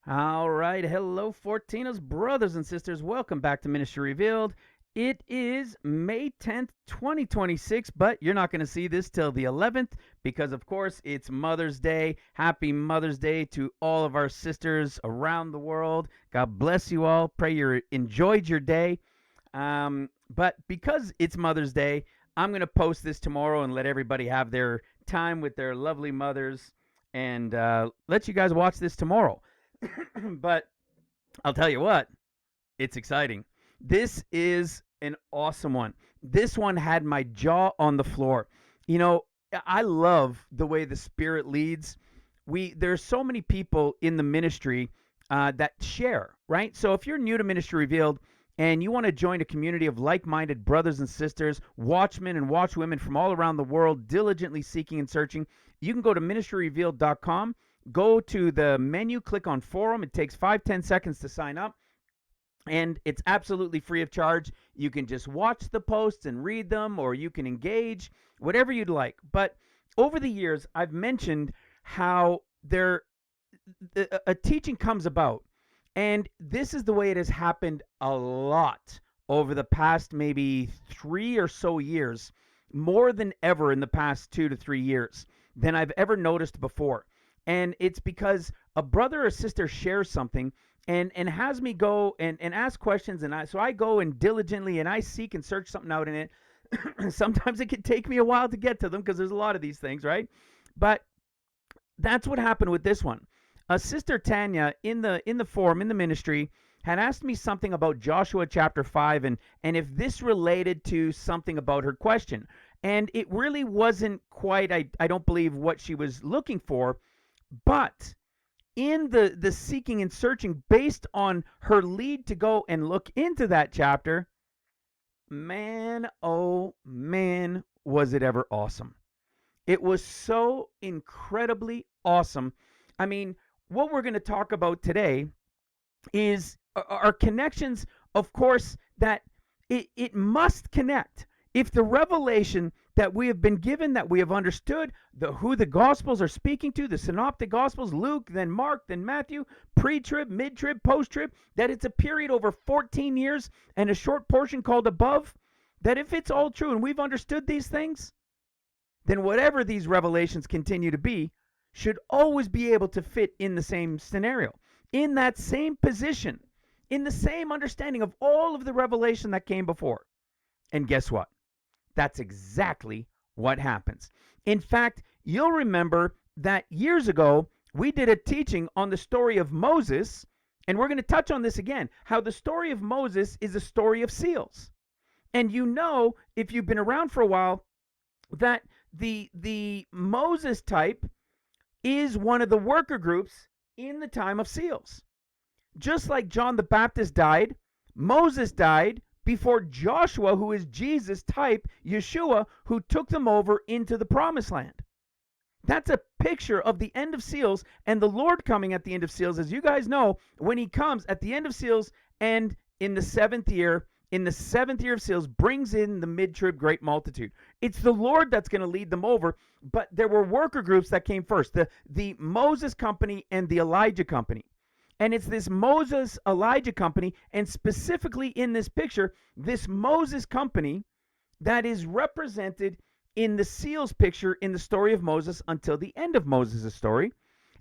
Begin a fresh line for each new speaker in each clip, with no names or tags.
All right. Hello, Fortinos brothers and sisters. Welcome back to Ministry Revealed. It is May 10th, 2026, but you're not going to see this till the 11th because, of course, it's Mother's Day. Happy Mother's Day to all of our sisters around the world. God bless you all. Pray you enjoyed your day. But because it's Mother's Day, I'm going to post this tomorrow and let everybody have their time with their lovely mothers and let you guys watch this tomorrow. But I'll tell you what, it's exciting. This is an awesome one. This one had my jaw on the floor. You know, I love the way the Spirit leads. There's so many people in the ministry that share, right? So if you're new to Ministry Revealed and you want to join a community of like-minded brothers and sisters, watchmen and watchwomen from all around the world, diligently seeking and searching, you can go to ministryrevealed.com. Go to the menu, click on forum. It takes 5-10 seconds to sign up, and it's absolutely free of charge. You can just watch the posts and read them, or you can engage, whatever you'd like. But over the years, I've mentioned how a teaching comes about, and this is the way it has happened a lot over the past maybe 3 or so years, more than ever in the past 2 to 3 years than I've ever noticed before. And it's because a brother or sister shares something and has me go and ask questions, and I go and diligently and I seek and search something out in it. Sometimes it can take me a while to get to them because there's a lot of these things, right? But that's what happened with this one. Sister Tanya in the forum in the ministry had asked me something about Joshua chapter 5, and if this related to something about her question. And it really wasn't quite, I don't believe, what she was looking for. But in the seeking and searching based on her lead to go and look into that chapter, man, oh man, was it ever awesome. It was so incredibly awesome. I mean, what we're going to talk about today is our connections, of course, that it must connect. If the revelation that we have been given, that we have understood, who the Gospels are speaking to, the Synoptic Gospels, Luke, then Mark, then Matthew, pre-trib, mid-trib, post-trib, that it's a period over 14 years and a short portion called above, that if it's all true and we've understood these things, then whatever these revelations continue to be should always be able to fit in the same scenario, in that same position, in the same understanding of all of the revelation that came before. And guess what? That's exactly what happens. In fact, you'll remember that years ago, we did a teaching on the story of Moses, and we're going to touch on this again, how the story of Moses is a story of seals. And you know, if you've been around for a while, that the Moses type is one of the worker groups in the time of seals. Just like John the Baptist died, Moses died before Joshua, who is Jesus type, Yeshua, who took them over into the promised land. That's a picture of the end of seals and the Lord coming at the end of seals. As you guys know, when he comes at the end of seals and in the seventh year of seals, brings in the mid-trib great multitude. It's the Lord that's going to lead them over, but there were worker groups that came first, the Moses company and the Elijah company. And it's this Moses Elijah company, and specifically in this picture, this Moses company that is represented in the seals picture in the story of Moses until the end of Moses' story.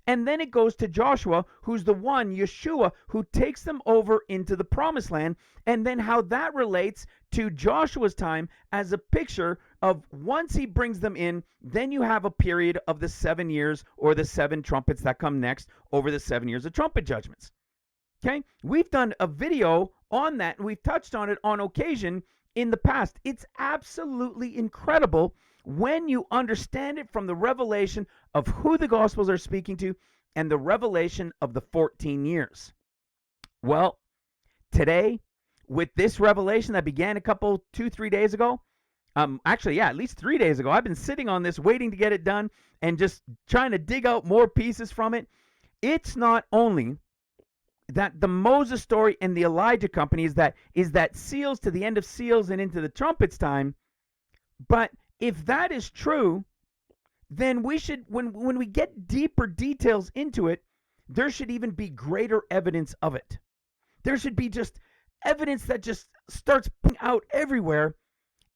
And then it goes to Joshua, who's the one, Yeshua, who takes them over into the promised land. And then how that relates to Joshua's time as a picture of once he brings them in, then you have a period of the 7 years or the 7 trumpets that come next over the 7 years of trumpet judgments. Okay, we've done a video on that, and we've touched on it on occasion in the past. It's absolutely incredible when you understand it from the revelation of who the Gospels are speaking to and the revelation of the 14 years. Well, today, with this revelation that began a couple, 2-3 days ago, actually, yeah, at least 3 days ago, I've been sitting on this waiting to get it done and just trying to dig out more pieces from it. It's not only that the Moses story and the Elijah company is that seals to the end of seals and into the trumpets time, but if that is true, then we should, when we get deeper details into it, there should even be greater evidence of it. There should be just evidence that just starts putting out everywhere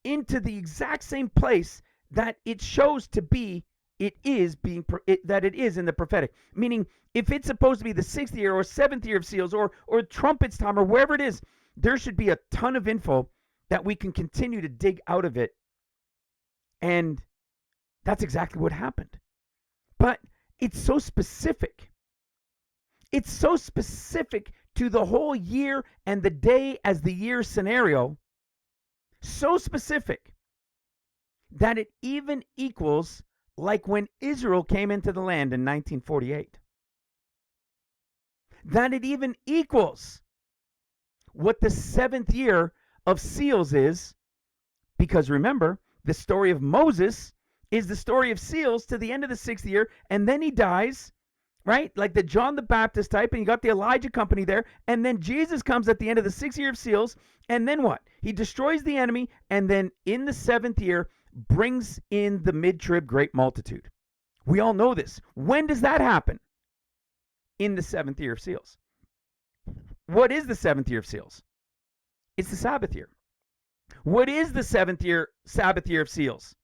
into the exact same place that it shows to be. It is being that it is in the prophetic. Meaning, if it's supposed to be the 6th year or 7th year of seals or trumpets time or wherever it is, there should be a ton of info that we can continue to dig out of it. And that's exactly what happened. But it's so specific. It's so specific to the whole year and the day as the year scenario. So specific that it even equals like when Israel came into the land in 1948. That it even equals what the 7th year of seals is, because remember, the story of Moses is the story of seals to the end of the 6th year, and then he dies, right? Like the John the Baptist type, and you got the Elijah company there, and then Jesus comes at the end of the 6th year of seals, and then what? He destroys the enemy, and then in the 7th year, brings in the mid-trib great multitude. We all know this. When does that happen? In the 7th year of seals. What is the 7th year of seals? It's the Sabbath year. What is the 7th year Sabbath year of seals?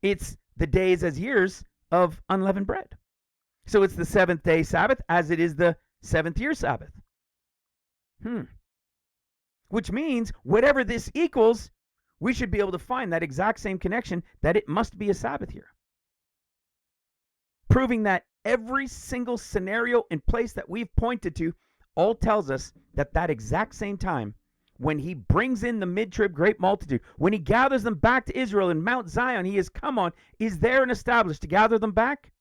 It's the days as years of unleavened bread. So it's the 7th day Sabbath as it is the 7th year Sabbath. Which means whatever this equals, we should be able to find that exact same connection that it must be a Sabbath year. Proving that every single scenario and place that we've pointed to all tells us that that exact same time, when he brings in the mid-trib great multitude, when he gathers them back to Israel in Mount Zion, he has come on, is there and established to gather them back.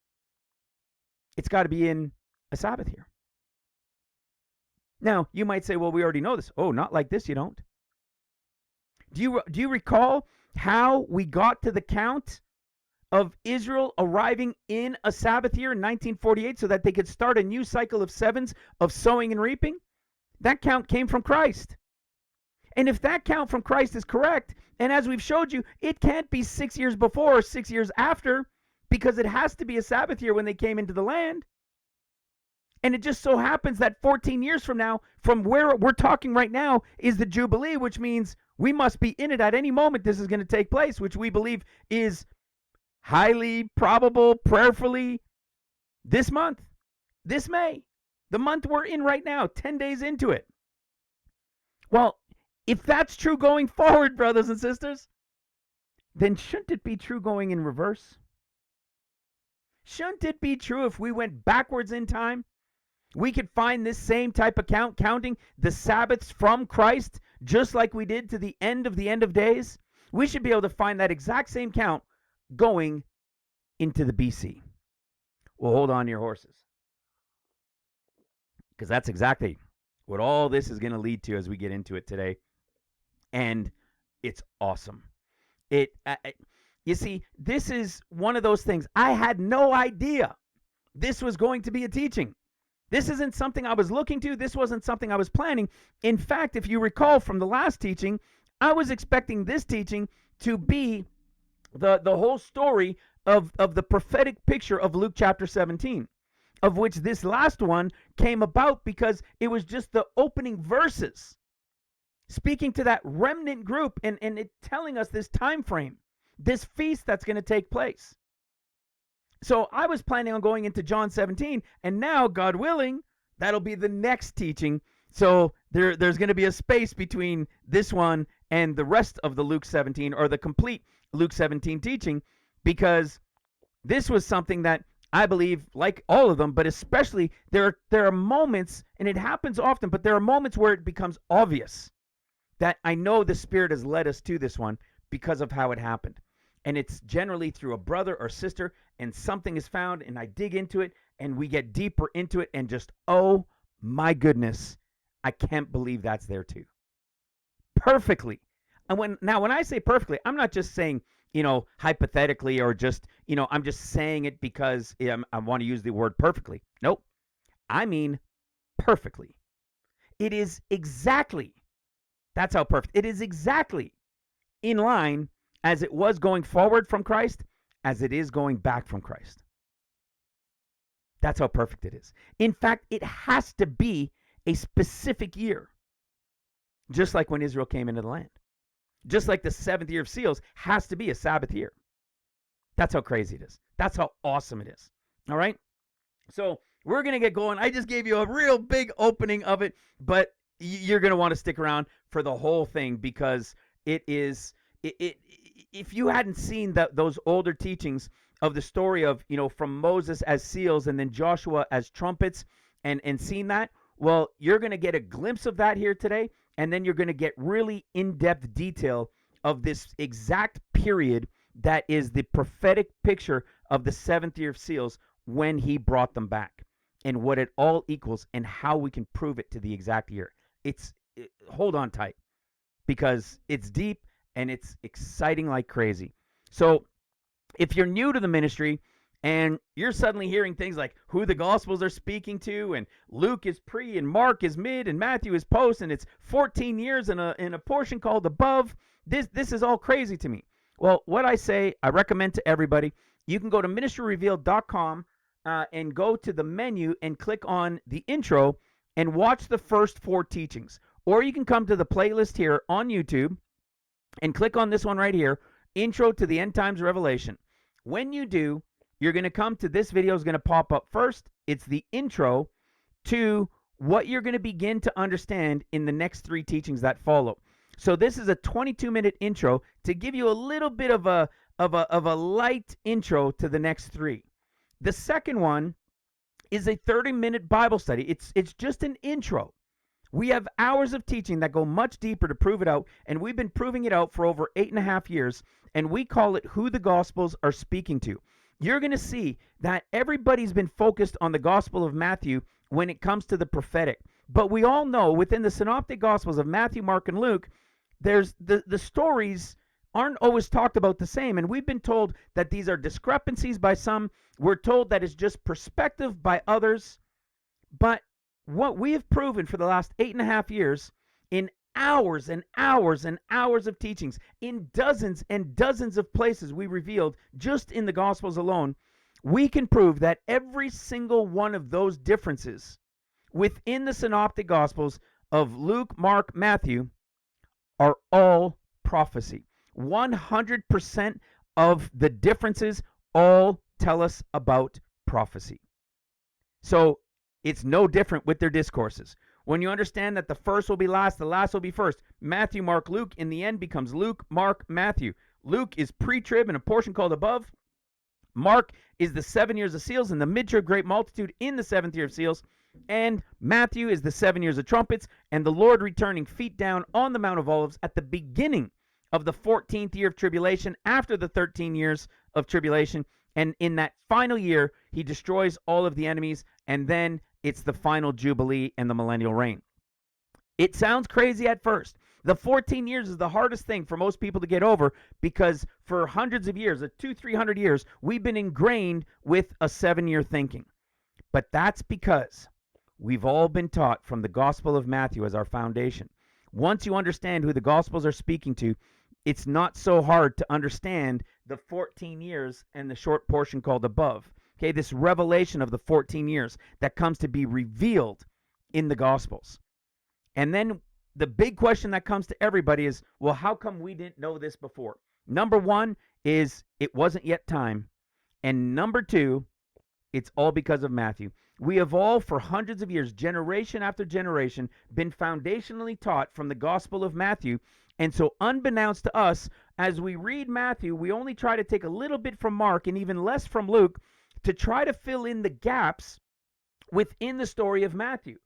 It's got to be in a Sabbath year. Now, you might say, well, we already know this. Oh, not like this, you don't. Do you recall how we got to the count of Israel arriving in a Sabbath year in 1948 so that they could start a new cycle of sevens of sowing and reaping? That count came from Christ. And if that count from Christ is correct, and as we've showed you, it can't be 6 years before or 6 years after, because it has to be a Sabbath year when they came into the land. And it just so happens that 14 years from now, from where we're talking right now, is the Jubilee, which means we must be in it at any moment this is going to take place, which we believe is highly probable, prayerfully, this month, this May, the month we're in right now, 10 days into it. Well, if that's true going forward, brothers and sisters, then shouldn't it be true going in reverse? Shouldn't it be true if we went backwards in time? We could find this same type of count, counting the Sabbaths from Christ, just like we did to the end of days. We should be able to find that exact same count going into the BC. Well, hold on to your horses, because that's exactly what all this is going to lead to as we get into it today. And it's awesome. You see, this is one of those things. I had no idea this was going to be a teaching. This isn't something I was looking to. This wasn't something I was planning. In fact, if you recall from the last teaching, I was expecting this teaching to be the whole story of the prophetic picture of Luke chapter 17, of which this last one came about because it was just the opening verses speaking to that remnant group and it telling us this time frame, this feast that's going to take place. So I was planning on going into John 17, and now, God willing, that'll be the next teaching. So there's going to be a space between this one and the rest of the Luke 17, or the complete Luke 17 teaching, because this was something that I believe, like all of them, but especially there are moments, and it happens often, but there are moments where it becomes obvious that I know the Spirit has led us to this one because of how it happened. And it's generally through a brother or sister, and something is found, and I dig into it, and we get deeper into it, and just, oh my goodness, I can't believe that's there too. Perfectly. And when I say perfectly, I'm not just saying, hypothetically, or just, I'm just saying it because I want to use the word perfectly. Nope. I mean perfectly. It is exactly, that's how perfect. It is exactly in line as it was going forward from Christ, as it is going back from Christ. That's how perfect it is. In fact, it has to be a specific year, just like when Israel came into the land. Just like the seventh year of seals has to be a Sabbath year. That's how crazy it is. That's how awesome it is. All right? So we're going to get going. I just gave you a real big opening of it, but you're going to want to stick around for the whole thing because it is, if you hadn't seen those older teachings of the story of, from Moses as seals and then Joshua as trumpets and seen that, well, you're going to get a glimpse of that here today. And then you're going to get really in-depth detail of this exact period that is the prophetic picture of the seventh year of seals when he brought them back and what it all equals and how we can prove it to the exact year. Hold on tight because it's deep and it's exciting like crazy. So if you're new to the ministry and you're suddenly hearing things like who the Gospels are speaking to, and Luke is pre, and Mark is mid, and Matthew is post, and it's 14 years in a portion called above, this is all crazy to me. Well, what I say, I recommend to everybody, you can go to ministryrevealed.com and go to the menu and click on the intro and watch the first 4 teachings. Or you can come to the playlist here on YouTube and click on this one right here, Intro to the End Times Revelation. When you do, you're going to come to this video is going to pop up first. It's the intro to what you're going to begin to understand in the next 3 teachings that follow. So this is a 22-minute intro to give you a little bit of a light intro to the next 3. The second one is a 30-minute Bible study. It's just an intro. We have hours of teaching that go much deeper to prove it out, and we've been proving it out for over 8.5 years, and we call it Who the Gospels Are Speaking to. You're going to see that everybody's been focused on the Gospel of Matthew when it comes to the prophetic. But we all know within the synoptic Gospels of Matthew, Mark, and Luke, there's the stories aren't always talked about the same, and we've been told that these are discrepancies by some. We're told that it's just perspective by others. But what we have proven for the last 8.5 years in hours and hours and hours of teachings, in dozens and dozens of places we revealed just in the Gospels alone, we can prove that every single one of those differences within the synoptic Gospels of Luke, Mark, Matthew are all prophecy. 100% of the differences all tell us about prophecy. So it's no different with their discourses. When you understand that the first will be last, the last will be first. Matthew, Mark, Luke, in the end becomes Luke, Mark, Matthew. Luke is pre-trib in a portion called above. Mark is the 7 years of seals and the mid-trib great multitude in the 7th year of seals. And Matthew is the 7 years of trumpets and the Lord returning feet down on the Mount of Olives at the beginning of the 14th year of tribulation after the 13 years of tribulation. And in that final year, he destroys all of the enemies, and then it's the final Jubilee and the millennial reign. It sounds crazy at first. The 14 years is the hardest thing for most people to get over because for hundreds of years, 200-300 years, we've been ingrained with a 7-year thinking. But that's because we've all been taught from the Gospel of Matthew as our foundation. Once you understand who the Gospels are speaking to, it's not so hard to understand the 14 years and the short portion called above. Okay, this revelation of the 14 years that comes to be revealed in the Gospels. And then the big question that comes to everybody is, well, how come we didn't know this before? Number 1 is it wasn't yet time. And number 2, it's all because of Matthew. We have all, for hundreds of years, generation after generation, been foundationally taught from the Gospel of Matthew. And so unbeknownst to us, as we read Matthew, we only try to take a little bit from Mark and even less from Luke to try to fill in the gaps within the story of Matthew,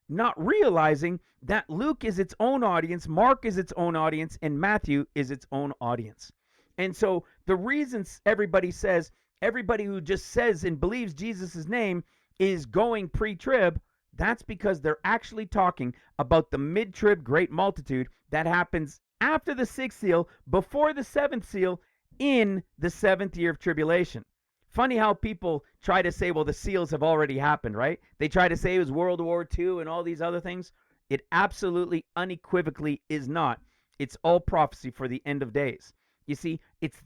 not realizing that Luke is its own audience, Mark is its own audience, and Matthew is its own audience. And so the reasons everybody who just says and believes Jesus' name is going pre-trib, that's because they're actually talking about the mid-trib great multitude that happens after the 6th seal, before the 7th seal, in the 7th year of tribulation. Funny how people try to say, well, the seals have already happened, right? They try to say it was World War II and all these other things. It absolutely, unequivocally is not. It's all prophecy for the end of days. You see, it's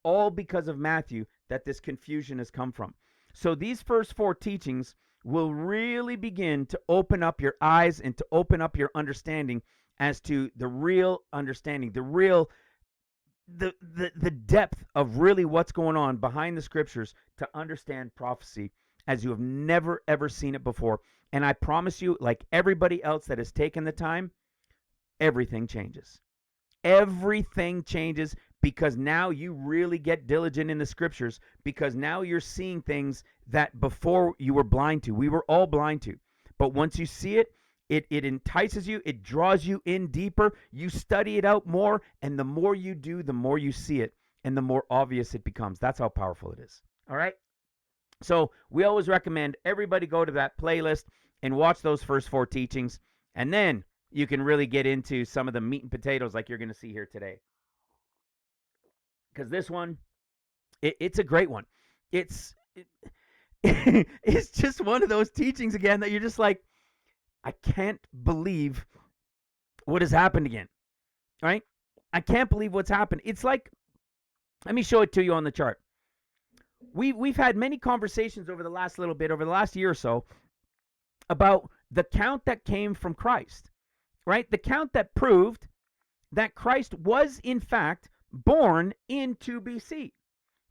all because of Matthew that this confusion has come from. So these first 4 teachings will really begin to open up your eyes and to open up your understanding as to the real understanding, the real the depth of really what's going on behind the scriptures to understand prophecy as you have never ever seen it before. And I promise you, like everybody else that has taken the time, everything changes. Everything changes because now you really get diligent in the scriptures, because now you're seeing things that before you were blind to. We were all blind to. But once you see it, it entices you, it draws you in deeper, you study it out more, and the more you do, the more you see it, and the more obvious it becomes. That's how powerful it is. All right? So we always recommend everybody go to that playlist and watch those first 4 teachings, and then you can really get into some of the meat and potatoes like you're going to see here today. Because this one, it's a great one. It's just one of those teachings again that you're just like, I can't believe what has happened again, right? I can't believe what's happened. It's like, let me show it to you on the chart. We've had many conversations over the last little bit, over the last year or so, about the count that came from Christ, right? The count that proved that Christ was, in fact, born in 2 BC.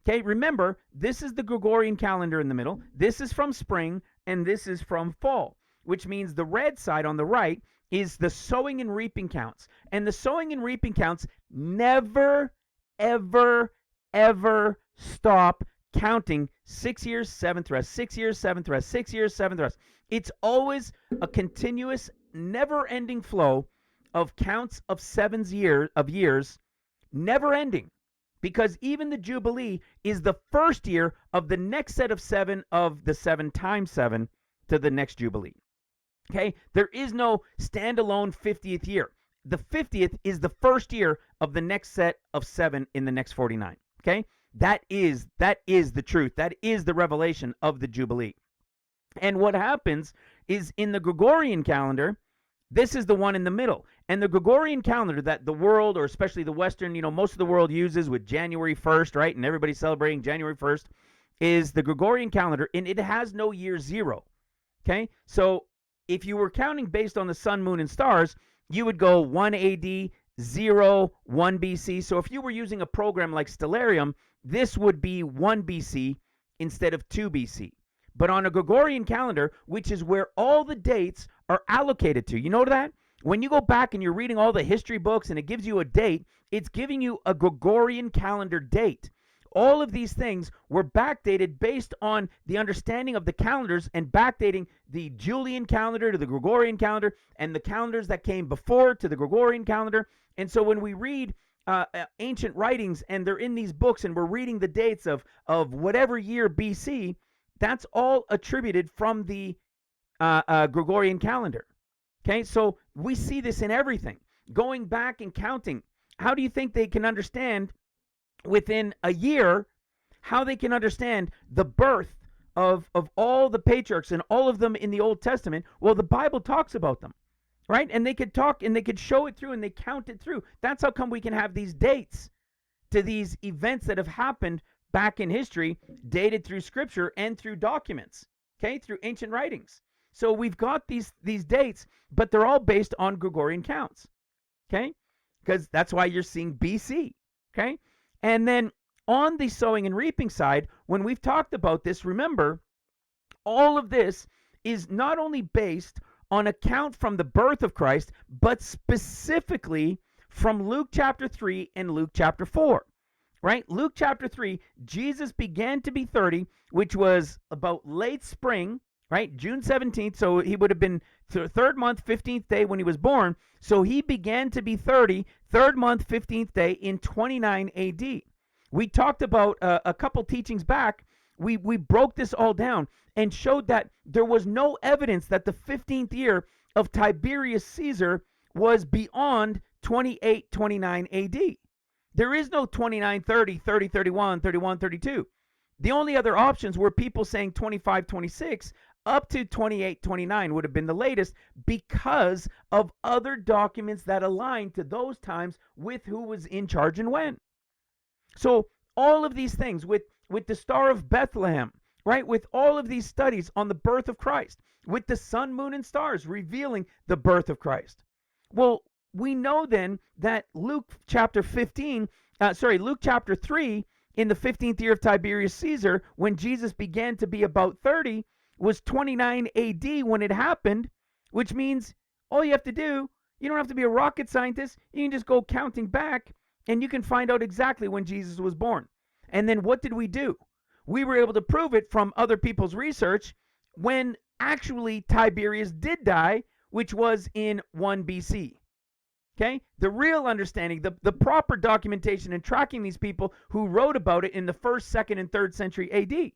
Okay, remember, this is the Gregorian calendar in the middle. This is from spring, and this is from fall, which means the red side on the right is the sowing and reaping counts. And the sowing and reaping counts never, ever, ever stop counting 6 years, 7th rest, 6 years, 7th rest, 6 years, 7th rest. It's always a continuous, never-ending flow of counts of years, never ending. Because even the Jubilee is the first year of the next set of 7 of the 7 times 7 to the next Jubilee. Okay? There is no standalone 50th year. The 50th is the first year of the next set of 7 in the next 49. Okay? That is the truth. That is the revelation of the Jubilee. And what happens is in the Gregorian calendar, this is the one in the middle. And the Gregorian calendar that the world, or especially the Western, most of the world uses with January 1st, right? And everybody's celebrating January 1st, is the Gregorian calendar, and it has no year 0. Okay? So if you were counting based on the sun, moon, and stars, you would go 1 AD, 0, 1 BC. So if you were using a program like Stellarium, this would be 1 BC instead of 2 BC. But on a Gregorian calendar, which is where all the dates are allocated to, you know that? When you go back and you're reading all the history books and it gives you a date, it's giving you a Gregorian calendar date. All of these things were backdated based on the understanding of the calendars and backdating the Julian calendar to the Gregorian calendar and the calendars that came before to the Gregorian calendar. And so when we read ancient writings and they're in these books and we're reading the dates of whatever year BC, that's all attributed from the Gregorian calendar. Okay, so we see this in everything. Going back and counting, how do you think they can understand within a year how they can understand the birth of all the patriarchs and all of them in the Old Testament? Well, the Bible talks about them, right? And they could talk and they could show it through and they count it through. That's how come we can have these dates to these events that have happened back in history, dated through scripture and through documents, okay, through ancient writings. So we've got these dates, but they're all based on Gregorian counts, okay? Because that's why you're seeing BC, okay? And then on the sowing and reaping side, when we've talked about this, remember, all of this is not only based on a count from the birth of Christ, but specifically from Luke chapter 3 and Luke chapter 4. Right? Luke chapter 3, Jesus began to be 30, which was about late spring, right? June 17th. So he would have been 3rd month, 15th day when he was born. So he began to be 30, 3rd month, 15th day in 29 AD. We talked about a couple teachings back. We broke this all down and showed that there was no evidence that the 15th year of Tiberius Caesar was beyond 28-29 AD. There is no 29-30, 30-31, 31-32. The only other options were people saying 25-26 up to 28-29 would have been the latest because of other documents that aligned to those times with who was in charge and when. So all of these things with the Star of Bethlehem, right? With all of these studies on the birth of Christ, with the sun, moon, and stars revealing the birth of Christ. Well, we know then that Luke chapter 3, in the 15th year of Tiberius Caesar, when Jesus began to be about 30, was 29 AD when it happened, which means all you have to do, you don't have to be a rocket scientist. You can just go counting back and you can find out exactly when Jesus was born. And then what did we do? We were able to prove it from other people's research when actually Tiberius did die, which was in 1 BC. Okay? The real understanding, the proper documentation and tracking these people who wrote about it in the 1st, 2nd, and 3rd century AD.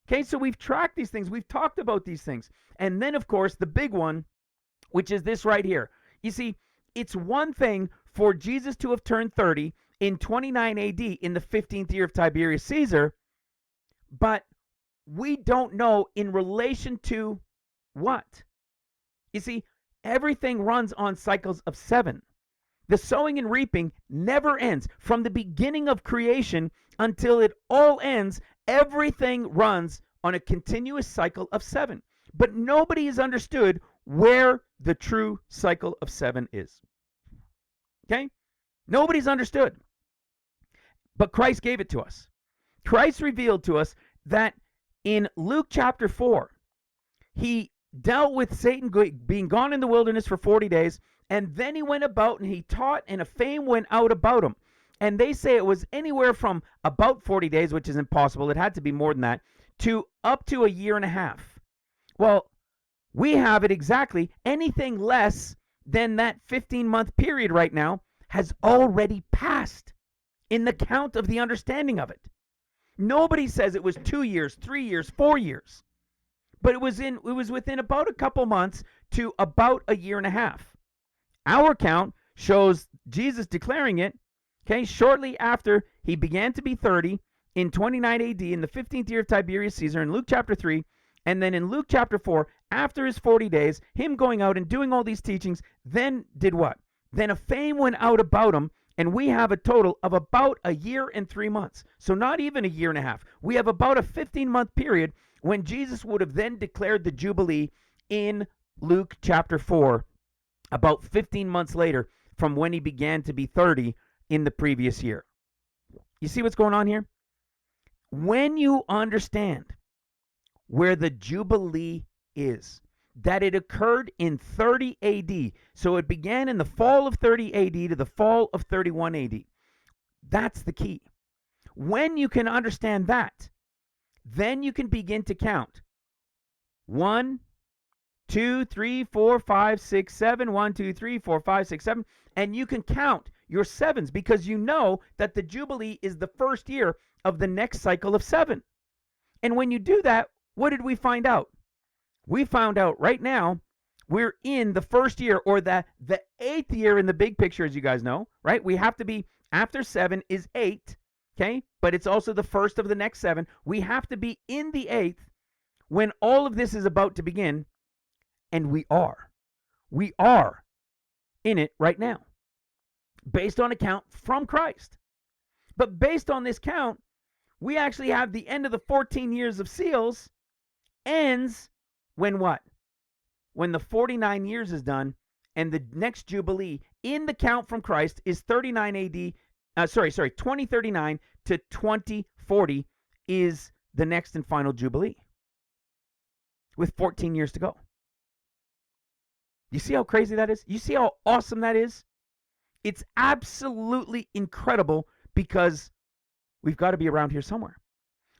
Okay, so we've tracked these things. We've talked about these things. And then, of course, the big one, which is this right here. You see, it's one thing for Jesus to have turned 30 in 29 AD in the 15th year of Tiberius Caesar, but we don't know in relation to what. You see, everything runs on cycles of 7. The sowing and reaping never ends. From the beginning of creation until it all ends, everything runs on a continuous cycle of 7. But nobody has understood where the true cycle of 7 is. Okay? Nobody's understood. But Christ gave it to us. Christ revealed to us that in Luke chapter 4, he dealt with Satan being gone in the wilderness for 40 days, and then he went about and he taught, and a fame went out about him. And they say it was anywhere from about 40 days, which is impossible. It had to be more than that, to up to a year and a half. Well, we have it exactly. Anything less than that 15-month period right now has already passed in the count of the understanding of it. Nobody says it was 2 years, 3 years, 4 years. But it was within about a couple months to about a year and a half. Our count shows Jesus declaring it, okay, shortly after he began to be 30 in 29 AD in the 15th year of Tiberius Caesar in Luke chapter 3, and then in Luke chapter 4, after his 40 days, him going out and doing all these teachings, then did what? Then a fame went out about him, and we have a total of about a year and 3 months. So not even a year and a half. We have about a 15-month period when Jesus would have then declared the Jubilee in Luke chapter 4, about 15 months later from when he began to be 30 in the previous year. You see what's going on here? When you understand where the Jubilee is, that it occurred in 30 AD, so it began in the fall of 30 AD to the fall of 31 AD. That's the key. When you can understand that, then you can begin to count 1, 2, 3, 4, 5, 6, 7, 1, 2, 3, 4, 5, 6, 7, and you can count your sevens because you know that the Jubilee is the first year of the next cycle of 7. And when you do that, what did we find out? We found out right now we're in the first year, or the 8th year in the big picture, as you guys know, right? We have to be, after 7 is 8, okay? But it's also the first of the next 7. We have to be in the 8th when all of this is about to begin, and we are. We are in it right now, based on a count from Christ. But based on this count, we actually have the end of the 14 years of seals ends when what? When the 49 years is done, and the next Jubilee in the count from Christ is 2039 to 2040 is the next and final Jubilee, with 14 years to go. You see how crazy that is? You see how awesome that is? It's absolutely incredible because we've got to be around here somewhere.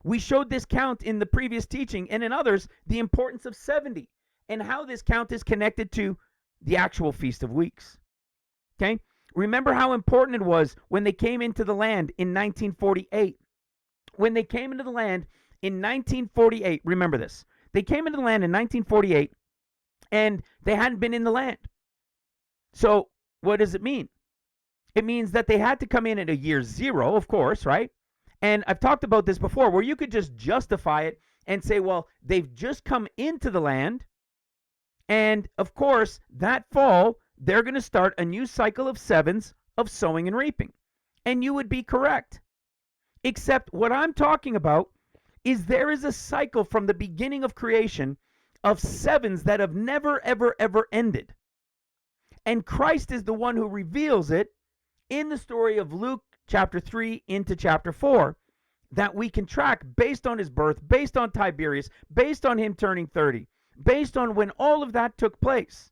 We showed this count in the previous teaching and in others, the importance of 70 and how this count is connected to the actual Feast of Weeks. Okay? Remember how important it was when they came into the land in 1948. When they came into the land in 1948, remember this. They came into the land in 1948 and they hadn't been in the land. So what does it mean? It means that they had to come in at a year 0, of course, right? And I've talked about this before, where you could just justify it and say, well, they've just come into the land, and of course, that fall, they're going to start a new cycle of 7s of sowing and reaping. And you would be correct. Except what I'm talking about is there is a cycle from the beginning of creation of sevens that have never, ever, ever ended. And Christ is the one who reveals it in the story of Luke chapter 3 into chapter 4, that we can track based on his birth, based on Tiberius, based on him turning 30, based on when all of that took place.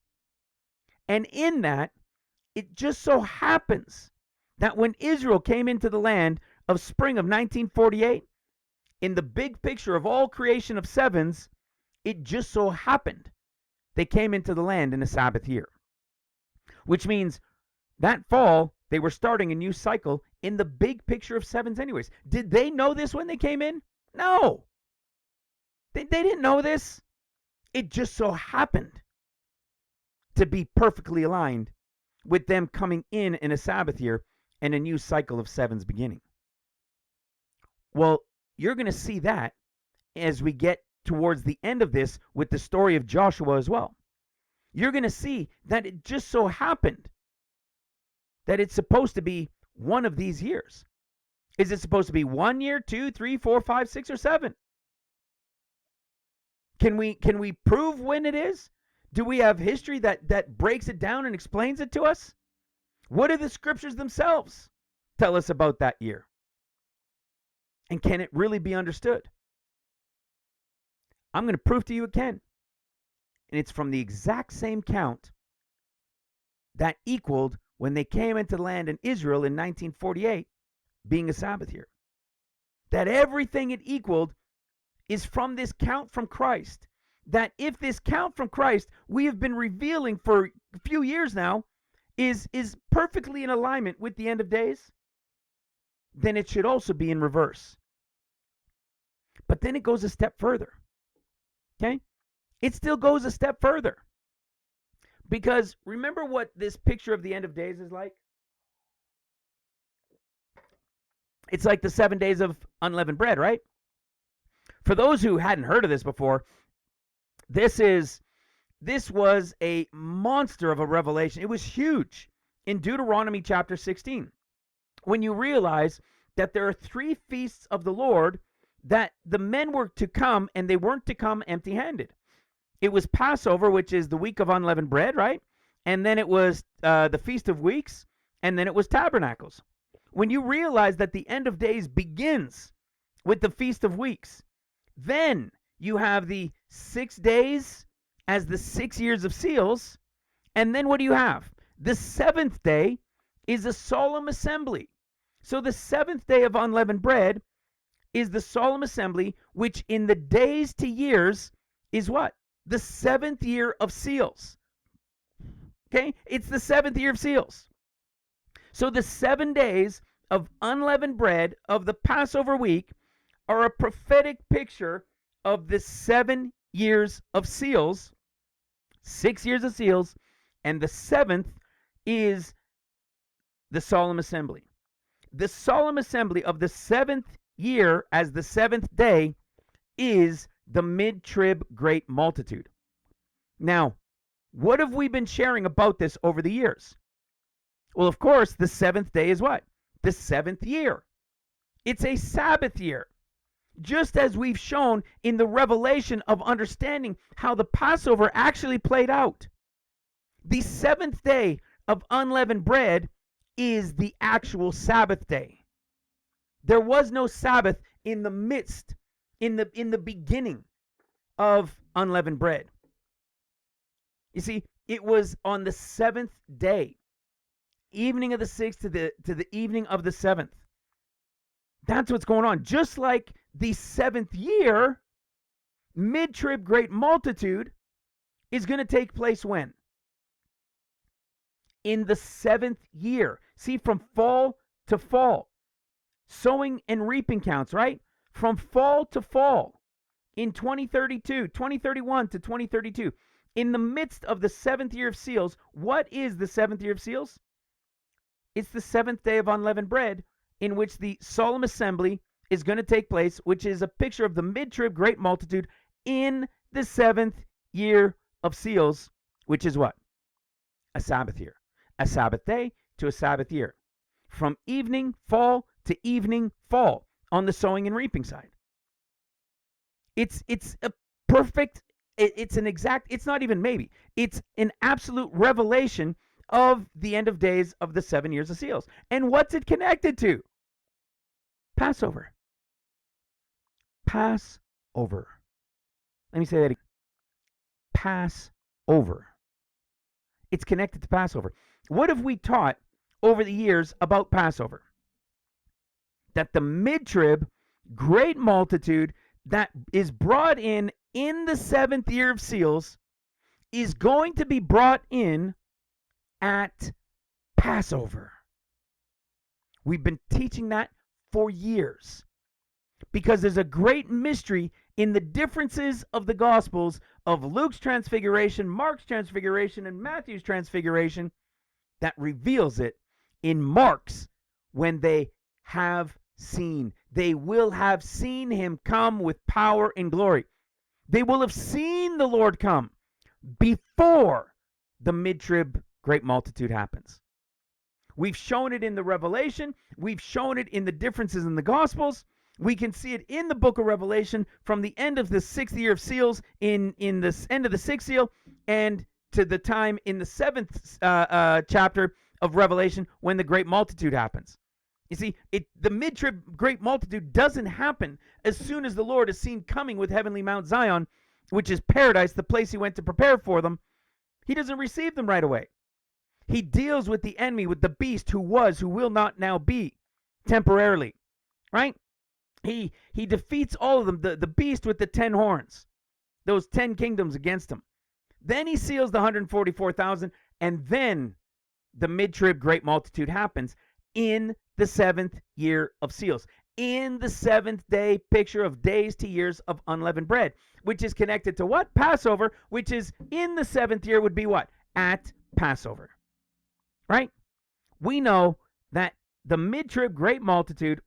And in that, it just so happens that when Israel came into the land of spring of 1948, in the big picture of all creation of sevens, it just so happened they came into the land in a Sabbath year. Which means that fall, they were starting a new cycle in the big picture of sevens anyways. Did they know this when they came in? No. They didn't know this. It just so happened to be perfectly aligned with them coming in a Sabbath year and a new cycle of sevens beginning. Well, you're going to see that as we get towards the end of this with the story of Joshua as well. You're going to see that it just so happened that it's supposed to be one of these years. Is it supposed to be 1 year, 2, 3, 4, 5, 6, or 7? Can we prove when it is? Do we have history that breaks it down and explains it to us? What do the scriptures themselves tell us about that year? And can it really be understood? I'm going to prove to you it can. And it's from the exact same count that equaled when they came into the land in Israel in 1948 being a Sabbath year. That everything it equaled is from this count from Christ. That if this count from Christ we have been revealing for a few years now is perfectly in alignment with the end of days, then it should also be in reverse. But then it goes a step further. Okay? It still goes a step further. Because remember what this picture of the end of days is like? It's like the 7 days of unleavened bread, right? For those who hadn't heard of this before, this was a monster of a revelation. It was huge in Deuteronomy chapter 16. When you realize that there are 3 feasts of the Lord that the men were to come, and they weren't to come empty-handed. It was Passover, which is the week of unleavened bread, right? And then it was the Feast of Weeks, and then it was Tabernacles. When you realize that the end of days begins with the Feast of Weeks, then you have the 6 days as the 6 years of seals, and then what do you have? The 7th day is a solemn assembly. So the 7th day of unleavened bread is the solemn assembly, which in the days to years is what? The 7th year of seals. Okay? It's the 7th year of seals. So the 7 days of unleavened bread of the Passover week are a prophetic picture of the 7 years of seals, 6 years of seals, and the 7th is the solemn assembly. The solemn assembly of the 7th year as the 7th day is the mid-trib great multitude. Now, what have we been sharing about this over the years? Well, of course, the 7th day is what? The 7th year. It's a Sabbath year. Just as we've shown in the revelation of understanding how the Passover actually played out. The 7th day of unleavened bread is the actual Sabbath day. There was no Sabbath in the midst, in the beginning of unleavened bread. You see, it was on the 7th day, evening of the 6th to the evening of the 7th. That's what's going on. Just like the 7th year, mid-trib great multitude is going to take place when? In the 7th year. See, from fall to fall. Sowing and reaping counts, right? From fall to fall. In 2032, 2031 to 2032. In the midst of the 7th year of seals, what is the 7th year of seals? It's the 7th day of unleavened bread, in which the solemn assembly is going to take place, which is a picture of the mid-trib great multitude in the 7th year of seals, which is what? A Sabbath year. A Sabbath day to a Sabbath year. From evening fall to evening fall on the sowing and reaping side. It's a perfect, it's an exact, it's not even maybe, it's an absolute revelation of the end of days of the 7 years of seals. And what's it connected to? Passover. Passover. Let me say that again. Passover. It's connected to Passover. What have we taught over the years about Passover? That the mid-trib great multitude that is brought in the 7th year of seals is going to be brought in at Passover. We've been teaching that for years because there's a great mystery in the differences of the Gospels of Luke's transfiguration, Mark's transfiguration, and Matthew's transfiguration that reveals it in Mark's when they have seen. They will have seen him come with power and glory. They will have seen the Lord come before the mid-trib great multitude happens. We've shown it in the Revelation. We've shown it in the differences in the Gospels. We can see it in the book of Revelation from the end of the 6th year of seals in the end of the 6th seal and to the time in the 7th chapter of Revelation when the great multitude happens. You see, the mid-trib great multitude doesn't happen as soon as the Lord is seen coming with heavenly Mount Zion, which is paradise, the place he went to prepare for them. He doesn't receive them right away. He deals with the enemy, with the beast who was, who will not now be, temporarily, right? He defeats all of them, the beast with the 10 horns, those 10 kingdoms against him. Then he seals the 144,000, and then the mid-trib great multitude happens in the 7th year of seals, in the 7th day picture of days to years of unleavened bread, which is connected to what? Passover, which is in the 7th year would be what? At Passover, right? We know that the mid-trib great multitude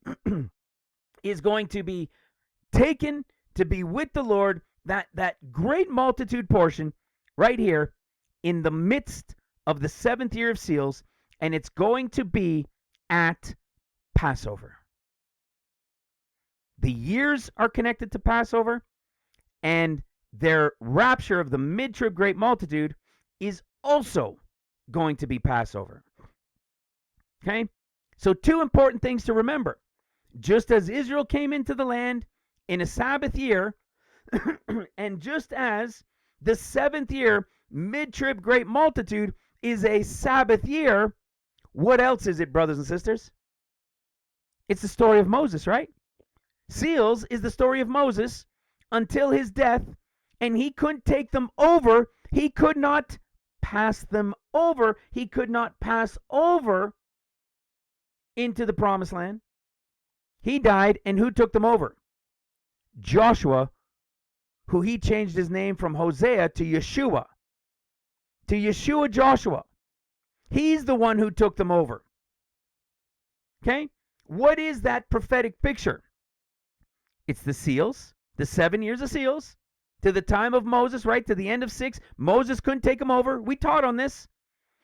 is going to be taken to be with the Lord, that great multitude portion right here in the midst of the 7th year of seals, and it's going to be at Passover. The years are connected to Passover, and their rapture of the mid-trib great multitude is also going to be Passover. Okay? So 2 important things to remember. Just as Israel came into the land in a Sabbath year, and just as the 7th year mid-trib great multitude is a Sabbath year, what else is it, brothers and sisters? It's the story of Moses, right? Seals is the story of Moses until his death, and he couldn't take them over. He could not pass them over. He could not pass over into the promised land. He died, and who took them over? Joshua, who he changed his name from Hosea to Yeshua. To Yeshua Joshua. He's the one who took them over. Okay? What is that prophetic picture? It's the seals, the 7 years of seals, to the time of Moses, right? To the end of 6. Moses couldn't take them over. We taught on this.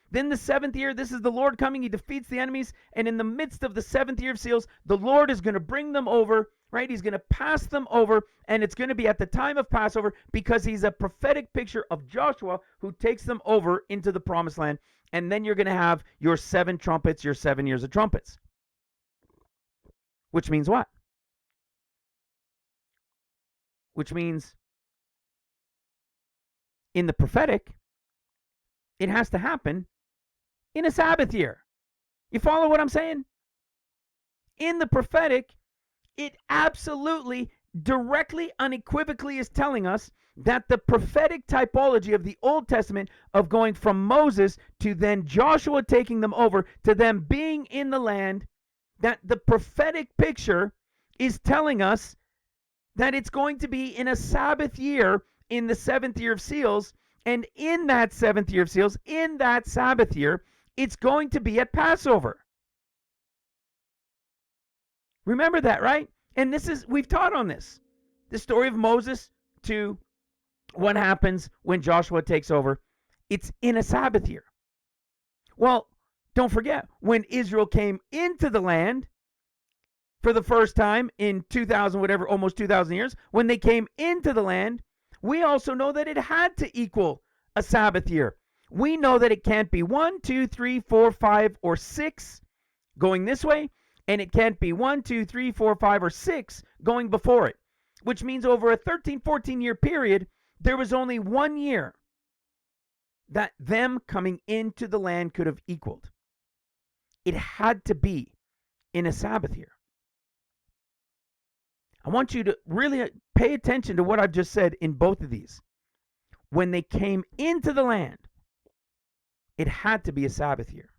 Then the 7th year, this is the Lord coming. He defeats the enemies. And in the midst of the 7th year of seals, the Lord is going to bring them over, right? He's going to pass them over. And it's going to be at the time of Passover because he's a prophetic picture of Joshua who takes them over into the promised land. And then you're going to have your 7 trumpets, your 7 years of trumpets. Which means what? Which means in the prophetic, it has to happen in a Sabbath year. You follow what I'm saying? In the prophetic, it absolutely, directly, unequivocally is telling us that the prophetic typology of the Old Testament of going from Moses to then Joshua taking them over to them being in the land, that the prophetic picture is telling us that it's going to be in a Sabbath year in the 7th year of seals, and in that 7th year of seals, in that Sabbath year, it's going to be at Passover. Remember that, right? And we've taught on this. The story of Moses to what happens when Joshua takes over. It's in a Sabbath year. Well, don't forget, when Israel came into the land, for the first time in 2000, whatever, almost 2000 years, when they came into the land, we also know that it had to equal a Sabbath year. We know that it can't be 1, 2, 3, 4, 5, or 6 going this way, and it can't be 1, 2, 3, 4, 5, or 6 going before it, which means over a 13, 14-year period, there was only 1 year that them coming into the land could have equaled. It had to be in a Sabbath year. I want you to really pay attention to what I've just said in both of these. When they came into the land, it had to be a Sabbath year.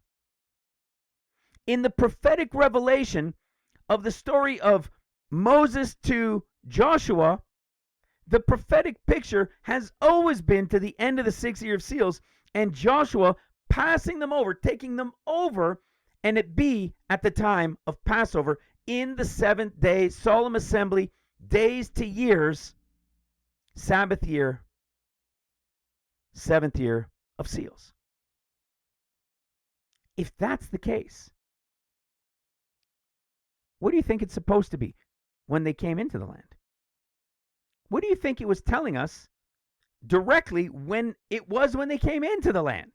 In the prophetic revelation of the story of Moses to Joshua, the prophetic picture has always been to the end of the 6th year of seals and Joshua passing them over, taking them over, and it be at the time of Passover in the 7th day, solemn assembly, days to years, Sabbath year, 7th year of seals. If that's the case, what do you think it's supposed to be when they came into the land? What do you think it was telling us directly when they came into the land?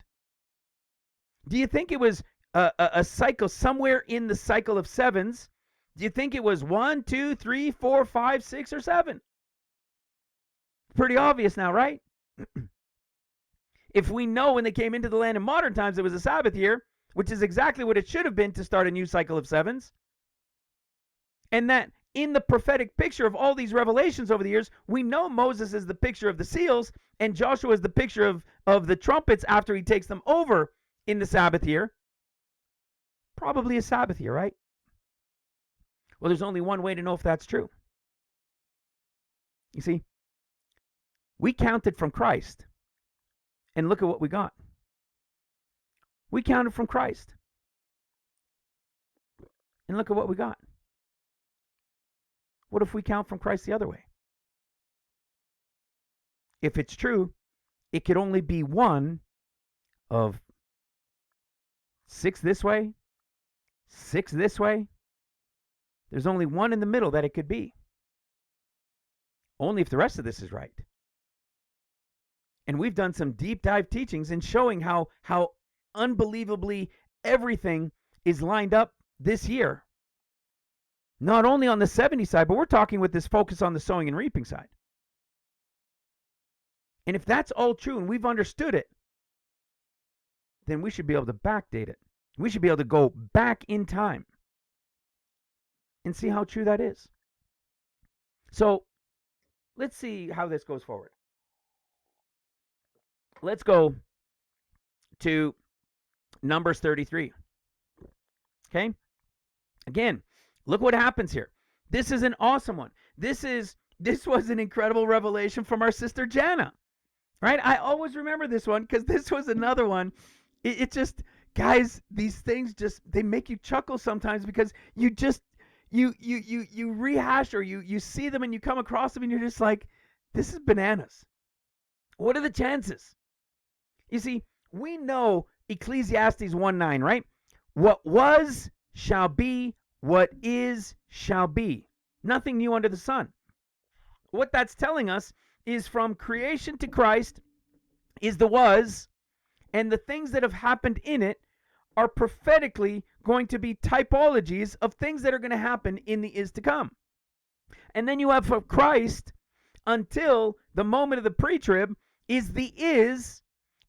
Do you think it was a cycle somewhere in the cycle of sevens? Do you think it was 1, 2, 3, 4, 5, 6, or 7? Pretty obvious now, right? If we know when they came into the land in modern times it was a Sabbath year, which is exactly what it should have been to start a new cycle of sevens, and that in the prophetic picture of all these revelations over the years, we know Moses is the picture of the seals and Joshua is the picture of the trumpets after he takes them over in the Sabbath year. Probably a Sabbath year, right? Well, there's only one way to know if that's true. You see, we counted from Christ, and look at what we got. We counted from Christ, and look at what we got. What if we count from Christ the other way? If it's true, it could only be one of 6 this way, 6 this way. There's only one in the middle that it could be. Only if the rest of this is right. And we've done some deep dive teachings in showing how unbelievably everything is lined up this year. Not only on the 70 side, but we're talking with this focus on the sowing and reaping side. And if that's all true and we've understood it, then we should be able to backdate it. We should be able to go back in time and see how true that is. So let's see how this goes forward. Let's go to Numbers 33. Okay? Again, look what happens here. This is an awesome one. This was an incredible revelation from our sister Jana. Right? I always remember this one because this was another one. It just, guys, these things just, they make you chuckle sometimes because you just, you rehash or you see them and you come across them and you're just like, this is bananas. What are the chances? You see, we know Ecclesiastes 1:9, right? What was shall be, what is shall be. Nothing new under the sun. What that's telling us is from creation to Christ is the was, and the things that have happened in it are prophetically going to be typologies of things that are going to happen in the is to come. And then you have from Christ until the moment of the pre-trib is the is,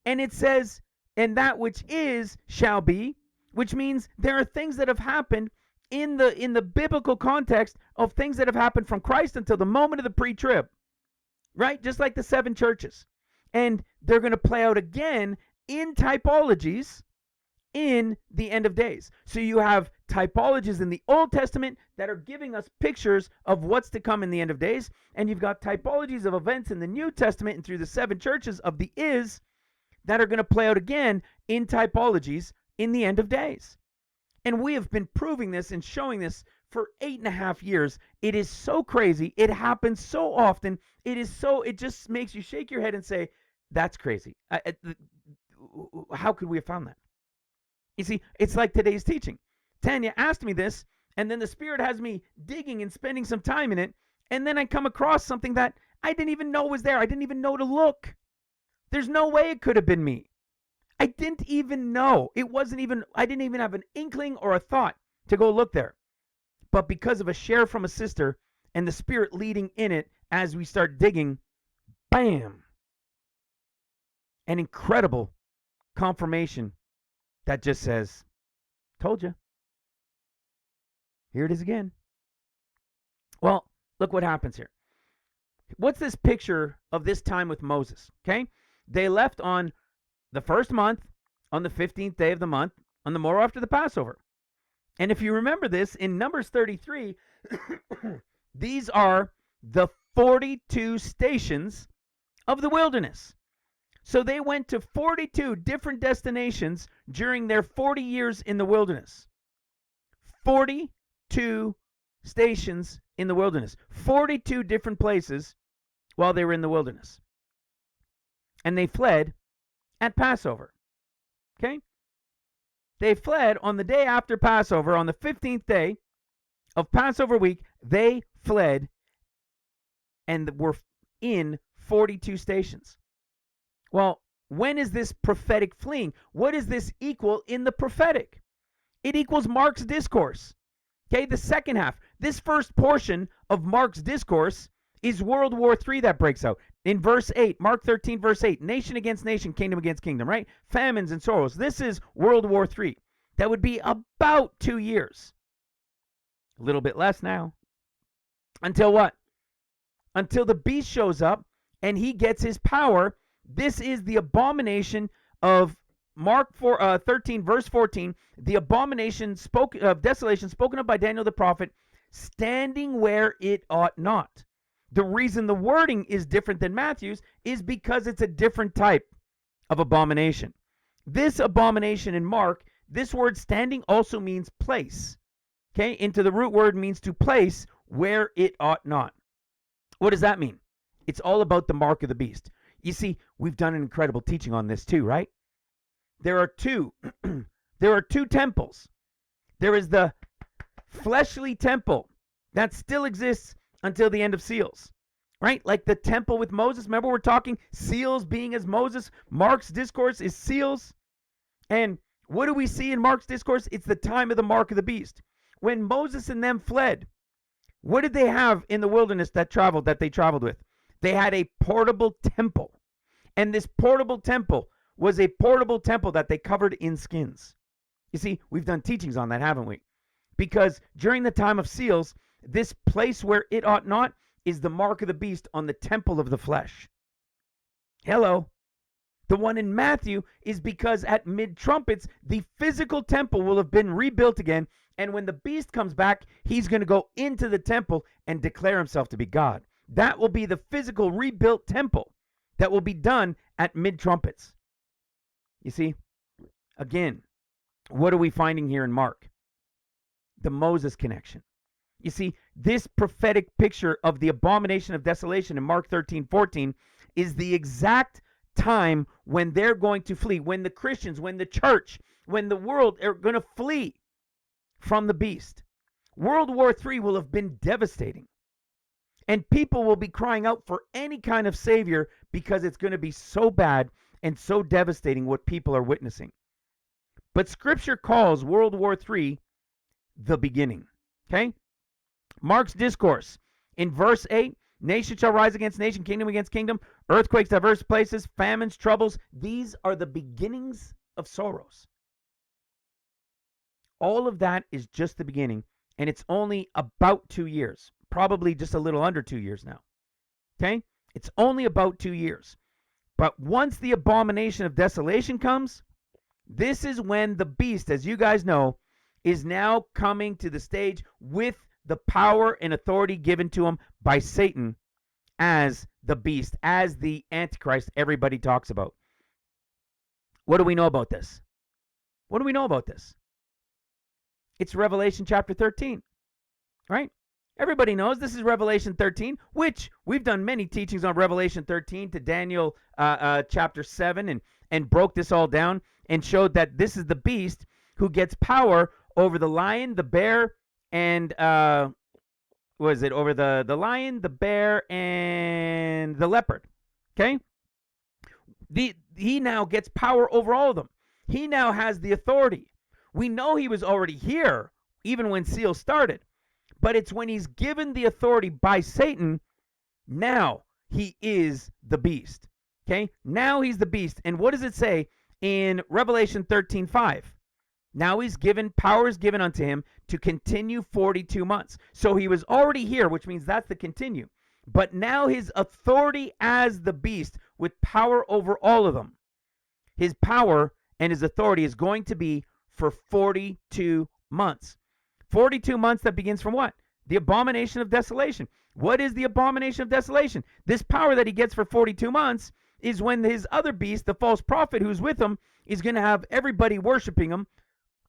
and it says, and that which is shall be, which means there are things that have happened in the biblical context of things that have happened from Christ until the moment of the pre-trib, right? Just like the 7 churches. And they're going to play out again in typologies in the end of days. So you have typologies in the Old Testament that are giving us pictures of what's to come in the end of days, and you've got typologies of events in the New Testament and through the 7 churches of the is that are going to play out again in typologies in the end of days. And we have been proving this and showing this for 8.5 years. It is so crazy. It happens so often. It just makes you shake your head and say, that's crazy. How could we have found that? You see, it's like today's teaching. Tanya asked me this, And then the Spirit has me digging and spending some time in it. And then I come across something that I didn't even know was there. I didn't even know to look. There's no way it could have been me. I didn't even know. I didn't even have an inkling or a thought to go look there. But because of a share from a sister and the Spirit leading in it as we start digging, bam! An incredible confirmation that just says, told you. Here it is again. Well, look what happens here. What's this picture of this time with Moses? Okay? They left on the first month, on the 15th day of the month, on the morrow after the Passover. And if you remember this, in Numbers 33, these are the 42 stations of the wilderness. So they went to 42 different destinations during their 40 years in the wilderness. 42 stations in the wilderness. 42 different places while they were in the wilderness. And they fled at Passover. Okay? They fled on the day after Passover, on the 15th day of Passover week. They fled and were in 42 stations. Well, when is this prophetic fleeing? What does this equal in the prophetic? It equals Mark's discourse. Okay, the second half. This first portion of Mark's discourse is World War III that breaks out. In verse 8, Mark 13, verse 8, nation against nation, kingdom against kingdom, right? Famines and sorrows. This is World War III. That would be about 2 years. A little bit less now. Until what? Until the beast shows up and he gets his power. This is the abomination of Mark 13, verse 14, the abomination of desolation spoken of by Daniel the prophet, standing where it ought not. The reason the wording is different than Matthew's is because it's a different type of abomination. This abomination in Mark, this word standing also means place. Okay, into the root word means to place where it ought not. What does that mean? It's all about the mark of the beast. You see, we've done an incredible teaching on this too, right? There are two temples. There is the fleshly temple that still exists until the end of seals, right? Like the temple with Moses. Remember, we're talking seals being as Moses. Mark's discourse is seals. And what do we see in Mark's discourse? It's the time of the mark of the beast. When Moses and them fled, what did they have in the wilderness that they traveled with? They had a portable temple. And this portable temple was a portable temple that they covered in skins. You see, we've done teachings on that, haven't we? Because during the time of seals, this place where it ought not is the mark of the beast on the temple of the flesh. Hello. The one in Matthew is because at mid-trumpets, the physical temple will have been rebuilt again. And when the beast comes back, he's going to go into the temple and declare himself to be God. That will be the physical rebuilt temple that will be done at mid-trumpets. You see, again, what are we finding here in Mark? The Moses connection. You see, this prophetic picture of the abomination of desolation in Mark 13:14 is the exact time when they're going to flee, when the Christians, when the church, when the world are going to flee from the beast. World War III will have been devastating. And people will be crying out for any kind of savior because it's going to be so bad and so devastating what people are witnessing. But Scripture calls World War III the beginning. Okay? Mark's discourse in verse 8, nation shall rise against nation, kingdom against kingdom, earthquakes, diverse places, famines, troubles. These are the beginnings of sorrows. All of that is just the beginning, and it's only about 2 years. Probably just a little under 2 years now. Okay? It's only about 2 years. But once the abomination of desolation comes, this is when the beast, as you guys know, is now coming to the stage with the power and authority given to him by Satan as the beast, as the Antichrist everybody talks about. What do we know about this? What do we know about this? It's Revelation chapter 13, right? Everybody knows this is Revelation 13, which we've done many teachings on Revelation 13 to Daniel chapter 7 and broke this all down and showed that this is the beast who gets power over the lion, the bear, and was it over the lion, the bear, and the leopard? Okay, he now gets power over all of them. He now has the authority. We know he was already here, even when seals started, but it's when he's given the authority by Satan. Now he is the beast. Okay, now he's the beast. And what does it say in Revelation 13:5? Now he's given, power is given unto him to continue 42 months. So he was already here, which means that's the continue. But now his authority as the beast with power over all of them, his power and his authority is going to be for 42 months. 42 months that begins from what? The abomination of desolation. What is the abomination of desolation? This power that he gets for 42 months is when his other beast, the false prophet who's with him, is going to have everybody worshiping him,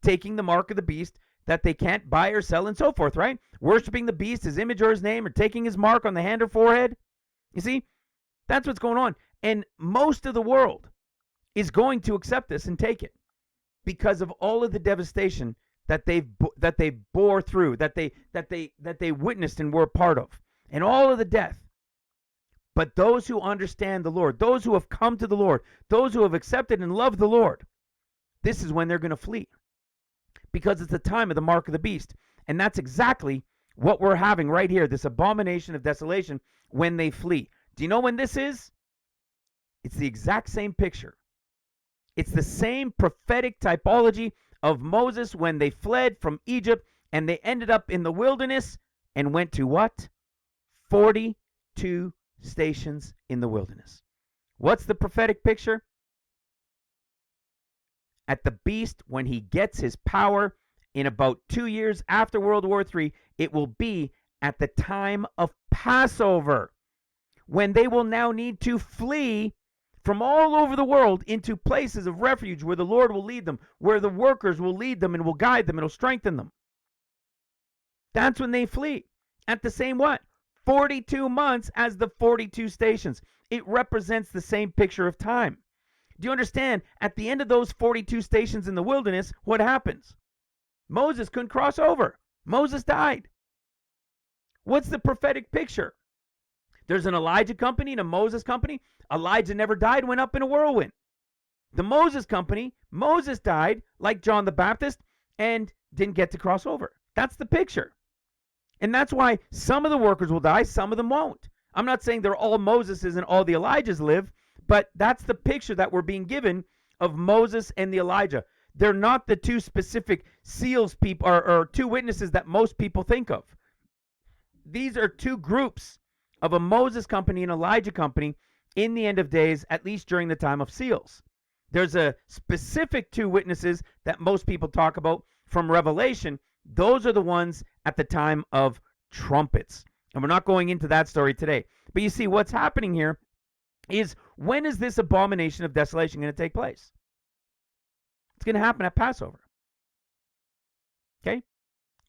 taking the mark of the beast that they can't buy or sell and so forth, right? Worshiping the beast, his image or his name, or taking his mark on the hand or forehead. You see, that's what's going on. And most of the world is going to accept this and take it because of all of the devastation that they bore through, that they witnessed and were part of, and all of the death. But those who understand the Lord, those who have come to the Lord, those who have accepted and loved the Lord, this is when they're going to flee, because it's the time of the mark of the beast. And that's exactly what we're having right here, this abomination of desolation, when they flee. Do you know when this is? It's the exact same picture. It's the same prophetic typology of Moses when they fled from Egypt and they ended up in the wilderness and went to what? 42 stations in the wilderness. What's the prophetic picture? At the beast, when he gets his power in about 2 years after World War III, it will be at the time of Passover, when they will now need to flee from all over the world into places of refuge where the Lord will lead them, where the workers will lead them and will guide them and will strengthen them. That's when they flee. At the same what? 42 months as the 42 stations. It represents the same picture of time. Do you understand? At the end of those 42 stations in the wilderness, what happens? Moses couldn't cross over. Moses died. What's the prophetic picture? There's an Elijah company and a Moses company. Elijah never died, went up in a whirlwind. The Moses company, Moses died like John the Baptist and didn't get to cross over. That's the picture. And that's why some of the workers will die, some of them won't. I'm not saying they're all Moseses and all the Elijahs live, but that's the picture that we're being given of Moses and the Elijah. They're not the two specific seals people or two witnesses that most people think of. These are two groups of a Moses company and Elijah company in the end of days, at least during the time of seals. There's a specific two witnesses that most people talk about from Revelation. Those are the ones at the time of trumpets. And we're not going into that story today. But you see, what's happening here is, when is this abomination of desolation going to take place? It's going to happen at Passover. Okay?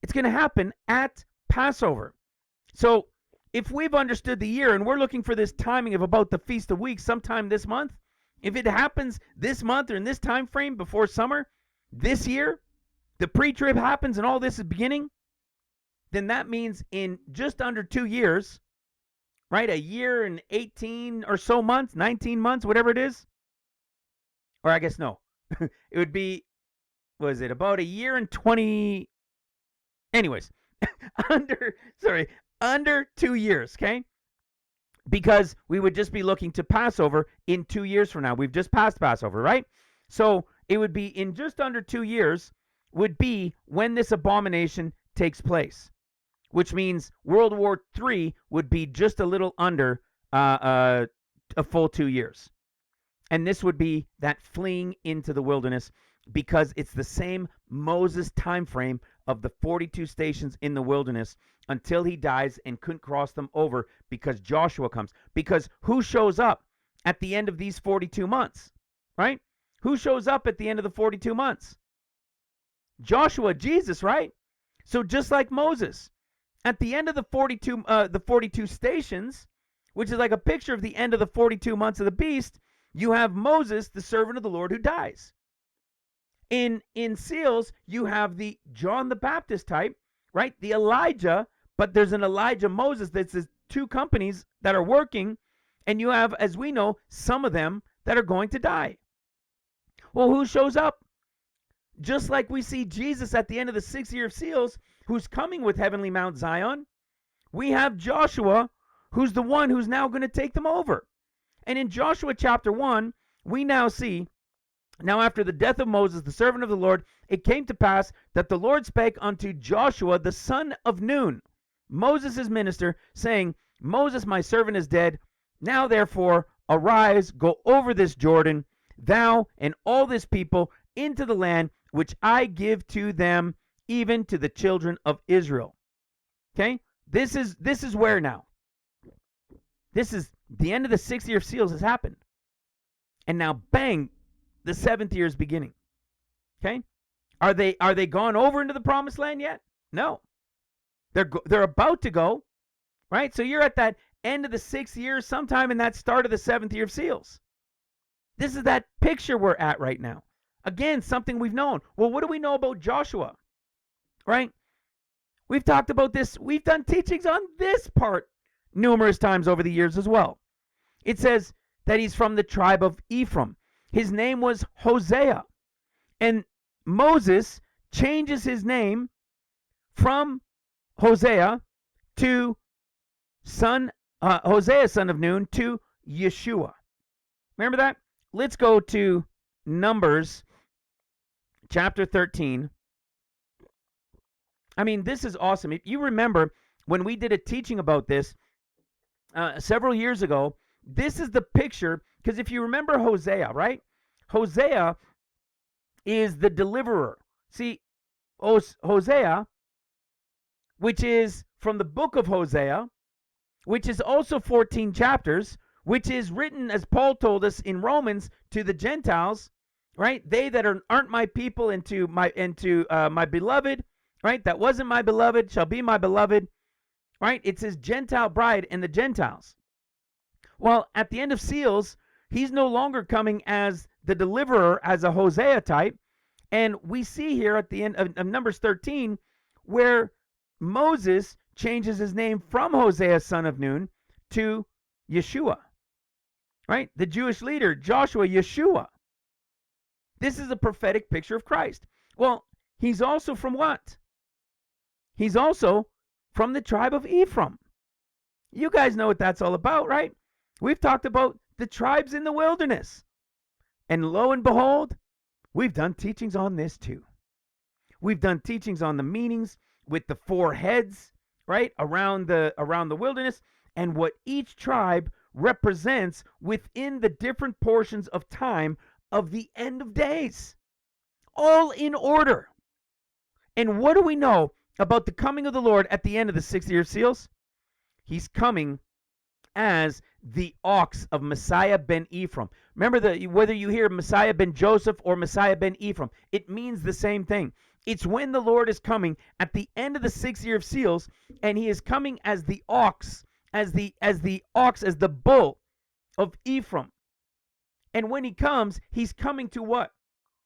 It's going to happen at Passover. So if we've understood the year and we're looking for this timing of about the Feast of Weeks sometime this month, if it happens this month or in this time frame before summer, this year, the pre-trib happens and all this is beginning, then that means in just under 2 years, right, a year and 18 or so months, 19 months, whatever it is, or I guess no, it would be, was it about a year and 20, anyways, under 2 years, okay? Because we would just be looking to Passover in 2 years from now. We've just passed Passover, right? So it would be in just under 2 years would be when this abomination takes place, which means World War III would be just a little under a full 2 years. And this would be that fleeing into the wilderness, because it's the same Moses time frame of the 42 stations in the wilderness until he dies and couldn't cross them over because Joshua comes. Because who shows up at the end of these 42 months, right? Who shows up at the end of the 42 months? Joshua, Jesus, right? So just like Moses, at the end of the 42 stations, which is like a picture of the end of the 42 months of the beast, you have Moses, the servant of the Lord, who dies. In seals, you have the John the Baptist type, right? The Elijah, but there's an Elijah Moses. That's the two companies that are working, and you have, as we know, some of them that are going to die. Well, who shows up? Just like we see Jesus at the end of the 6th year of seals, who's coming with heavenly Mount Zion, we have Joshua, who's the one who's now going to take them over. And in Joshua chapter 1, we now see, now after the death of Moses, the servant of the Lord, it came to pass that the Lord spake unto Joshua, the son of Nun, Moses' minister, saying, Moses, my servant, is dead. Now therefore arise, go over this Jordan, thou and all this people, into the land which I give to them, even to the children of Israel. Okay, this is where now. This is the end of the 6th year of seals has happened, and now bang, the 7th year is beginning. Okay, are they gone over into the promised land yet? No, they're about to go, right? So you're at that end of the 6th year, sometime in that start of the 7th year of seals. This is that picture we're at right now. Again, something we've known. Well, what do we know about Joshua? Right? We've talked about this. We've done teachings on this part numerous times over the years as well. It says that he's from the tribe of Ephraim. His name was Hosea. And Moses changes his name from Hosea to Hosea, son of Nun, to Yeshua. Remember that? Let's go to Numbers chapter 13. I mean, this is awesome. If you remember when we did a teaching about this several years ago, this is the picture, because if you remember Hosea, right? Hosea is the deliverer. See, Hosea, which is from the book of Hosea, which is also 14 chapters, which is written, as Paul told us in Romans, to the Gentiles, right? They that aren't my people, into my beloved, right? That wasn't my beloved shall be my beloved, right? It's his Gentile bride and the Gentiles. Well, at the end of seals, he's no longer coming as the deliverer, as a Hosea type. And we see here at the end of Numbers 13, where Moses changes his name from Hosea, son of Nun, to Yeshua, right? The Jewish leader, Joshua, Yeshua. This is a prophetic picture of Christ. Well, he's also from what? He's also from the tribe of Ephraim. You guys know what that's all about, right? We've talked about the tribes in the wilderness. And lo and behold, we've done teachings on this too. We've done teachings on the meanings with the 4 heads, right, around the wilderness, and what each tribe represents within the different portions of time of the end of days. All in order. And what do we know about the coming of the Lord at the end of the 6th year of seals? He's coming as the ox of Messiah ben Ephraim. Remember, whether you hear Messiah ben Joseph or Messiah ben Ephraim, it means the same thing. It's when the Lord is coming at the end of the 6th year of seals, and he is coming as the ox, as the bull of Ephraim. And when he comes, he's coming to what?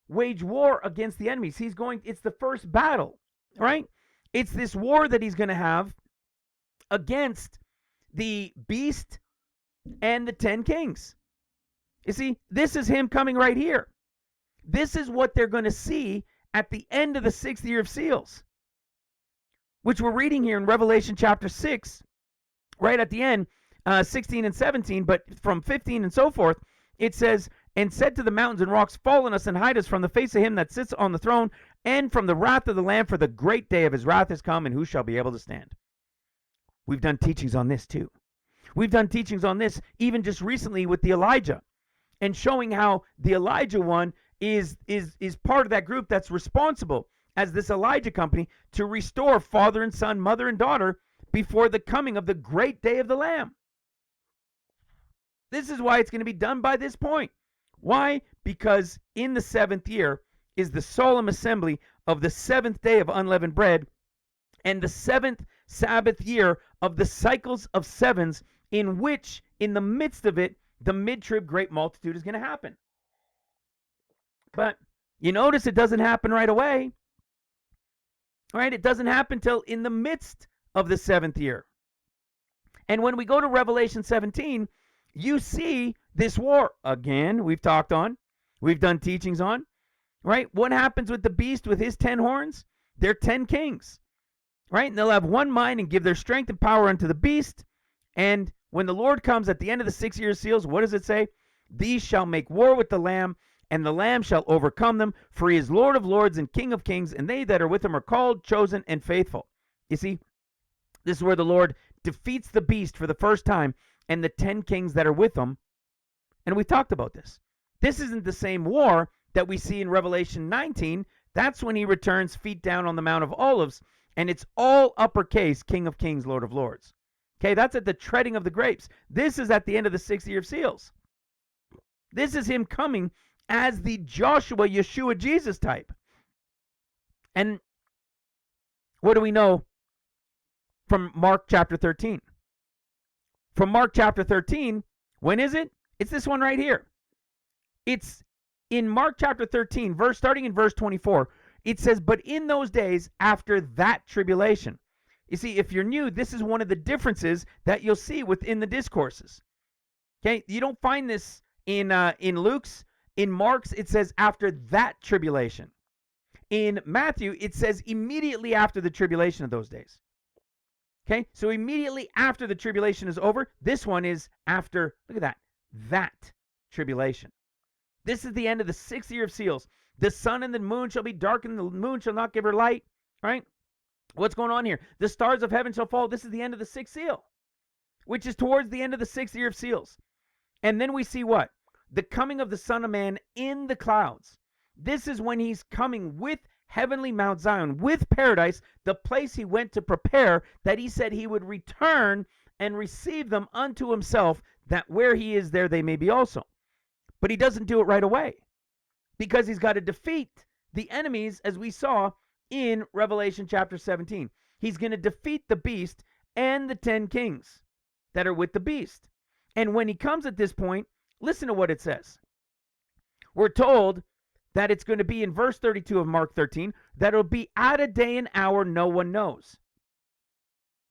Wage war against the enemies. It's the first battle, right? It's this war that he's going to have against the beast and the 10 kings. You see, this is him coming right here. This is what they're going to see at the end of the 6th year of seals, which we're reading here in Revelation chapter 6, right at the end, 16 and 17, but from 15 and so forth, it says, and said to the mountains and rocks, fall on us and hide us from the face of him that sits on the throne and from the wrath of the Lamb, for the great day of his wrath is come, and who shall be able to stand? We've done teachings on this too. We've done teachings on this even just recently with the Elijah, and showing how the Elijah one is part of that group that's responsible as this Elijah company to restore father and son, mother and daughter before the coming of the great day of the Lamb. This is why it's going to be done by this point. Why? Because in the 7th year is the solemn assembly of the 7th day of unleavened bread, and the 7th Sabbath year of the cycles of sevens, in which, in the midst of it, the mid-trib great multitude is going to happen. But you notice it doesn't happen right away. right? It doesn't happen till in the midst of the 7th year. And when we go to Revelation 17, you see this war again. We've talked on, we've done teachings on, right? What happens with the beast with his 10 horns? They're 10 kings, right? And they'll have one mind and give their strength and power unto the beast. And when the Lord comes at the end of the 6 year seals, what does it say? These shall make war with the Lamb, and the Lamb shall overcome them, for he is Lord of lords and King of kings, and they that are with him are called, chosen, and faithful. You see, this is where the Lord defeats the beast for the first time and the 10 kings that are with him. And we talked about this. This isn't the same war that we see in Revelation 19. That's when he returns feet down on the Mount of Olives, and it's all uppercase, King of kings, Lord of lords. Okay, that's at the treading of the grapes. This is at the end of the 6th year of seals. This is him coming as the Joshua, Yeshua, Jesus type. And what do we know from Mark chapter 13? From Mark chapter 13, when is it? It's this one right here. It's in Mark chapter 13, starting in verse 24. It says, but in those days after that tribulation. You see, if you're new, this is one of the differences that you'll see within the discourses. Okay, you don't find this in Luke's. In Mark's, it says after that tribulation. In Matthew, it says immediately after the tribulation of those days. Okay, so immediately after the tribulation is over, this one is after, look at that tribulation. This is the end of the 6th year of seals. The sun and the moon shall be darkened, the moon shall not give her light. Right? What's going on here? The stars of heaven shall fall. This is the end of the 6th seal, which is towards the end of the 6th year of seals. And then we see what? The coming of the Son of Man in the clouds. This is when he's coming with heavenly Mount Zion, with paradise, the place he went to prepare, that he said he would return and receive them unto himself, that where he is, there they may be also. But he doesn't do it right away, because he's got to defeat the enemies, as we saw in Revelation chapter 17. He's going to defeat the beast and the 10 kings that are with the beast. And when he comes at this point, listen to what it says. We're told that it's going to be in verse 32 of Mark 13, that it'll be at a day and hour no one knows.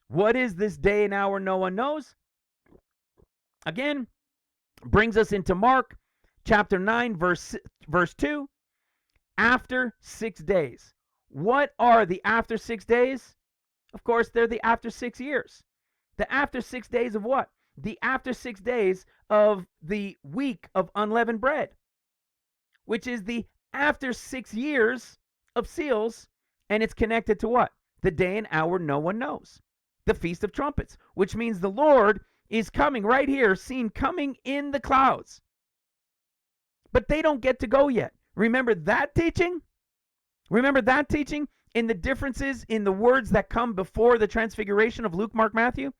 What is this day and hour no one knows? Again, brings us into Mark chapter 9, verse 2. After 6 days. What are the after 6 days? Of course, they're the after 6 years. The after 6 days of what? The after 6 days of the week of unleavened bread, which is the after 6 years of seals, and it's connected to what? The day and hour no one knows. The Feast of Trumpets, which means the Lord is coming right here, seen coming in the clouds. But they don't get to go yet. Remember that teaching? Remember that teaching in the differences in the words that come before the transfiguration of Luke, Mark, Matthew?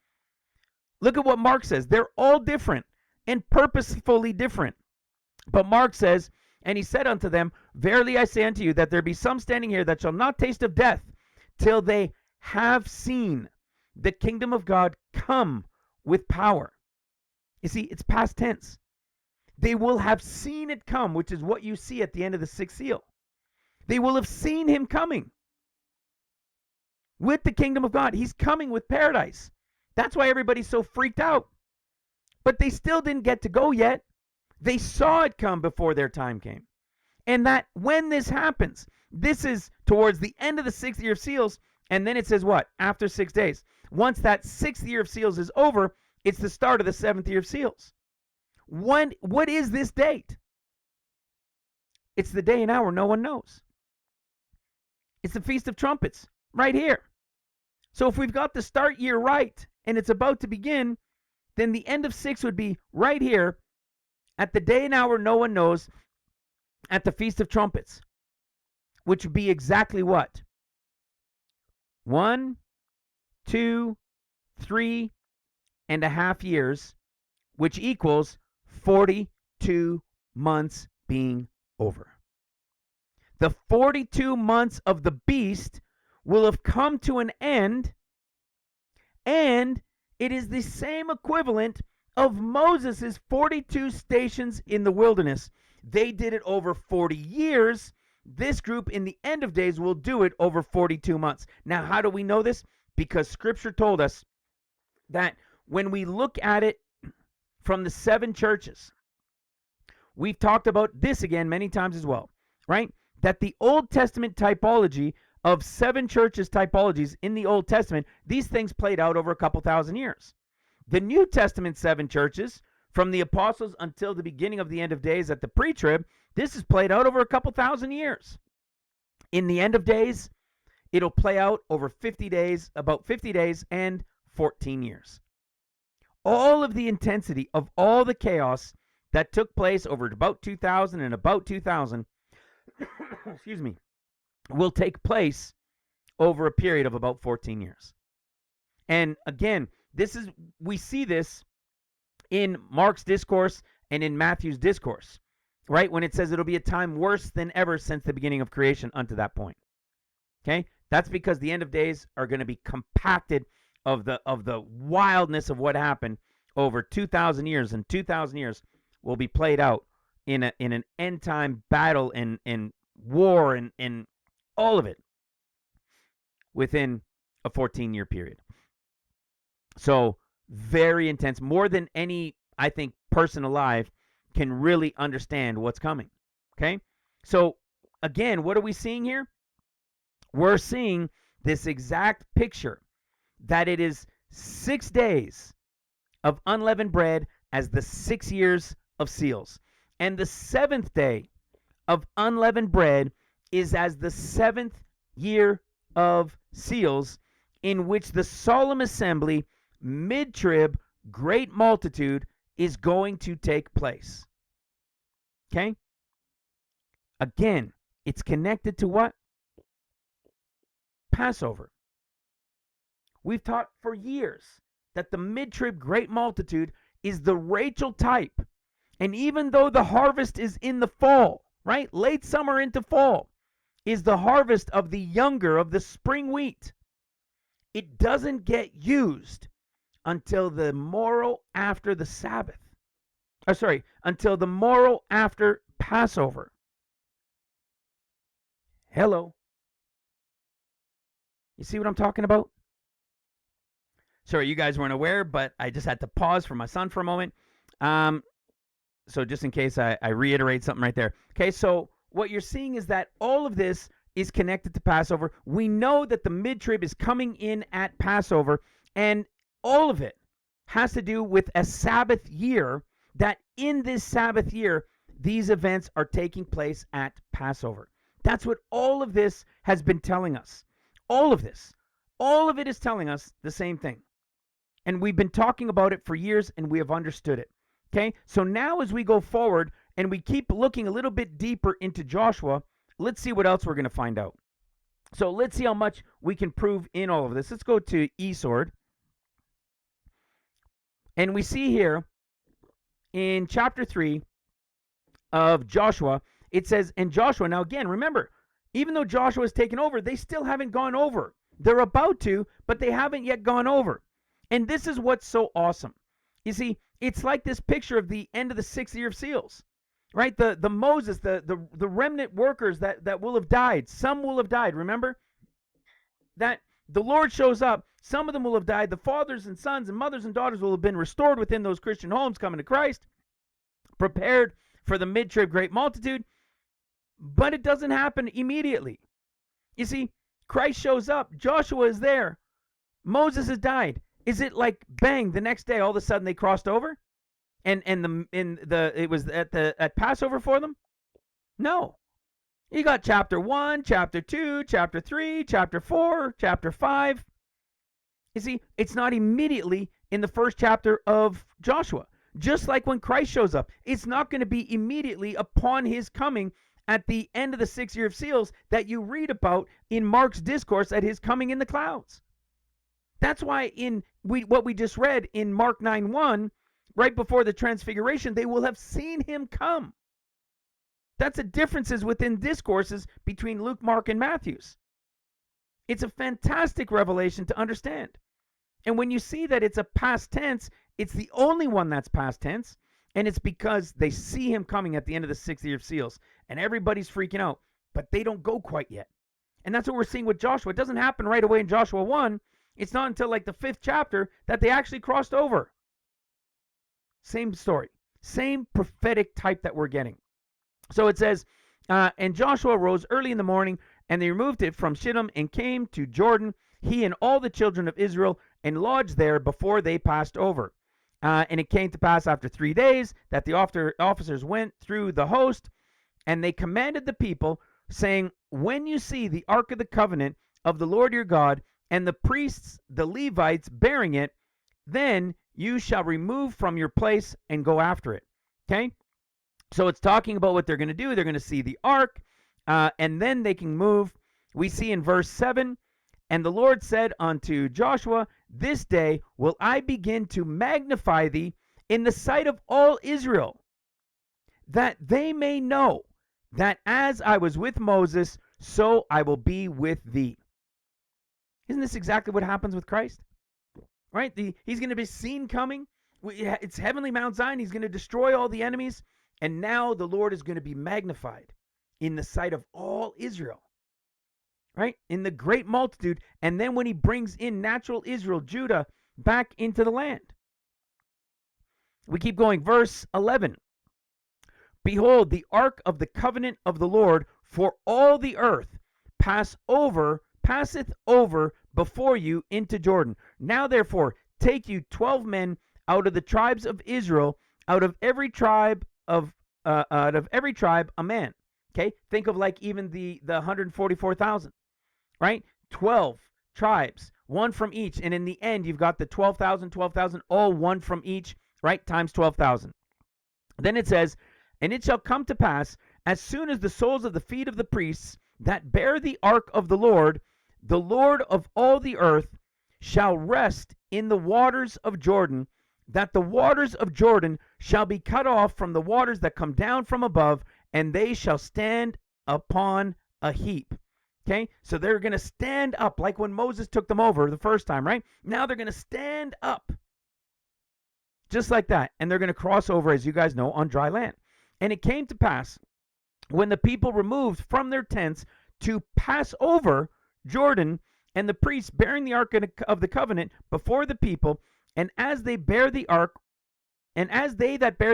Look at what Mark says. They're all different and purposefully different. But Mark says, and he said unto them, verily I say unto you, that there be some standing here that shall not taste of death, till they have seen the kingdom of God come with power. You see, it's past tense. They will have seen it come, which is what you see at the end of the 6th seal. They will have seen him coming with the kingdom of God. He's coming with paradise. That's why everybody's so freaked out. But they still didn't get to go yet. They saw it come before their time came. And that when this happens, this is towards the end of the 6th year of seals. And then it says what? After 6 days. Once that 6th year of seals is over, it's the start of the 7th year of seals. What is this date? It's the day and hour no one knows. It's the Feast of Trumpets right here. So if we've got the start year right and it's about to begin, then the end of 6 would be right here at the day and hour no one knows, at the Feast of Trumpets, which would be exactly what? 1, 2, 3.5 years, which equals 42 months being over. The 42 months of the beast will have come to an end, and it is the same equivalent of Moses' 42 stations in the wilderness. They did it over 40 years, This group in the end of days will do it over 42 months. Now, how do we know this? Because Scripture told us that when we look at it from the 7 churches, we've talked about this again many times as well, right? That the Old Testament typology of 7 churches typologies in the Old Testament, these things played out over a couple thousand years. The New Testament 7 churches, from the apostles until the beginning of the end of days at the pre-trib, this is played out over a couple thousand years. In the end of days, it'll play out over 50 days, about 50 days and 14 years. All of the intensity of all the chaos that took place over about 2000 and about 2000, excuse me, will take place over a period of about 14 years. And again, we see this in Mark's discourse and in Matthew's discourse, right? When it says it'll be a time worse than ever since the beginning of creation unto that point. Okay? That's because the end of days are going to be compacted of the wildness of what happened over 2,000 years, and 2,000 years will be played out in an end time battle and war and all of it within a 14-year period. So very intense, more than any, I think, person alive can really understand what's coming. Okay? So again, what are we seeing here? We're seeing this exact picture that it is 6 days of unleavened bread as the 6 years of seals. And the 7th day of unleavened bread is as the 7th year of seals, in which the solemn assembly, mid-trib, great multitude, is going to take place. Okay? Again, it's connected to what? Passover. We've taught for years that the mid-trib great multitude is the Rachel type. And even though the harvest is in the fall, right? Late summer into fall is the harvest of the younger, of the spring wheat. It doesn't get used until the morrow after the Sabbath. Until the morrow after Passover. Hello. You see what I'm talking about? Sorry, you guys weren't aware, but I just had to pause for my son for a moment. So just in case I reiterate something right there. Okay, so what you're seeing is that all of this is connected to Passover. We know that the mid-trib is coming in at Passover, and all of it has to do with a Sabbath year, that in this Sabbath year, these events are taking place at Passover. That's what all of this has been telling us. All of this. All of it is telling us the same thing. And we've been talking about it for years, and we have understood it. Okay? So now as we go forward and we keep looking a little bit deeper into Joshua, let's see what else we're going to find out. So let's see how much we can prove in all of this. Let's go to eSword. And we see here in chapter 3 of Joshua, it says, and Joshua, now again, remember, even though Joshua has taken over, they still haven't gone over. They're about to, but they haven't yet gone over. And this is what's so awesome. You see, it's like this picture of the end of the 6th year of seals, right? The Moses, the remnant workers that will have died. Some will have died, remember? That the Lord shows up. Some of them will have died. The fathers and sons and mothers and daughters will have been restored within those Christian homes coming to Christ, prepared for the mid-trib great multitude. But it doesn't happen immediately. You see, Christ shows up. Joshua is there. Moses has died. Is it like bang, the next day all of a sudden they crossed over? And it was at Passover for them? No. You got chapter 1, chapter 2, chapter 3, chapter 4, chapter 5. You see, it's not immediately in the first chapter of Joshua. Just like when Christ shows up, it's not going to be immediately upon his coming at the end of the 6th year of seals that you read about in Mark's discourse at his coming in the clouds. That's why what we just read in Mark 9:1, right before the transfiguration, they will have seen him come. That's the differences within discourses between Luke, Mark, and Matthew's. It's a fantastic revelation to understand. And when you see that it's a past tense, it's the only one that's past tense, and it's because they see him coming at the end of the 6th year of seals, and everybody's freaking out. but they don't go quite yet. And that's what we're seeing with Joshua. It doesn't happen right away in Joshua 1. It's not until like the 5th chapter that they actually crossed over. Same story. Same prophetic type that we're getting. So it says, and Joshua rose early in the morning, and they removed it from Shittim and came to Jordan, he and all the children of Israel, and lodged there before they passed over. And it came to pass after 3 days that the officers went through the host, and they commanded the people, saying, when you see the ark of the covenant of the Lord your God, and the priests, the Levites, bearing it, then you shall remove from your place and go after it. Okay? So it's talking about what they're going to do. They're going to see the ark, and then they can move. We see in verse 7, and the Lord said unto Joshua, this day will I begin to magnify thee in the sight of all Israel, that they may know that as I was with Moses, so I will be with thee. Isn't this exactly what happens with Christ? Right? He's going to be seen coming. It's heavenly Mount Zion. He's going to destroy all the enemies. And now the Lord is going to be magnified in the sight of all Israel. Right? In the great multitude. And then when he brings in natural Israel, Judah, back into the land. We keep going. Verse 11. Behold, the ark of the covenant of the Lord for all the earth passeth over before you into Jordan. Now therefore take you 12 men out of the tribes of Israel, out of every tribe a man. Okay, think of like even the 144,000, right? 12 tribes, one from each, and in the end you've got the 12,000, all one from each, right? Times 12,000. Then it says, and it shall come to pass, as soon as the soles of the feet of the priests that bear the ark of the Lord of all the earth, shall rest in the waters of Jordan, that the waters of Jordan shall be cut off from the waters that come down from above, and they shall stand upon a heap. Okay, so they're going to stand up like when Moses took them over the first time, right? Now they're going to stand up just like that, and they're going to cross over, as you guys know, on dry land. And it came to pass, when the people removed from their tents to pass over Jordan, and the priests bearing the ark of the covenant before the people, and as they that bear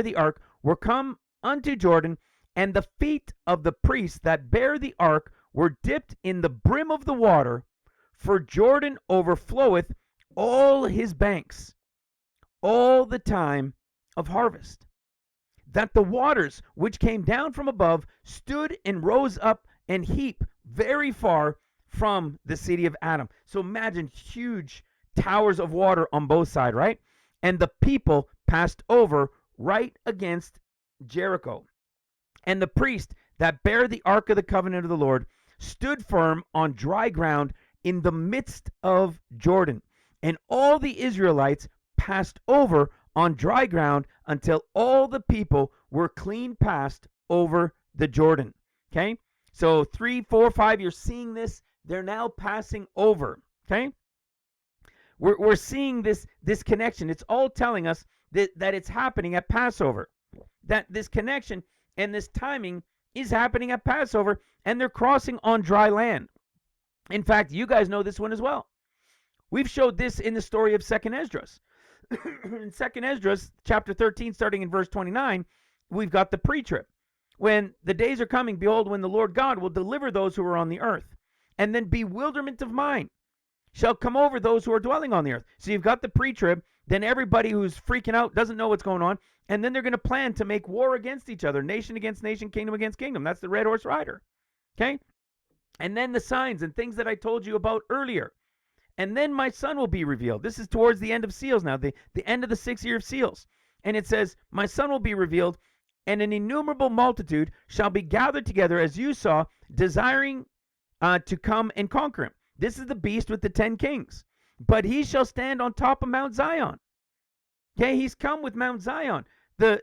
the ark were come unto Jordan, and the feet of the priests that bear the ark were dipped in the brim of the water, for Jordan overfloweth all his banks all the time of harvest, that the waters which came down from above stood and rose up and heap very far from the city of Adam. So imagine huge towers of water on both sides, right? And the people passed over right against Jericho. And the priest that bare the ark of the covenant of the Lord stood firm on dry ground in the midst of Jordan. And all the Israelites passed over on dry ground until all the people were clean passed over the Jordan. Okay? So 3, 4, 5, you're seeing this. They're now passing over. Okay? We're seeing this connection. It's all telling us that it's happening at Passover. That this connection and this timing is happening at Passover, and they're crossing on dry land. In fact, you guys know this one as well. We've showed this in the story of 2nd Esdras. In 2nd Esdras, chapter 13, starting in verse 29, we've got the pre-trib. When the days are coming, behold, when the Lord God will deliver those who are on the earth, and then bewilderment of mind shall come over those who are dwelling on the earth. So you've got the pre-trib, then everybody who's freaking out doesn't know what's going on, and then they're going to plan to make war against each other, nation against nation, kingdom against kingdom. That's the red horse rider. Okay? And then the signs and things that I told you about earlier. And then my son will be revealed. This is towards the end of seals now, the end of the 6th year of seals. And it says, my son will be revealed, and an innumerable multitude shall be gathered together, as you saw, desiring to come and conquer him. This is the beast with the 10 kings. But he shall stand on top of Mount Zion. Okay, he's come with Mount Zion.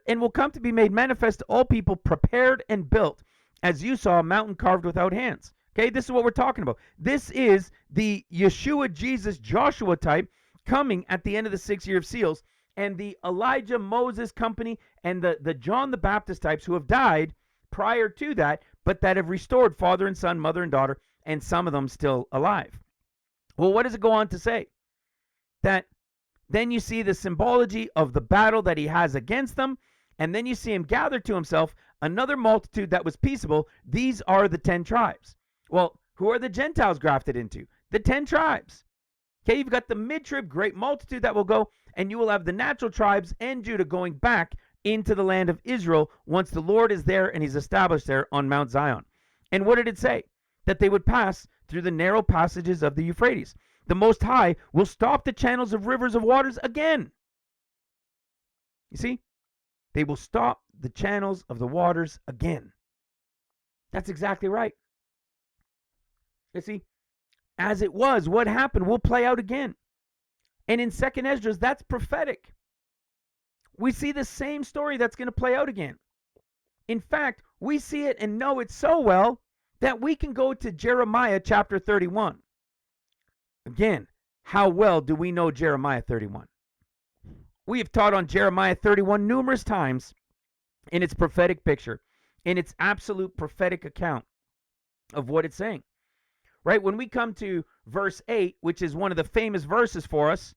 And will come to be made manifest to all people, prepared and built, as you saw, a mountain carved without hands. Okay, this is what we're talking about. This is the Yeshua, Jesus, Joshua type coming at the end of the 6th year of seals, and the Elijah, Moses company, and the John the Baptist types who have died prior to that, but that have restored father and son, mother and daughter, and some of them still alive. Well, what does it go on to say? That then you see the symbology of the battle that he has against them, and then you see him gather to himself another multitude that was peaceable. These are the 10 tribes. Well, who are the Gentiles grafted into? The 10 tribes. Okay, you've got the mid-trib great multitude that will go, and you will have the natural tribes and Judah going back into the land of Israel once the Lord is there and he's established there on Mount Zion. And what did it say? That they would pass through the narrow passages of the Euphrates. The Most High will stop the channels of rivers of waters again. You see? They will stop the channels of the waters again. That's exactly right. You see? As it was, what happened will play out again. And in 2nd Esdras, that's prophetic. We see the same story that's going to play out again. In fact, we see it and know it so well that we can go to Jeremiah chapter 31. Again, how well do we know Jeremiah 31? We have taught on Jeremiah 31 numerous times in its prophetic picture, in its absolute prophetic account of what it's saying. Right? When we come to verse 8, which is one of the famous verses for us,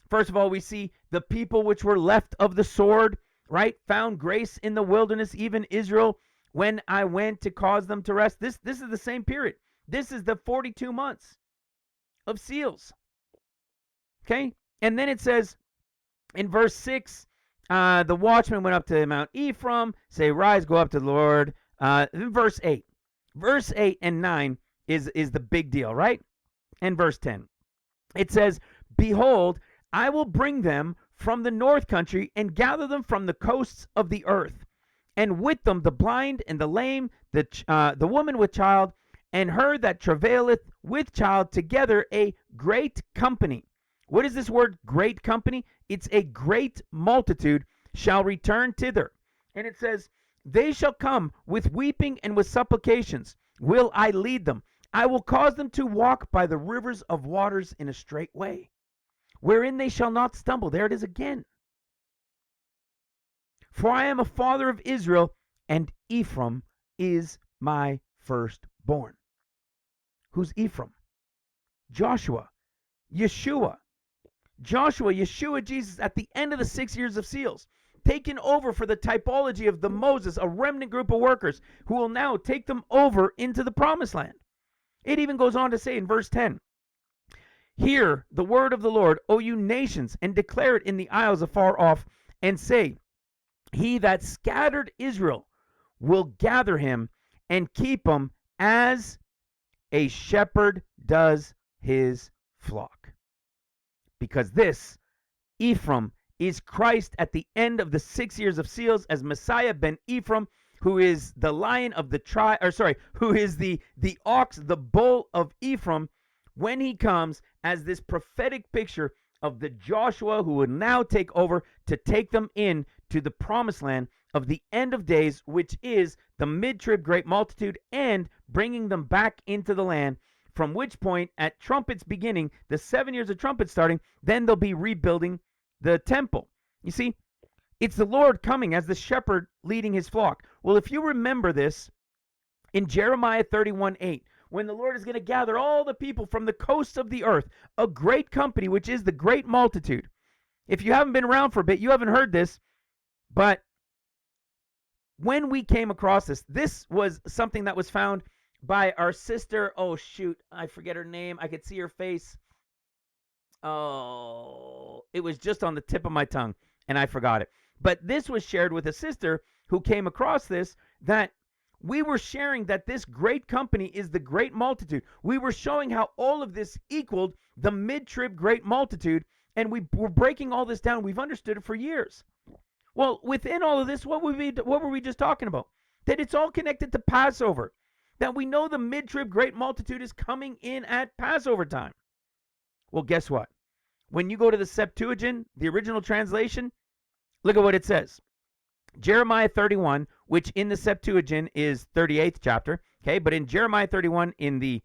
first of all, we see the people which were left of the sword, right, found grace in the wilderness, even Israel, when I went to cause them to rest. This is the same period. This is the 42 months of seals. Okay? And then it says in verse 6, the watchman went up to Mount Ephraim, say, rise, go up to the Lord. In verse 8 and 9 is the big deal, right? And verse 10, it says, behold, I will bring them from the north country and gather them from the coasts of the earth, and with them the blind and the lame, the woman with child, and her that travaileth with child, together a great company. What is this word great company? It's a great multitude shall return thither. And it says, they shall come with weeping and with supplications. Will I lead them? I will cause them to walk by the rivers of waters in a straight way, wherein they shall not stumble. There it is again. For I am a father of Israel, and Ephraim is my firstborn. Who's Ephraim? Joshua, Yeshua. Joshua, Yeshua, Jesus, at the end of the 6 years of seals, taken over for the typology of the Moses, a remnant group of workers who will now take them over into the promised land. It even goes on to say in verse 10, hear the word of the Lord, O you nations, and declare it in the isles afar off, and say, he that scattered Israel will gather him and keep him as a shepherd does his flock. Because this, Ephraim, is Christ at the end of the 6 years of seals as Messiah ben Ephraim, who is the lion of the tribe, who is the ox, the bull of Ephraim, when he comes as this prophetic picture of the Joshua who will now take over to take them in to the promised land of the end of days, which is the mid-trib great multitude, and bringing them back into the land, from which point at trumpets beginning, the 7 years of trumpets starting, then they'll be rebuilding the temple. You see, it's the Lord coming as the shepherd leading his flock. Well, if you remember this in Jeremiah 31:8, when the Lord is going to gather all the people from the coasts of the earth, a great company, which is the great multitude. If you haven't been around for a bit, you haven't heard this, but when we came across this, this was something that was found by our sister. Oh, shoot, I forget her name. I could see her face. Oh, it was just on the tip of my tongue, and I forgot it. But this was shared with a sister who came across this, that we were sharing that this great company is the great multitude. We were showing how all of this equaled the mid-trib great multitude, and we were breaking all this down. We've understood it for years. Well, within all of this, what were we just talking about? That it's all connected to Passover. That we know the mid-trib great multitude is coming in at Passover time. Well, guess what? When you go to the Septuagint, the original translation, look at what it says. Jeremiah 31, which in the Septuagint is 38th chapter, okay? But in Jeremiah 31, in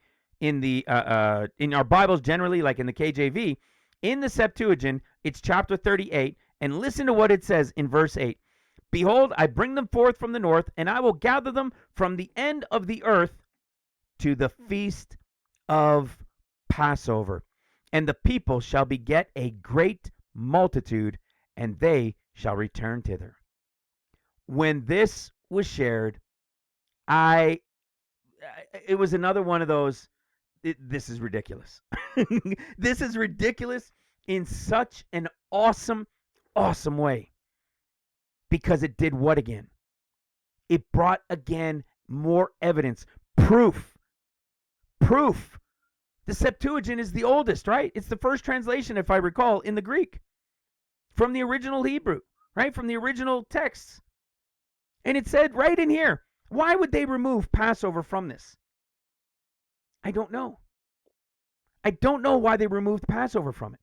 our Bibles generally, like in the KJV, in the Septuagint, it's chapter 38, and listen to what it says in verse 8. Behold, I bring them forth from the north, and I will gather them from the end of the earth to the feast of Passover. And the people shall beget a great multitude, and they shall return thither. When this was shared, it was another one of those, this is ridiculous. This is ridiculous in such an awesome, awesome way. Because it did what again? It brought again more evidence, proof. The Septuagint is the oldest, right? It's the first translation, if I recall, in the Greek from the original Hebrew, right? From the original texts. And it said right in here, why would they remove Passover from this? I don't know. I don't know why they removed Passover from it.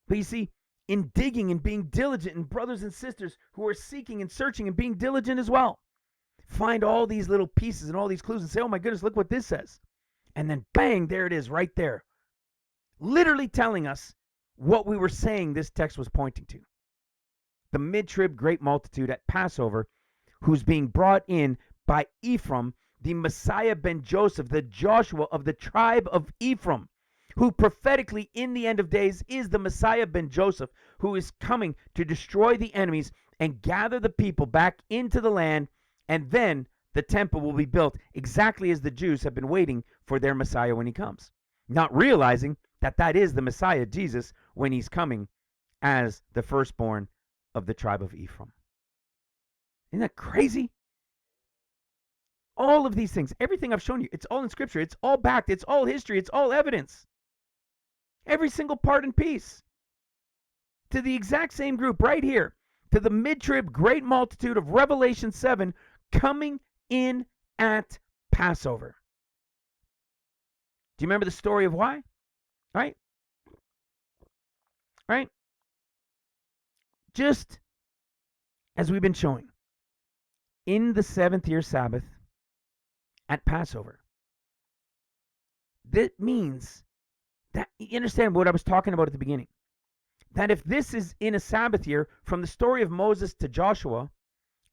But you see, in digging and being diligent, and brothers and sisters who are seeking and searching and being diligent as well, find all these little pieces and all these clues and say, oh my goodness, look what this says. And then bang, there it is right there. Literally telling us what we were saying this text was pointing to. The mid-trib great multitude at Passover, who's being brought in by Ephraim, the Messiah ben Joseph, the Joshua of the tribe of Ephraim, who prophetically in the end of days is the Messiah ben Joseph, who is coming to destroy the enemies and gather the people back into the land, and then the temple will be built exactly as the Jews have been waiting for their Messiah when he comes, not realizing that that is the Messiah, Jesus, when he's coming as the firstborn of the tribe of Ephraim. Isn't that crazy? All of these things, everything I've shown you, it's all in Scripture. It's all backed. It's all history. It's all evidence. Every single part and piece. To the exact same group right here. To the mid-trib great multitude of Revelation 7 coming in at Passover. Do you remember the story of why? Right? Right? Just as we've been showing, in the 7th year Sabbath at Passover, that means that, you understand what I was talking about at the beginning, that if this is in a Sabbath year from the story of Moses to Joshua,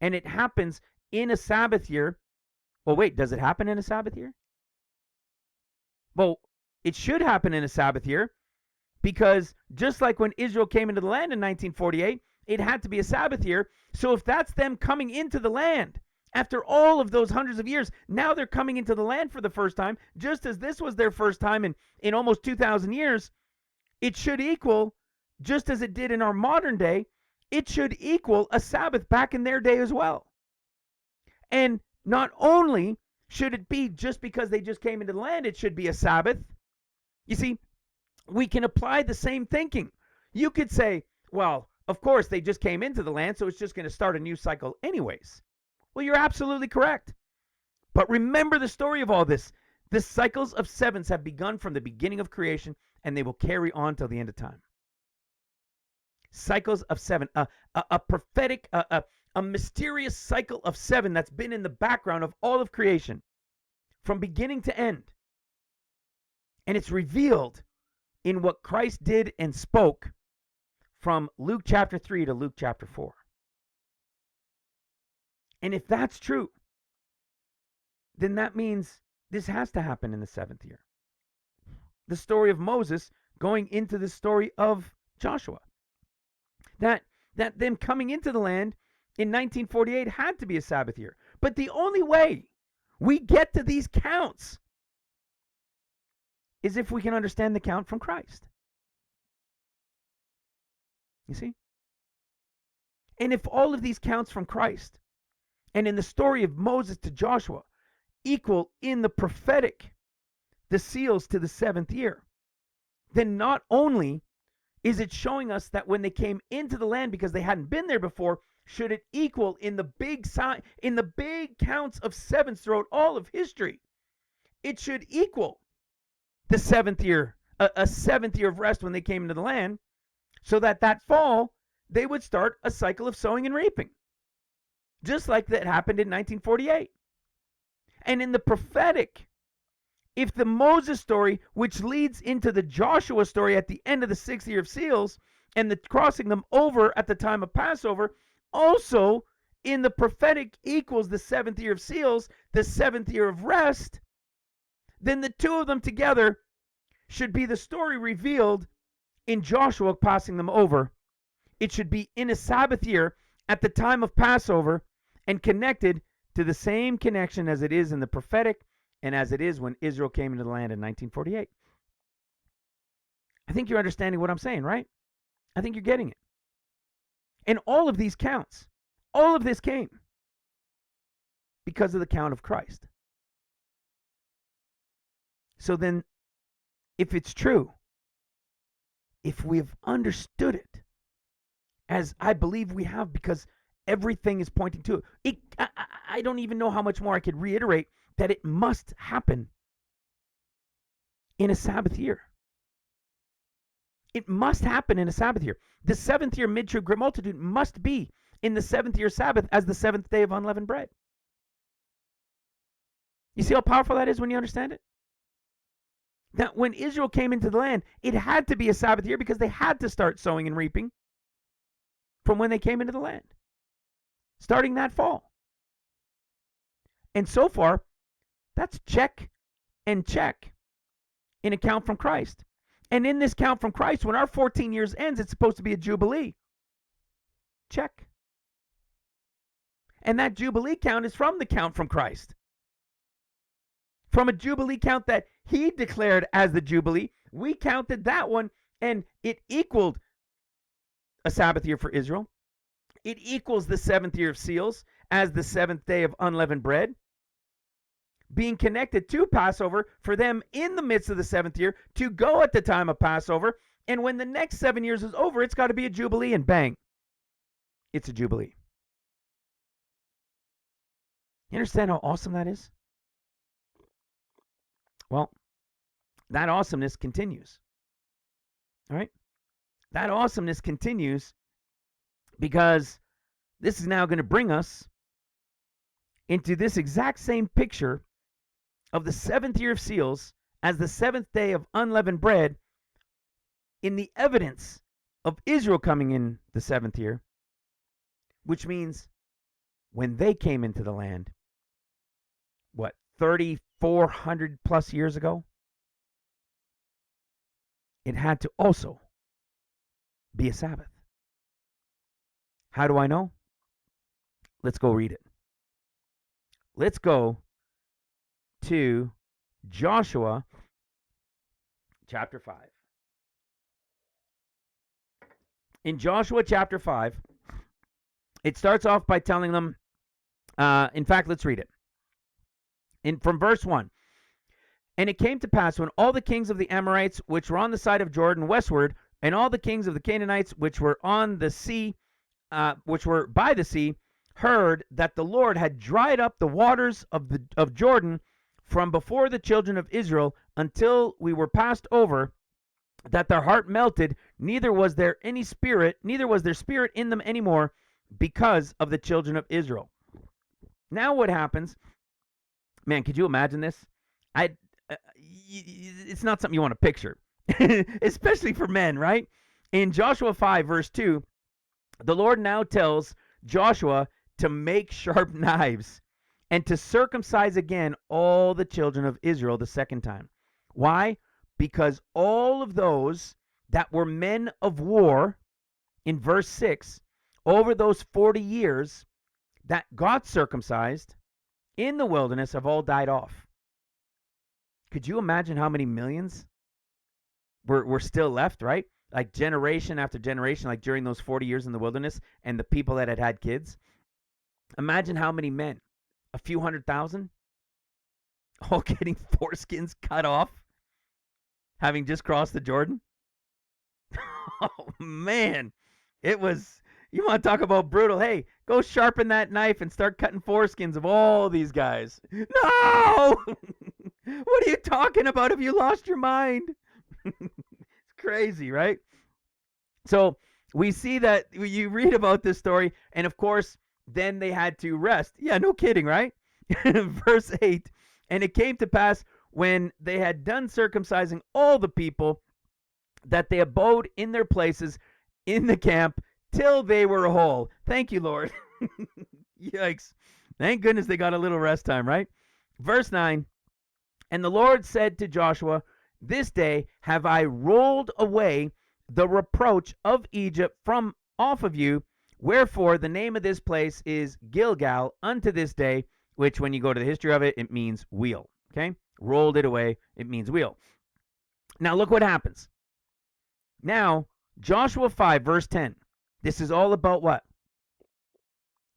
and it happens in a Sabbath year, well, wait, does it happen in a Sabbath year? Well, it should happen in a Sabbath year, because just like when Israel came into the land in 1948, it had to be a Sabbath year. So if that's them coming into the land after all of those hundreds of years, now they're coming into the land for the first time, just as this was their first time in almost 2,000 years, it should equal, just as it did in our modern day, it should equal a Sabbath back in their day as well. And not only should it be just because they just came into the land, it should be a Sabbath. You see, we can apply the same thinking. You could say, well, of course, they just came into the land, so it's just going to start a new cycle anyways. Well, you're absolutely correct. But remember the story of all this. The cycles of sevens have begun from the beginning of creation, and they will carry on till the end of time. Cycles of seven, a prophetic, a mysterious cycle of seven that's been in the background of all of creation from beginning to end. And it's revealed in what Christ did and spoke from Luke chapter 3 to Luke chapter 4. And if that's true, then that means this has to happen in the 7th year. The story of Moses going into the story of Joshua. That them coming into the land in 1948 had to be a Sabbath year. But the only way we get to these counts is if we can understand the count from Christ. You see? And if all of these counts from Christ and in the story of Moses to Joshua equal in the prophetic the seals to the 7th year, then not only is it showing us that when they came into the land because they hadn't been there before, should it equal in the big counts of sevens throughout all of history, it should equal the 7th year, a 7th year of rest when they came into the land, so that fall they would start a cycle of sowing and reaping, just like that happened in 1948. And in the prophetic, if the Moses story, which leads into the Joshua story at the end of the 6th year of seals, and the crossing them over at the time of Passover also in the prophetic equals the 7th year of seals, the 7th year of rest, then the two of them together should be the story revealed in Joshua passing them over. It should be in a Sabbath year at the time of Passover and connected to the same connection as it is in the prophetic and as it is when Israel came into the land in 1948. I think you're understanding what I'm saying, right? I think you're getting it. And all of these counts, all of this came because of the count of Christ. So then, if it's true, if we've understood it, as I believe we have, because everything is pointing to it, I don't even know how much more I could reiterate that it must happen in a Sabbath year. It must happen in a Sabbath year. The 7th year mid-trib great multitude must be in the 7th year Sabbath as the 7th day of unleavened bread. You see how powerful that is when you understand it? That when Israel came into the land, it had to be a Sabbath year because they had to start sowing and reaping from when they came into the land, starting that fall. And so far, that's check and check in a count from Christ. And in this count from Christ, when our 14 years ends, it's supposed to be a Jubilee. Check. And that Jubilee count is from the count from Christ. From a Jubilee count that he declared as the Jubilee, we counted that one, and it equaled a Sabbath year for Israel. It equals the 7th year of seals as the 7th day of unleavened bread, being connected to Passover for them in the midst of the 7th year to go at the time of Passover. And when the next 7 years is over, it's got to be a Jubilee, and bang, it's a Jubilee. You understand how awesome that is? Well, that awesomeness continues. All right? That awesomeness continues because this is now going to bring us into this exact same picture of the 7th year of seals as the 7th day of unleavened bread in the evidence of Israel coming in the 7th year, which means when they came into the land, what, 3,400 plus years ago, it had to also be a Sabbath. How do I know? Let's go read it. Let's go to Joshua chapter 5. In Joshua chapter 5, it starts off by telling them, in fact, let's read it. From verse 1. And it came to pass when all the kings of the Amorites, which were on the side of Jordan westward, and all the kings of the Canaanites, which were on the sea, which were by the sea, heard that the Lord had dried up the waters of Jordan from before the children of Israel until we were passed over, that their heart melted, neither was there spirit in them anymore because of the children of Israel. Now what happens? Man, could you imagine this? It's not something you want to picture, especially for men, right? In Joshua 5, verse 2, the Lord now tells Joshua to make sharp knives and to circumcise again all the children of Israel the second time. Why? Because all of those that were men of war, in verse 6, over those 40 years that got circumcised in the wilderness have all died off. Could you imagine how many millions were still left, right? Like generation after generation, like during those 40 years in the wilderness, and the people that had kids. Imagine how many men, a few 100,000, all getting foreskins cut off, having just crossed the Jordan. Oh, man. It was, you want to talk about brutal. Hey, go sharpen that knife and start cutting foreskins of all these guys. No! What are you talking about? Have you lost your mind? It's crazy, right? So we see that you read about this story, and of course, then they had to rest. Yeah, no kidding, right? Verse 8, and it came to pass when they had done circumcising all the people that they abode in their places in the camp till they were whole. Thank you, Lord. Yikes. Thank goodness they got a little rest time, right? Verse 9, and the Lord said to Joshua, this day have I rolled away the reproach of Egypt from off of you. Wherefore the name of this place is Gilgal unto this day, which when you go to the history of it, it means wheel. Okay? Rolled it away, it means wheel. Now look what happens. Now, Joshua 5, verse 10. This is all about what?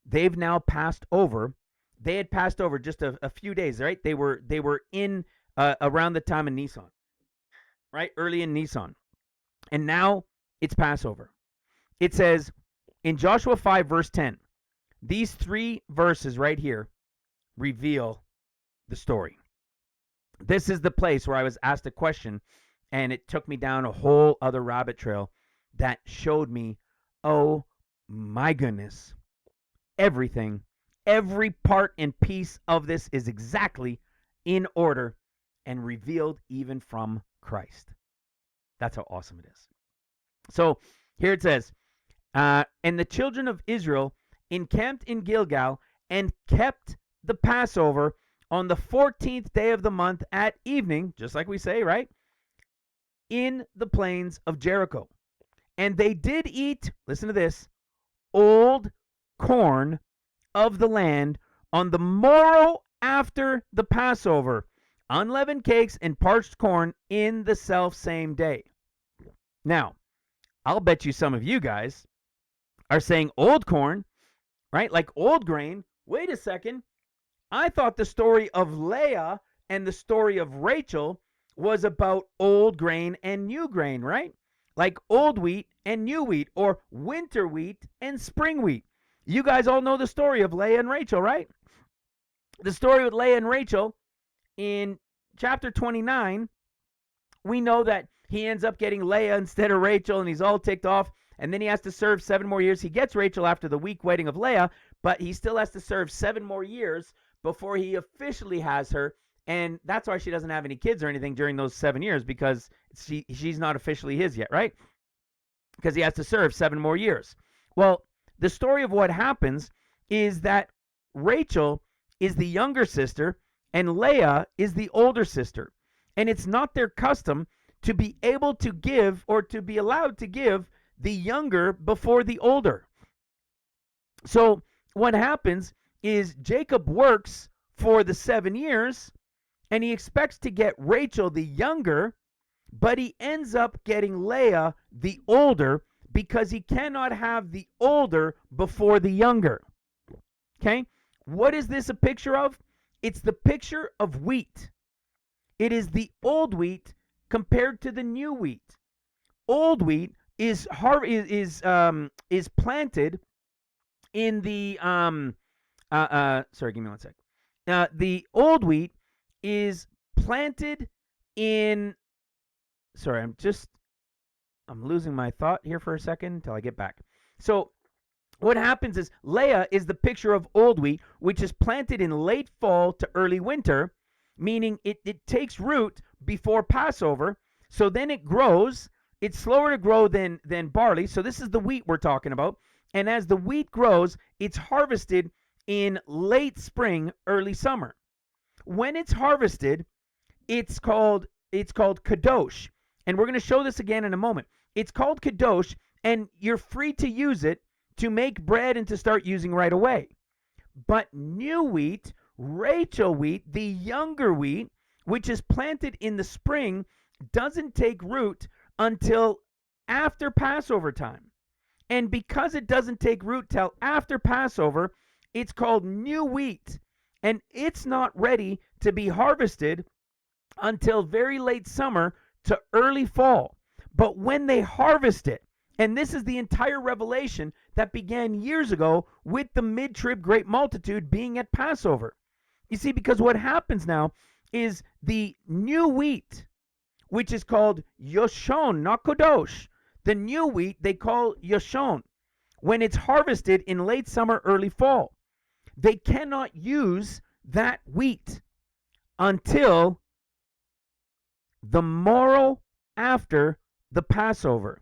They've now passed over. They had passed over just a few days, right? They were in around the time of Nisan, right? Early in Nisan. And now it's Passover. It says in Joshua 5, verse 10, these three verses right here reveal the story. This is the place where I was asked a question, and it took me down a whole other rabbit trail that showed me, oh my goodness, everything, every part and piece of this is exactly in order and revealed even from Christ. That's how awesome it is. So here it says, and the children of Israel encamped in Gilgal and kept the Passover on the 14th day of the month at evening, just like we say, right? In the plains of Jericho. And they did eat, listen to this, old corn of the land on the morrow after the Passover, unleavened cakes and parched corn in the self same day. Now, I'll bet you some of you guys are saying old corn, right? Like old grain. Wait a second. I thought the story of Leah and the story of Rachel was about old grain and new grain, right? Like old wheat and new wheat, or winter wheat and spring wheat. You guys all know the story of Leah and Rachel, right? The story with Leah and Rachel in chapter 29, we know that he ends up getting Leah instead of Rachel, and he's all ticked off. And then he has to serve 7 more years. He gets Rachel after the week wedding of Leah, but he still has to serve 7 more years before he officially has her. And that's why she doesn't have any kids or anything during those 7 years, because she's not officially his yet, right? Because he has to serve 7 more years. Well, the story of what happens is that Rachel is the younger sister and Leah is the older sister. And it's not their custom to be able to give, or to be allowed to give, the younger before the older. So what happens is Jacob works for the 7 years and he expects to get Rachel the younger, but he ends up getting Leah the older because he cannot have the older before the younger. Okay? What is this a picture of? It's the picture of wheat. It is the old wheat compared to the new wheat. Old wheat is planted in the sorry, give me one sec. The old wheat is planted in, sorry, I'm losing my thought here for a second until I get back. So what happens is Leah is the picture of old wheat, which is planted in late fall to early winter, meaning it takes root before Passover. So then it grows. It's slower to grow than barley. So this is the wheat we're talking about. And as the wheat grows, it's harvested in late spring, early summer. When it's harvested, it's called kadosh. And we're going to show this again in a moment. It's called kadosh, and you're free to use it to make bread and to start using right away. But new wheat, Rachel wheat, the younger wheat, which is planted in the spring, doesn't take root until after Passover time. And because it doesn't take root till after Passover, it's called new wheat. And it's not ready to be harvested until very late summer to early fall. But when they harvest it, and this is the entire revelation that began years ago with the mid-trib great multitude being at Passover. You see, because what happens now is the new wheat, which is called Yoshon, not Kodosh. The new wheat they call Yoshon. When it's harvested in late summer, early fall, they cannot use that wheat until the morrow after the Passover.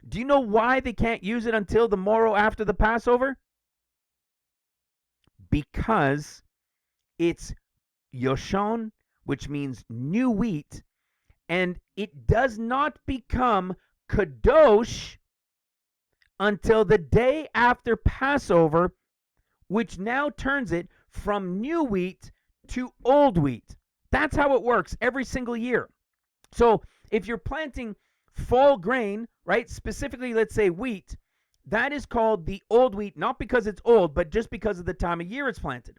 Do you know why they can't use it until the morrow after the Passover? Because it's yoshon, which means new wheat, and it does not become kadosh until the day after Passover, which now turns it from new wheat to old wheat. That's how it works every single year. So if you're planting fall grain, right, specifically, let's say wheat, that is called the old wheat, not because it's old, but just because of the time of year it's planted.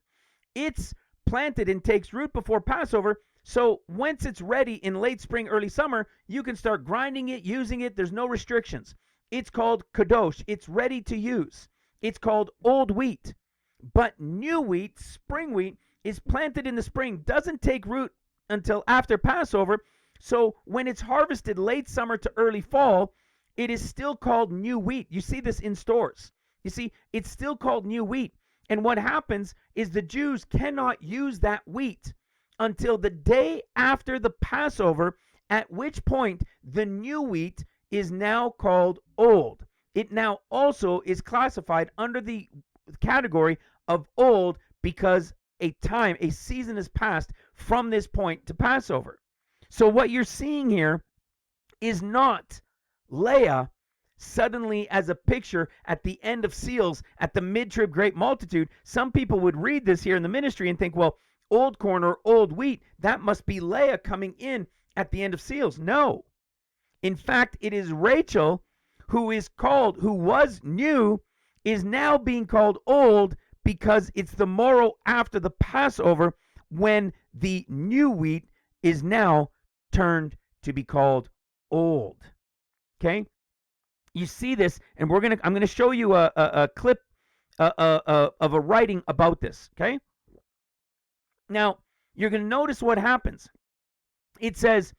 It's planted and takes root before Passover. So once it's ready in late spring, early summer, you can start grinding it, using it. There's no restrictions. It's called kadosh. It's ready to use. It's called old wheat. But new wheat, spring wheat, is planted in the spring, doesn't take root until after Passover. So when it's harvested late summer to early fall, it is still called new wheat. You see this in stores. You see, it's still called new wheat. And what happens is the Jews cannot use that wheat until the day after the Passover, at which point the new wheat is now called old. It now also is classified under the category of old because a season has passed from this point to Passover. So what you're seeing here is not Leah suddenly as a picture at the end of seals at the mid-trib great multitude. Some people would read this here in the ministry and think, well, old corn or old wheat, that must be Leah coming in at the end of seals. No. In fact, it is Rachel who was new, is now being called old because it's the morrow after the Passover when the new wheat is now turned to be called old. Okay? You see this, and I'm gonna show you a clip of a writing about this. Okay? Now, you're gonna notice what happens. It says,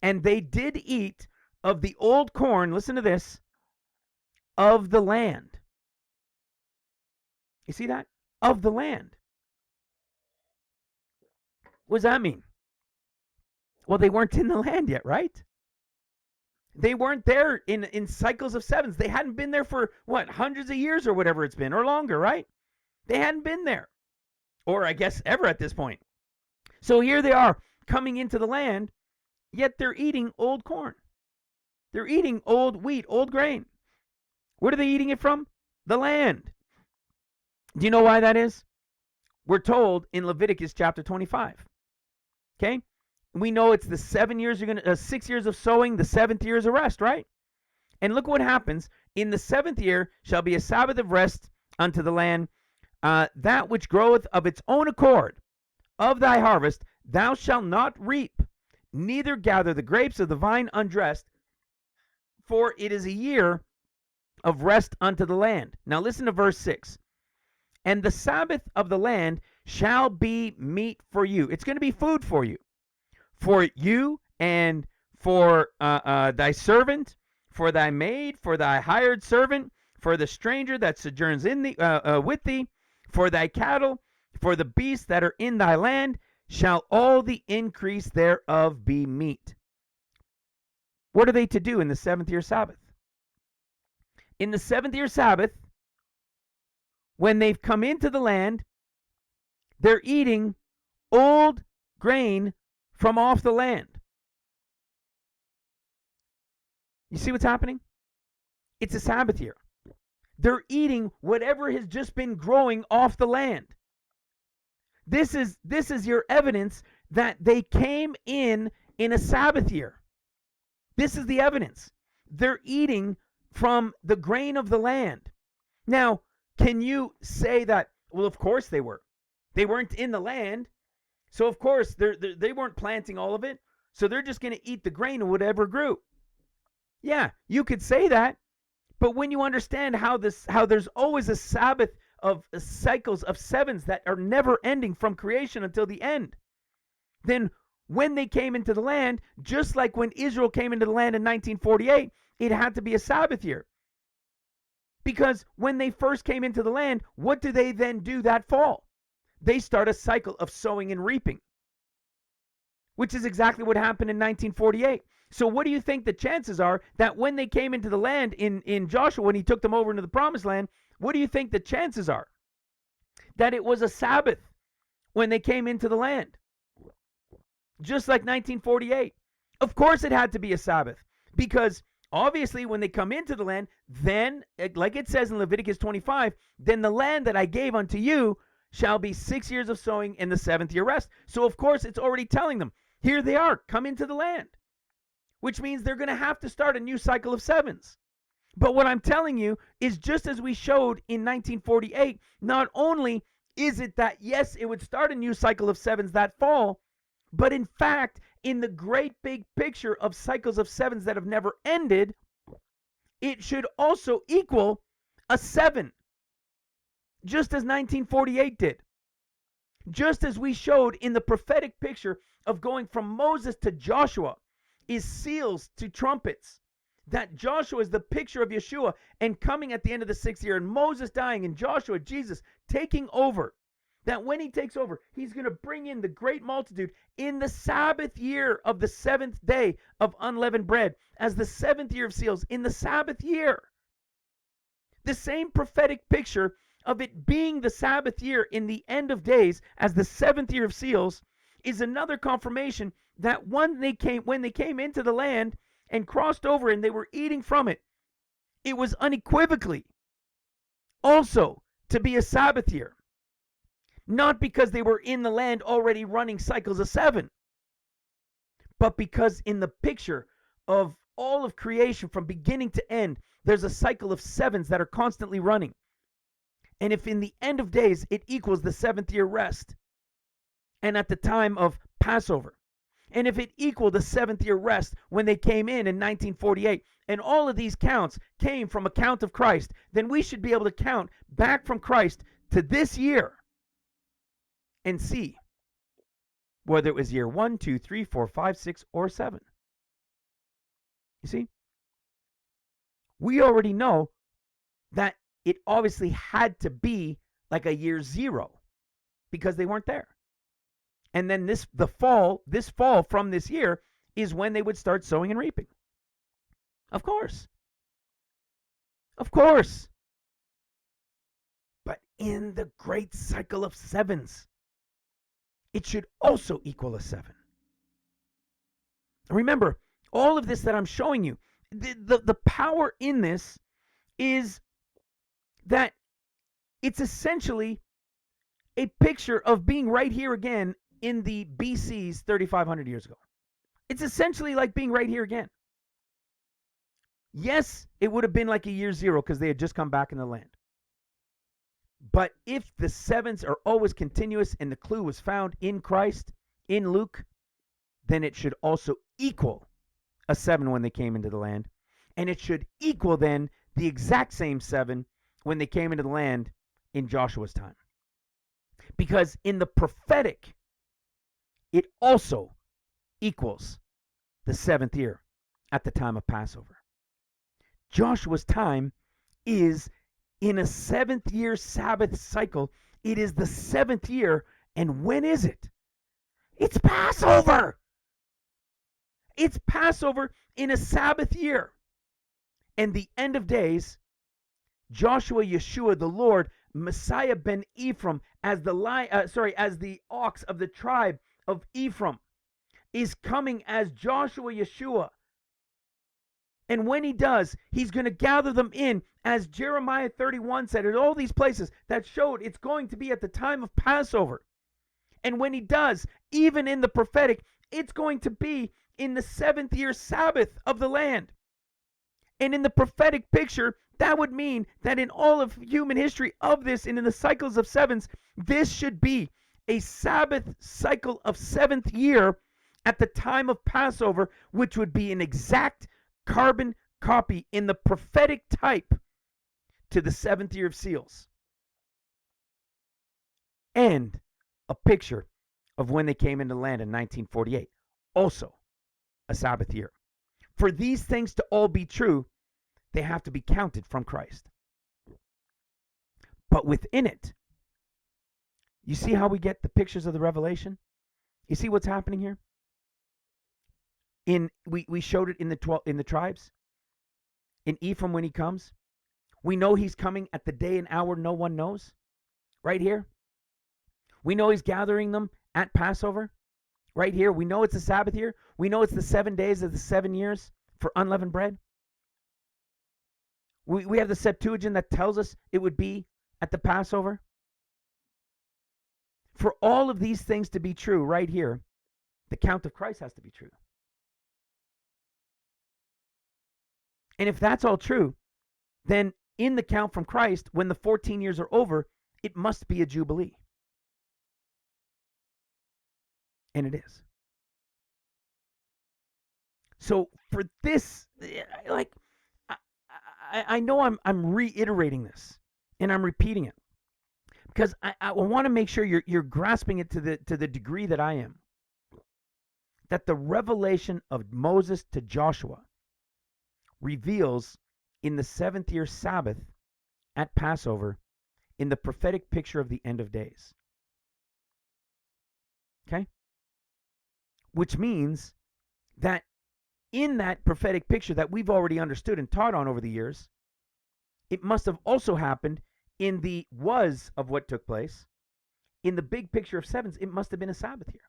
and they did eat of the old corn, listen to this, of the land. You see that? Of the land. What does that mean? Well, they weren't in the land yet, right? They weren't there in cycles of sevens. They hadn't been there for, what, hundreds of years or whatever it's been, or longer, right? They hadn't been there. Or I guess ever at this point. So here they are coming into the land, yet they're eating old corn. They're eating old wheat, old grain. Where are they eating it from? The land. Do you know why that is? We're told in Leviticus chapter 25. Okay? We know it's the 6 years of sowing, the 7th year is a rest, right? And look what happens. In the 7th year shall be a Sabbath of rest unto the land, that which groweth of its own accord of thy harvest, thou shalt not reap, neither gather the grapes of the vine undressed, for it is a year of rest unto the land. Now listen to verse 6. And the Sabbath of the land shall be meat for you. It's going to be food for you and for thy servant, for thy maid, for thy hired servant, for the stranger that sojourns in with thee, for thy cattle, for the beasts that are in thy land, shall all the increase thereof be meat. What are they to do in the 7th year Sabbath? In the 7th year Sabbath, when they've come into the land, they're eating old grain from off the land. You see what's happening? It's a Sabbath year. They're eating whatever has just been growing off the land. This is your evidence that they came in a Sabbath year. This is the evidence. They're eating from the grain of the land. Now, can you say that, well, of course they were. They weren't in the land, so of course they weren't planting all of it, so they're just going to eat the grain of whatever grew. Yeah, you could say that, but when you understand how there's always a Sabbath of cycles of sevens that are never ending from creation until the end, then when they came into the land, just like when Israel came into the land in 1948, it had to be a Sabbath year. Because when they first came into the land, what do they then do that fall? They start a cycle of sowing and reaping, which is exactly what happened in 1948. So what do you think the chances are that when they came into the land in Joshua, when he took them over into the promised land, what do you think the chances are that it was a Sabbath when they came into the land? Just like 1948. Of course it had to be a Sabbath, because obviously when they come into the land, then, like it says in Leviticus 25, then the land that I gave unto you shall be 6 years of sowing and the 7th year rest. So of course it's already telling them, here they are, come into the land, which means they're going to have to start a new cycle of sevens. But what I'm telling you is, just as we showed in 1948, not only is it that, yes, it would start a new cycle of sevens that fall, but in fact, in the great big picture of cycles of sevens that have never ended, it should also equal a 7, just as 1948 did. Just as we showed in the prophetic picture of going from Moses to Joshua is seals to trumpets, that Joshua is the picture of Yeshua and coming at the end of the 6th year, and Moses dying, and Joshua, Jesus, taking over. That when he takes over, he's going to bring in the great multitude in the Sabbath year of the 7th day of unleavened bread, as the 7th year of seals in the Sabbath year. The same prophetic picture of it being the Sabbath year in the end of days as the 7th year of seals is another confirmation that when they came into the land and crossed over and they were eating from it, it was unequivocally also to be a Sabbath year. Not because they were in the land already running cycles of 7, but because in the picture of all of creation from beginning to end, there's a cycle of 7s that are constantly running. And if in the end of days it equals the 7th year rest, and at the time of Passover, and if it equaled the 7th year rest when they came in 1948, and all of these counts came from a count of Christ, then we should be able to count back from Christ to this year and see whether it was year 1, 2, 3, 4, 5, 6, or 7. You see? We already know that it obviously had to be like a year 0 because they weren't there. And then this fall from this year is when they would start sowing and reaping. Of course. Of course. But in the great cycle of 7s, it should also equal a 7. Remember, all of this that I'm showing you, the power in this is that it's essentially a picture of being right here again in the BC's 3,500 years ago. It's essentially like being right here again. Yes, it would have been like a year 0 because they had just come back in the land. But if the 7s are always continuous and the clue was found in Christ, in Luke, then it should also equal a 7 when they came into the land. And it should equal then the exact same 7 when they came into the land in Joshua's time. Because in the prophetic, it also equals the 7th year at the time of Passover. Joshua's time is in a 7th year Sabbath cycle. It is the 7th year. And when is it? It's Passover. It's Passover in a Sabbath year. And the end of days, Joshua, Yeshua, the Lord, Messiah ben Ephraim, as the ox of the tribe of Ephraim, is coming as Joshua, Yeshua. And when he does, he's going to gather them in, as Jeremiah 31 said, at all these places that showed it's going to be at the time of Passover. And when he does, even in the prophetic, it's going to be in the 7th year Sabbath of the land. And in the prophetic picture, that would mean that in all of human history of this and in the cycles of 7s, this should be a Sabbath cycle of 7th year at the time of Passover, which would be an exact carbon copy in the prophetic type to the 7th year of seals. And a picture of when they came into land in 1948, also a Sabbath year. For these things to all be true, they have to be counted from Christ. But within it, you see how we get the pictures of the revelation? You see what's happening here? We showed it in the tribes. In Ephraim when he comes. We know he's coming at the day and hour no one knows. Right here. We know he's gathering them at Passover. Right here. We know it's the Sabbath year. We know it's the 7 days of the 7 years for unleavened bread. We have the Septuagint that tells us it would be at the Passover. For all of these things to be true right here, the count of Christ has to be true. And if that's all true, then in the count from Christ, when the 14 years are over, it must be a Jubilee. And it is. So for this, like, I know I'm reiterating this and I'm repeating it because I want to make sure you're grasping it to the degree that I am. That the revelation of Moses to Joshua reveals in the 7th year Sabbath at Passover in the prophetic picture of the end of days. Okay? Which means that in that prophetic picture that we've already understood and taught on over the years, it must have also happened in the was of what took place. In the big picture of sevens, it must have been a Sabbath year.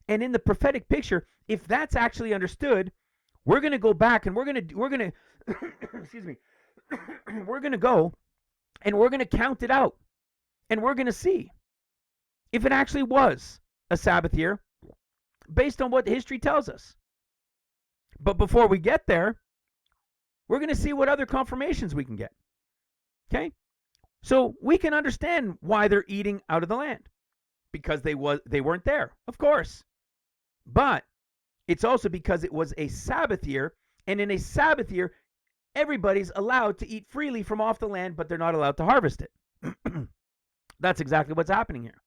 And in the prophetic picture, if that's actually understood, we're going to go back and we're going to excuse me. We're going to go and we're going to count it out. And we're going to see if it actually was a Sabbath year based on what history tells us. But before we get there, we're going to see what other confirmations we can get. Okay? So we can understand why they're eating out of the land. Because they weren't there, of course. But it's also because it was a Sabbath year, and in a Sabbath year, everybody's allowed to eat freely from off the land, but they're not allowed to harvest it. That's exactly what's happening here.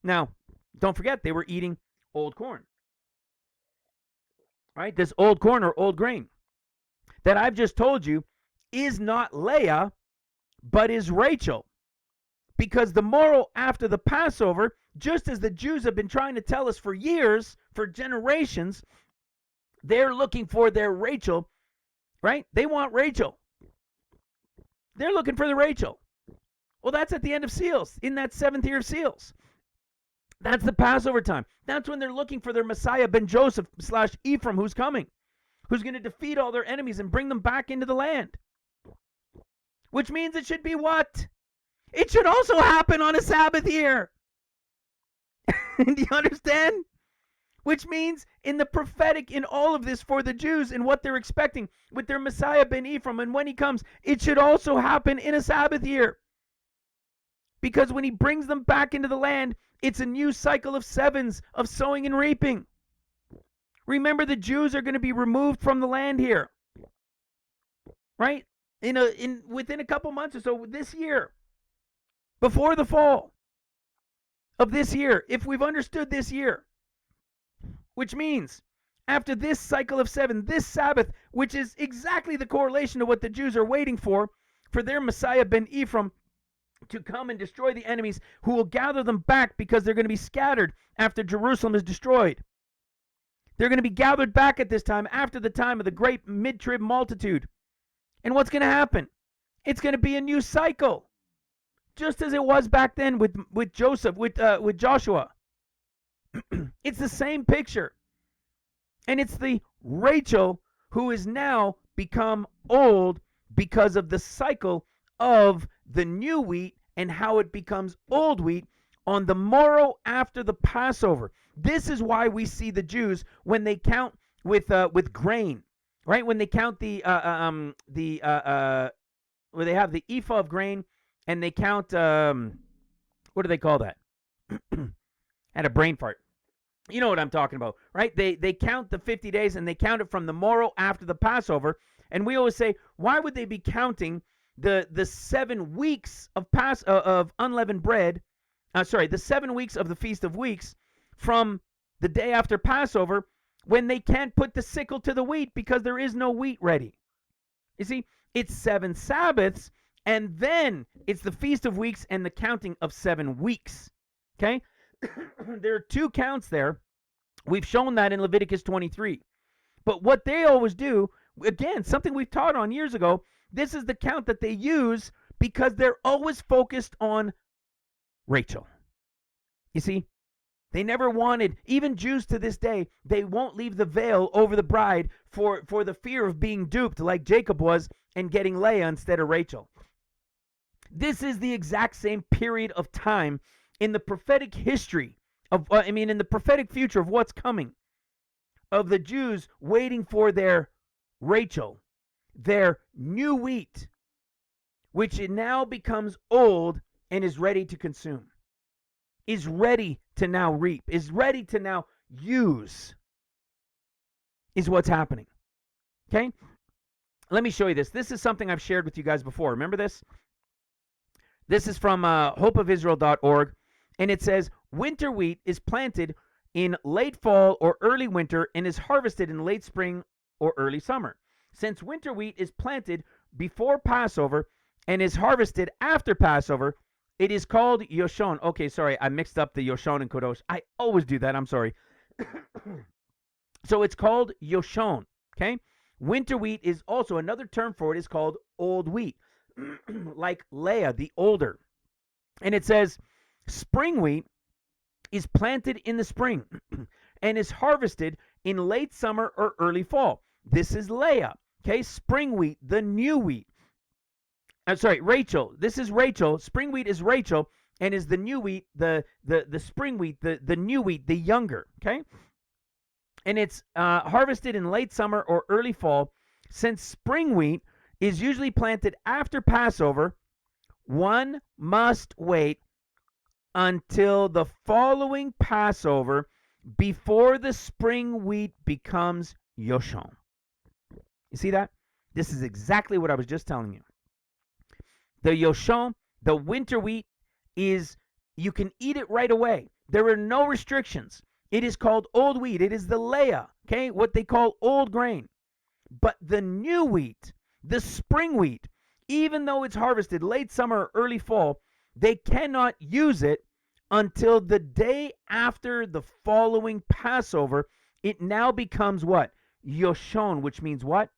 Now, don't forget, they were eating old corn. Right? This old corn or old grain that I've just told you is not Leah, but is Rachel. Because the morrow after the Passover, just as the Jews have been trying to tell us for years, for generations, they're looking for their Rachel, right? They want Rachel. They're looking for the Rachel. Well, that's at the end of seals, in that 7th year of seals. That's the Passover time. That's when they're looking for their Messiah, Ben Joseph / Ephraim, who's coming, who's going to defeat all their enemies and bring them back into the land. Which means it should be what? It should also happen on a Sabbath year. Do you understand? Which means in the prophetic, in all of this for the Jews and what they're expecting with their Messiah Ben Ephraim and when he comes, it should also happen in a Sabbath year. Because when he brings them back into the land, it's a new cycle of sevens of sowing and reaping. Remember, the Jews are going to be removed from the land here. Right? Within a couple months or so this year. Before the fall of this year, if we've understood this year, which means after this cycle of 7, this Sabbath, which is exactly the correlation to what the Jews are waiting for their Messiah Ben Ephraim to come and destroy the enemies who will gather them back because they're going to be scattered after Jerusalem is destroyed. They're going to be gathered back at this time after the time of the great mid-trib multitude. And what's going to happen? It's going to be a new cycle. Just as it was back then with Joseph, with Joshua. It's the same picture. And it's the Rachel who is now become old because of the cycle of the new wheat and how it becomes old wheat on the morrow after the Passover. This is why we see the Jews when they count with grain, right? When they count where they have the ephah of grain. And they count, what do they call that? Had a brain fart. You know what I'm talking about, right? They count the 50 days and they count it from the morrow after the Passover. And we always say, why would they be counting the 7 weeks of unleavened bread? The 7 weeks of the Feast of Weeks from the day after Passover when they can't put the sickle to the wheat because there is no wheat ready. You see, it's 7 Sabbaths. And then it's the Feast of Weeks and the counting of 7 weeks. Okay? There are 2 counts there We've shown that in Leviticus 23. But what they always do, again, something we've taught on years ago, this is the count that they use because they're always focused on Rachel. You see, they never wanted, even Jews to this day, they won't leave the veil over the bride for the fear of being duped like Jacob was and getting Leah instead of Rachel. This is the exact same period of time in the prophetic history of, in the prophetic future of what's coming, of the Jews waiting for their Rachel, their new wheat, which it now becomes old and is ready to consume, is ready to now reap, is ready to now use, is what's happening. Okay? Let me show you this. This is something I've shared with you guys before. Remember this? This is from hopeofisrael.org, and it says, winter wheat is planted in late fall or early winter and is harvested in late spring or early summer. Since winter wheat is planted before Passover and is harvested after Passover, it is called Yoshon. Okay, sorry, I mixed up the Yoshon and Kodosh. I always do that. I'm sorry. So it's called Yoshon. Okay? Winter wheat is also another term for it is called old wheat, like Leah, the older. And it says spring wheat is planted in the spring and is harvested in late summer or early fall. This is Leah. Okay? Spring wheat, the new wheat. I'm sorry, Rachel. This is Rachel. Spring wheat is Rachel, and is the new wheat, the spring wheat, the new wheat, the younger. Okay, and it's harvested in late summer or early fall. Since spring wheat is usually planted after Passover, one must wait until the following Passover before the spring wheat becomes Yoshon. You see that? This is exactly what I was just telling you. The Yoshon, the winter wheat, is, you can eat it right away. There are no restrictions. It is called old wheat. It is the Leah, okay, what they call old grain. But the new wheat, the spring wheat, even though it's harvested late summer or early fall, they cannot use it until the day after the following Passover. It now becomes what? Yoshon, which means what?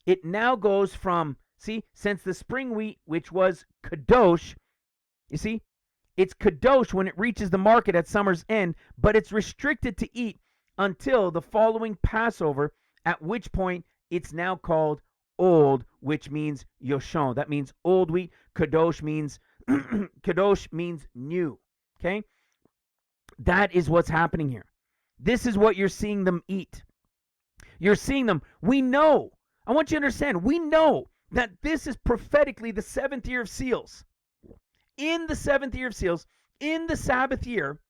It now goes from, see, since the spring wheat, which was kadosh, you see, it's kadosh when it reaches the market at summer's end, but it's restricted to eat until the following Passover, at which point it's now called old, which means yoshon. That means old wheat. Kadosh means kadosh means new. Okay, that is what's happening here. This is what you're seeing them eat. You're seeing them. We know. I want you to understand. We know that this is prophetically the 7th year of seals. In the 7th year of seals, in the Sabbath year,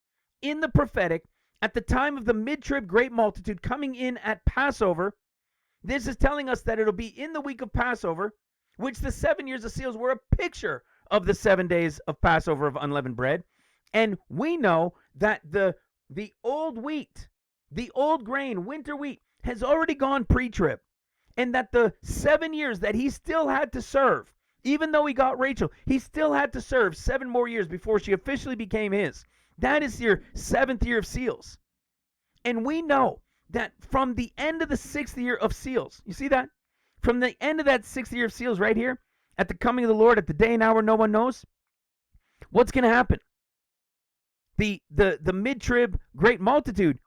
in the prophetic, at the time of the mid-trib great multitude coming in at Passover, this is telling us that it'll be in the week of Passover, which the 7 years of seals were a picture of the 7 days of Passover of unleavened bread. And we know that the old wheat, the old grain, winter wheat, has already gone pre-trib. And that the 7 years that he still had to serve, even though he got Rachel, he still had to serve 7 more years before she officially became his. That is your 7th year of seals. And we know that from the end of the 6th year of seals, you see that? From the end of that 6th year of seals right here, at the coming of the Lord, at the day and hour no one knows, what's going to happen? The mid-trib great multitude,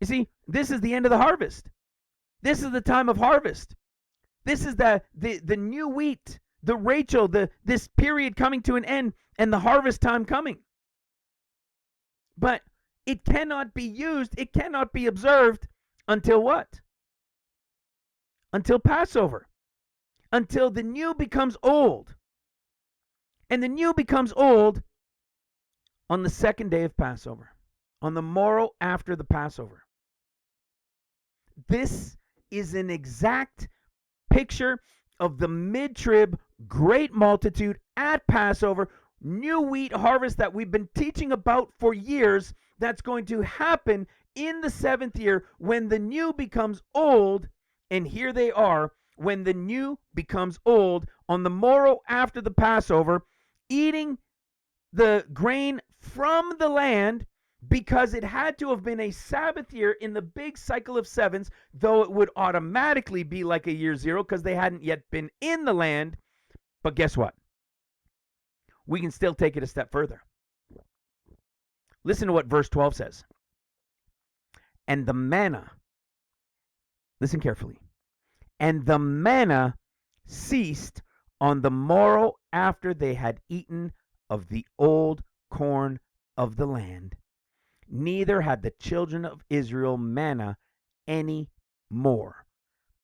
you see, this is the end of the harvest. This is the time of harvest. This is the new wheat, the Rachel, this period coming to an end, and the harvest time coming. But it cannot be used, it cannot be observed until what? Until Passover. Until the new becomes old. And the new becomes old on the 2nd day of Passover, on the morrow after the Passover. This is an exact picture of the mid-trib great multitude at Passover, new wheat harvest that we've been teaching about for years. That's going to happen in the 7th year when the new becomes old. And here they are, when the new becomes old on the morrow after the Passover, eating the grain from the land because it had to have been a Sabbath year in the big cycle of sevens, though it would automatically be like a year zero because they hadn't yet been in the land. But guess what? We can still take it a step further. Listen to what verse 12 says. And the manna, listen carefully, and the manna ceased on the morrow after they had eaten of the old corn of the land. Neither had the children of Israel manna any more,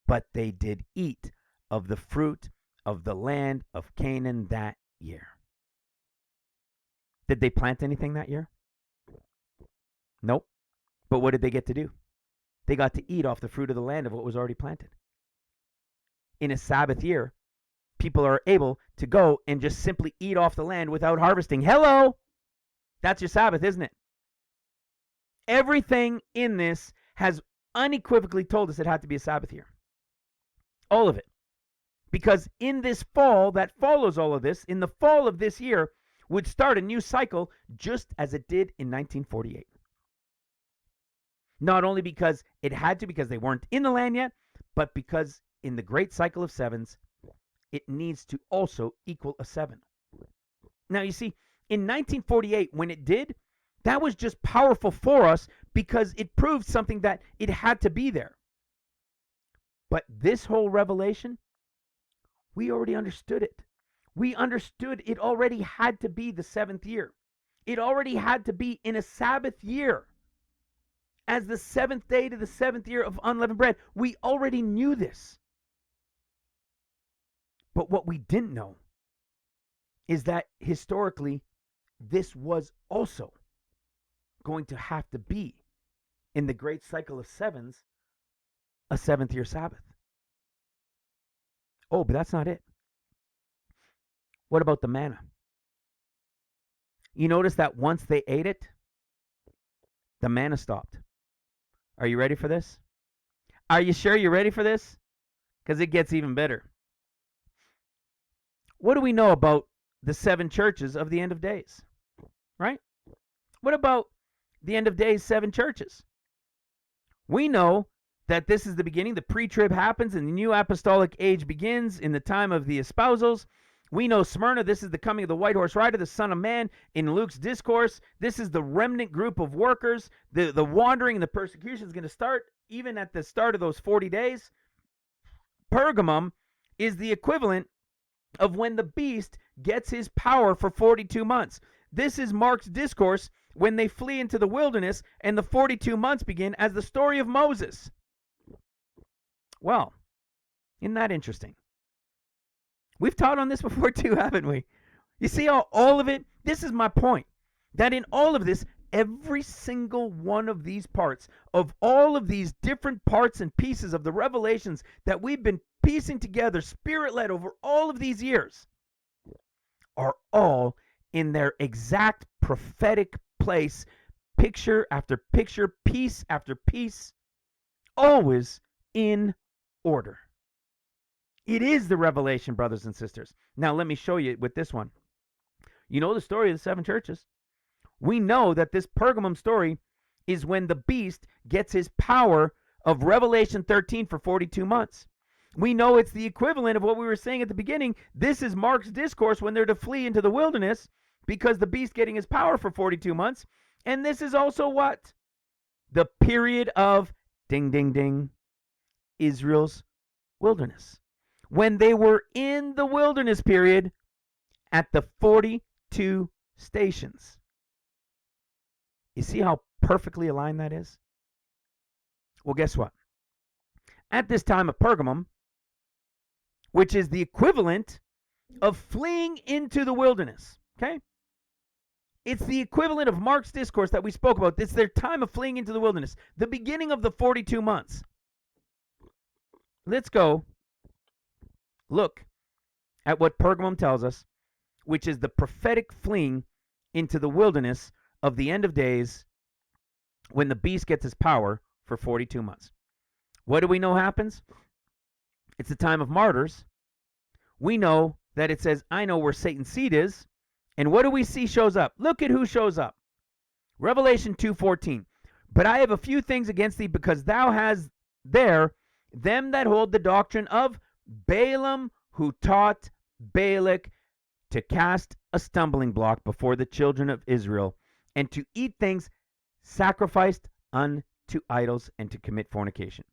but they did eat of the fruit of the land of Canaan that year. Did they plant anything that year? Nope. But what did they get to do? They got to eat off the fruit of the land of what was already planted. In a Sabbath year, people are able to go and just simply eat off the land without harvesting. Hello! That's your Sabbath, isn't it? Everything in this has unequivocally told us it had to be a Sabbath year. All of it. Because in this fall that follows all of this, in the fall of this year, would start a new cycle just as it did in 1948. Not only because it had to, because they weren't in the land yet, but because in the great cycle of sevens, it needs to also equal a 7. Now, you see, in 1948, when it did, that was just powerful for us because it proved something that it had to be there. But this whole revelation, we already understood it. We understood it already had to be the 7th year. It already had to be in a Sabbath year. As the 7th day to the 7th year of unleavened bread. We already knew this. But what we didn't know is that historically, this was also going to have to be, in the great cycle of sevens, a 7th year Sabbath. Oh, but that's not it. What about the manna? You notice that once they ate it, the manna stopped. Are you ready for this? Are you sure you're ready for this? Because it gets even better. What do we know about the 7 churches of the end of days? Right? What about the end of days 7 churches? We know that this is the beginning. The pre-trib happens and the new apostolic age begins in the time of the espousals. We know Smyrna, this is the coming of the white horse rider, the Son of Man in Luke's discourse. This is the remnant group of workers. The wandering and the persecution is going to start even at the start of those 40 days. Pergamum is the equivalent of when the beast gets his power for 42 months. This is Mark's discourse when they flee into the wilderness and the 42 months begin as the story of Moses. Well, isn't that interesting? We've taught on this before too, haven't we? You see how all of it, this is my point, that in all of this, every single one of these parts, of all of these different parts and pieces of the revelations that we've been piecing together, spirit-led over all of these years, are all in their exact prophetic place, picture after picture, piece after piece, always in order. It is the revelation, brothers and sisters. Now, let me show you with this one. You know the story of the 7 churches. We know that this Pergamum story is when the beast gets his power of Revelation 13 for 42 months. We know it's the equivalent of what we were saying at the beginning. This is Mark's discourse when they're to flee into the wilderness because the beast getting his power for 42 months. And this is also what? The period of, ding, ding, ding, Israel's wilderness. When they were in the wilderness period at the 42 stations. You see how perfectly aligned that is? Well, guess what? At this time of Pergamum, which is the equivalent of fleeing into the wilderness, okay? It's the equivalent of Mark's discourse that we spoke about. It's their time of fleeing into the wilderness, the beginning of the 42 months. Let's go look at what Pergamum tells us, which is the prophetic fleeing into the wilderness of the end of days when the beast gets his power for 42 months. What do we know happens? It's the time of martyrs. We know that it says, I know where Satan's seat is. And what do we see shows up? Look at who shows up. Revelation 2:14. But I have a few things against thee, because thou hast there them that hold the doctrine of Balaam, who taught Balak to cast a stumbling block before the children of Israel, and to eat things sacrificed unto idols, and to commit fornication.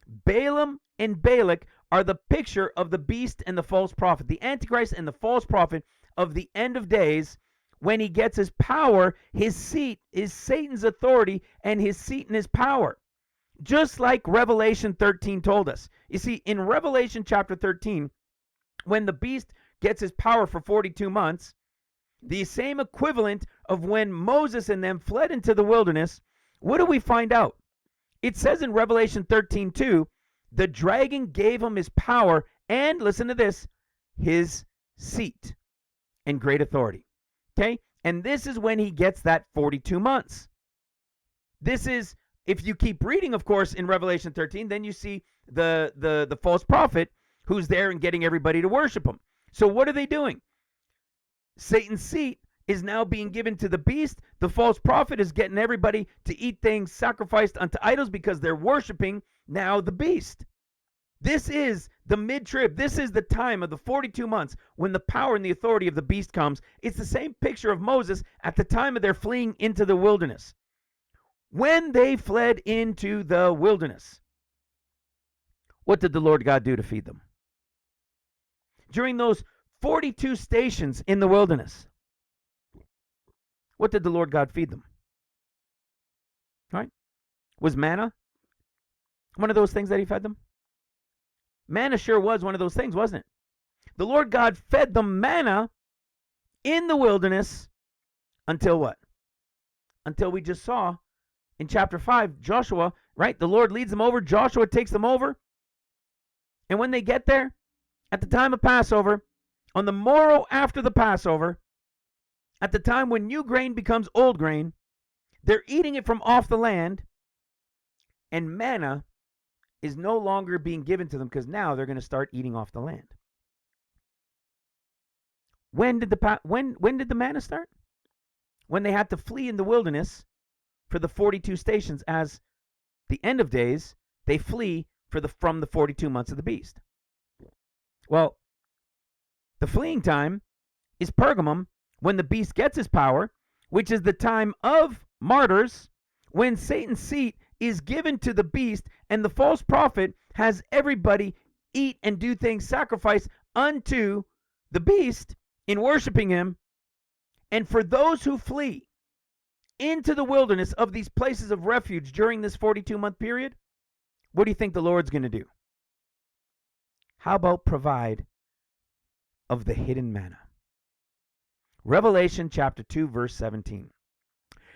Balaam and Balak are the picture of the beast and the false prophet, the Antichrist and the false prophet of the end of days. When he gets his power, his seat is Satan's authority, and his seat in his power. Just like Revelation 13 told us. You see, in Revelation chapter 13, when the beast gets his power for 42 months, the same equivalent of when Moses and them fled into the wilderness, what do we find out? It says in Revelation 13:2, the dragon gave him his power and, listen to this, his seat and great authority. Okay? And this is when he gets that 42 months. This is, if you keep reading, of course, in Revelation 13, then you see the false prophet who's there and getting everybody to worship him. So what are they doing? Satan's seat is now being given to the beast. The false prophet is getting everybody to eat things sacrificed unto idols because they're worshiping now the beast. This is the mid-trib. This is the time of the 42 months when the power and the authority of the beast comes. It's the same picture of Moses at the time of their fleeing into the wilderness. When they fled into the wilderness, what did the Lord God do to feed them? During those 42 stations in the wilderness, what did the Lord God feed them? Right? Was manna one of those things that he fed them? Manna sure was one of those things, wasn't it? The Lord God fed them manna in the wilderness until what? Until we just saw in chapter 5, Joshua, right? The Lord leads them over. Joshua takes them over. And when they get there, at the time of Passover, on the morrow after the Passover, at the time when new grain becomes old grain, they're eating it from off the land, and manna is no longer being given to them because now they're going to start eating off the land. When did the manna start? When they had to flee in the wilderness for the 42 stations. As the end of days, they flee from the 42 months of the beast. Well, the fleeing time is Pergamum, when the beast gets his power, which is the time of martyrs, when Satan's seat is given to the beast, and the false prophet has everybody eat and do things, sacrifice unto the beast in worshiping him. And for those who flee into the wilderness of these places of refuge during this 42-month period, what do you think the Lord's going to do? How about provide of the hidden manna? Revelation chapter 2, verse 17.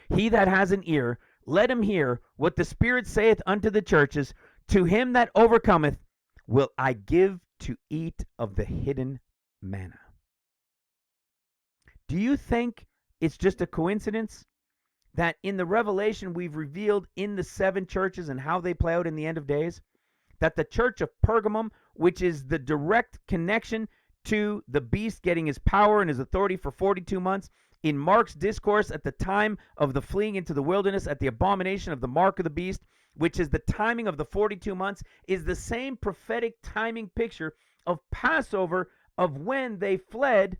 He that has an ear, let him hear what the Spirit saith unto the churches. To him that overcometh will I give to eat of the hidden manna. Do you think it's just a coincidence that in the Revelation we've revealed in the 7 churches and how they play out in the end of days, that the church of Pergamum, which is the direct connection to the beast getting his power and his authority for 42 months, in Mark's discourse at the time of the fleeing into the wilderness at the abomination of the mark of the beast, which is the timing of the 42 months, is the same prophetic timing picture of Passover, of when they fled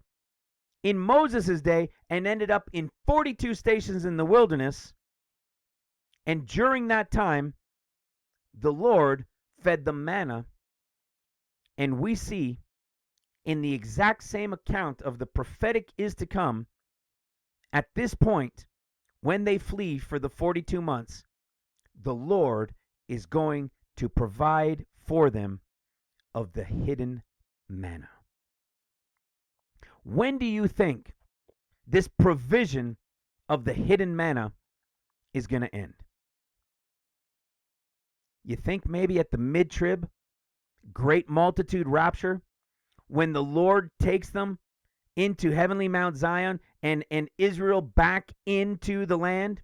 in Moses' day and ended up in 42 stations in the wilderness. And during that time, the Lord fed them manna. And we see in the exact same account of the prophetic is to come, at this point, when they flee for the 42 months, the Lord is going to provide for them of the hidden manna. When do you think this provision of the hidden manna is going to end? You think maybe at the mid-trib, great multitude rapture, when the Lord takes them into heavenly Mount Zion and Israel back into the land?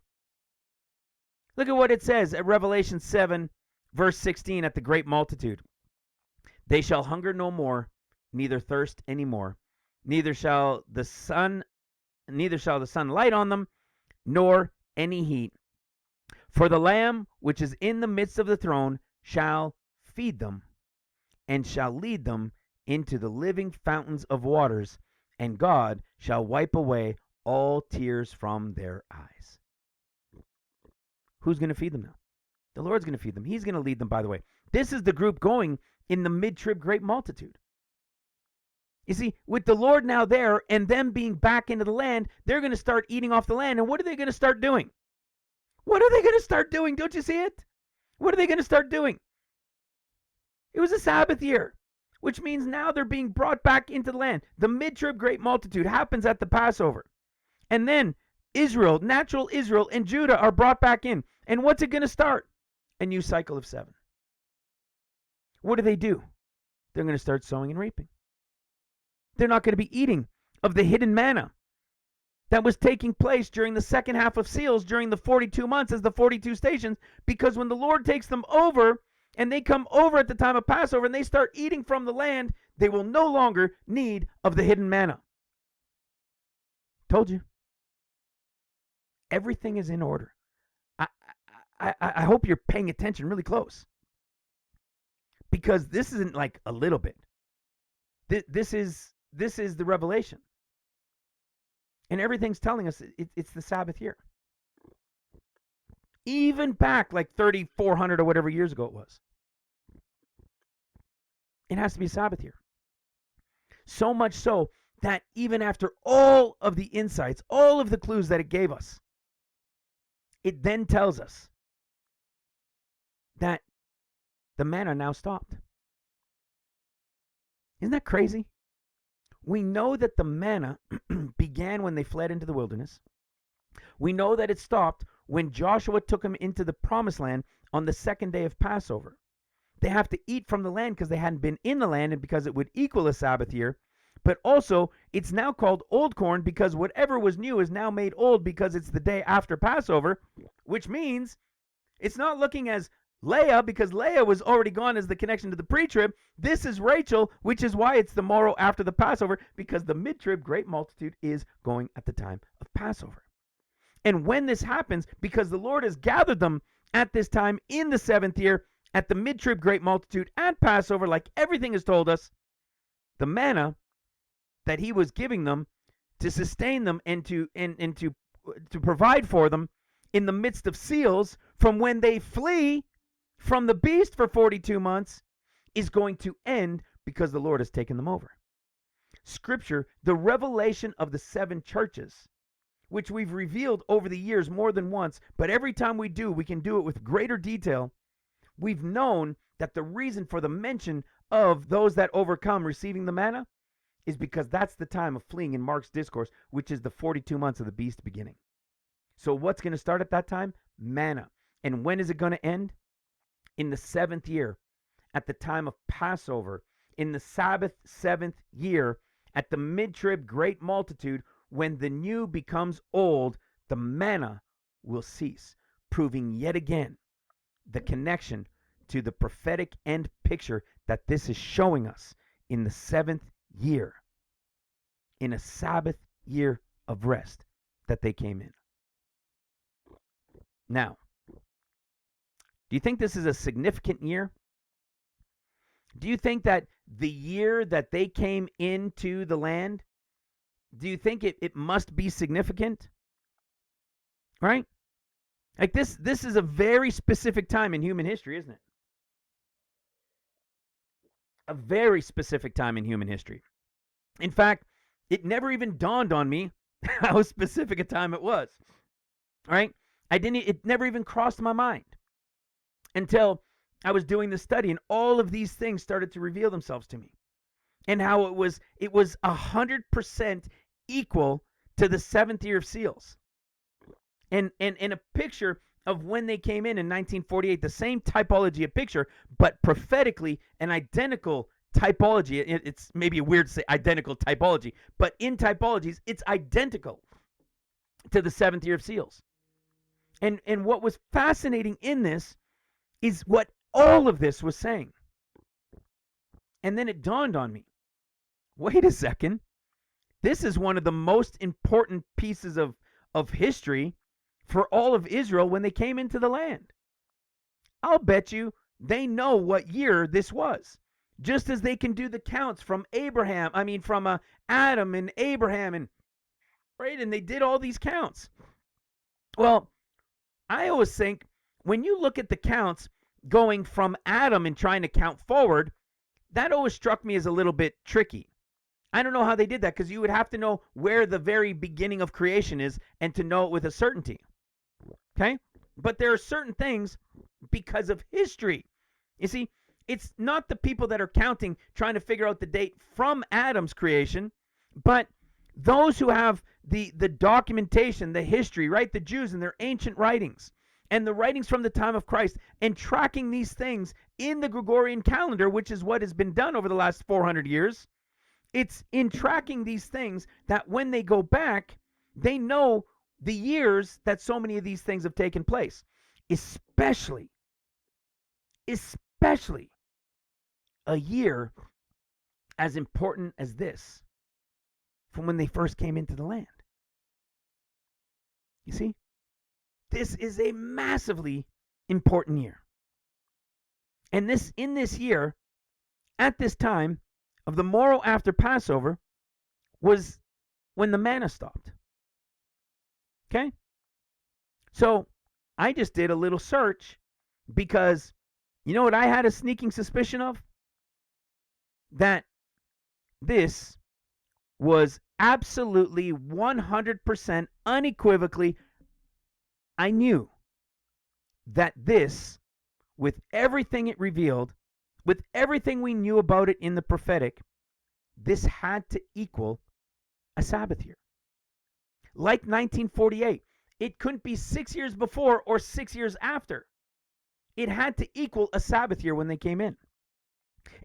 Look at what it says at Revelation 7, verse 16, at the great multitude. They shall hunger no more, neither thirst any more, neither shall the sun light on them, nor any heat. For the Lamb which is in the midst of the throne shall feed them, and shall lead them into the living fountains of waters, and God shall wipe away all tears from their eyes. Who's going to feed them now? The Lord's going to feed them. He's going to lead them, by the way. This is the group going in the mid-trib great multitude. You see, with the Lord now there and them being back into the land, they're going to start eating off the land. And what are they going to start doing? What are they going to start doing? Don't you see it? What are they going to start doing? It was a Sabbath year, which means now they're being brought back into the land. The mid-trib great multitude happens at the Passover. And then Israel, natural Israel, and Judah are brought back in. And what's it going to start? A new cycle of 7. What do? They're going to start sowing and reaping. They're not going to be eating of the hidden manna that was taking place during the second half of seals during the 42 months as the 42 stations, because when the Lord takes them over and they come over at the time of Passover and they start eating from the land, they will no longer need of the hidden manna. Told you. Everything is in order. I hope you're paying attention really close, because this isn't like a little bit. This is the revelation. And everything's telling us it's the Sabbath year. Even back like 3,400 or whatever years ago it was. It has to be a Sabbath year. So much so that even after all of the insights, all of the clues that it gave us, it then tells us that the manna now stopped. Isn't that crazy? We know that the manna began when they fled into the wilderness. We know that it stopped when Joshua took them into the promised land on the second day of Passover. They have to eat from the land because they hadn't been in the land and because it would equal a Sabbath year. But also, it's now called old corn because whatever was new is now made old because it's the day after Passover, which means it's not looking as Leah, because Leah was already gone as the connection to the pre-trib. This is Rachel, which is why it's the morrow after the Passover, because the mid-trib great multitude is going at the time of Passover. And when this happens, because the Lord has gathered them at this time in the 7th year, at the mid-trib great multitude at Passover, like everything has told us, the manna that he was giving them to sustain them and to provide for them in the midst of seals from when they flee from the beast for 42 months is going to end because the Lord has taken them over. Scripture, the revelation of the 7 churches, which we've revealed over the years more than once, but every time we do, we can do it with greater detail. We've known that the reason for the mention of those that overcome receiving the manna is because that's the time of fleeing in Mark's discourse, which is the 42 months of the beast beginning. So what's going to start at that time? Manna. And when is it going to end? In the 7th year, at the time of Passover, in the Sabbath 7th year, at the mid-trib great multitude, when the new becomes old, the manna will cease, proving yet again the connection to the prophetic end picture that this is showing us in the 7th year, in a Sabbath year of rest that they came in. Now, do you think this is a significant year? Do you think that the year that they came into the land, do you think it must be significant? Right? Like this is a very specific time in human history, isn't it? A very specific time in human history. In fact, it never even dawned on me how specific a time it was. Right? It never even crossed my mind until I was doing the study and all of these things started to reveal themselves to me. And how it was 100% equal to the 7th year of seals. And a picture of when they came in 1948, the same typology of picture, but prophetically an identical typology. It's maybe weird to say identical typology, but in typologies, it's identical to the 7th year of seals. And what was fascinating in this is what all of this was saying. And then it dawned on me, wait a second, this is one of the most important pieces of history for all of Israel when they came into the land. I'll bet you they know what year this was. Just as they can do the counts from from Adam and Abraham, and right, and they did all these counts. Well, I always think when you look at the counts going from Adam and trying to count forward, that always struck me as a little bit tricky. I don't know how they did that, because you would have to know where the very beginning of creation is and to know it with a certainty. Okay? But there are certain things because of history. You see, it's not the people that are counting trying to figure out the date from Adam's creation, but those who have the documentation, the history, right? The Jews and their ancient writings and the writings from the time of Christ, and tracking these things in the Gregorian calendar, which is what has been done over the last 400 years. It's in tracking these things that when they go back, they know the years that so many of these things have taken place, especially a year as important as this, from when they first came into the land. You see, this is a massively important year. And in this year, at this time of the morrow after Passover, was when the manna stopped. Okay? So I just did a little search, because you know what I had a sneaking suspicion of? That this was absolutely 100% unequivocally, I knew that this, with everything it revealed, with everything we knew about it in the prophetic, this had to equal a Sabbath year. Like 1948, it couldn't be 6 years before or 6 years after. It had to equal a Sabbath year when they came in.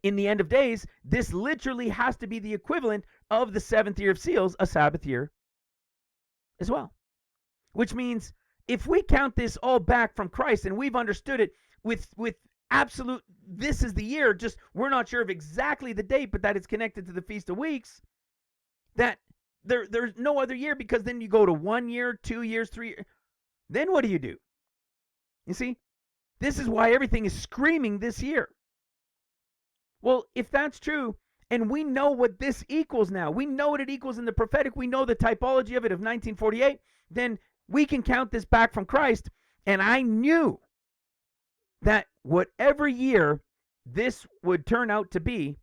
In the end of days, this literally has to be the equivalent of the 7th year of seals, a Sabbath year as well. Which means if we count this all back from Christ, and we've understood it with absolute, this is the year, just we're not sure of exactly the date, but that it's connected to the Feast of Weeks, that there's no other year, because then you go to 1 year, 2 years, 3 years. Then what do? You see? This is why everything is screaming this year. Well, if that's true, and we know what this equals now, we know what it equals in the prophetic, we know the typology of it of 1948, then we can count this back from Christ. And I knew that whatever year this would turn out to be,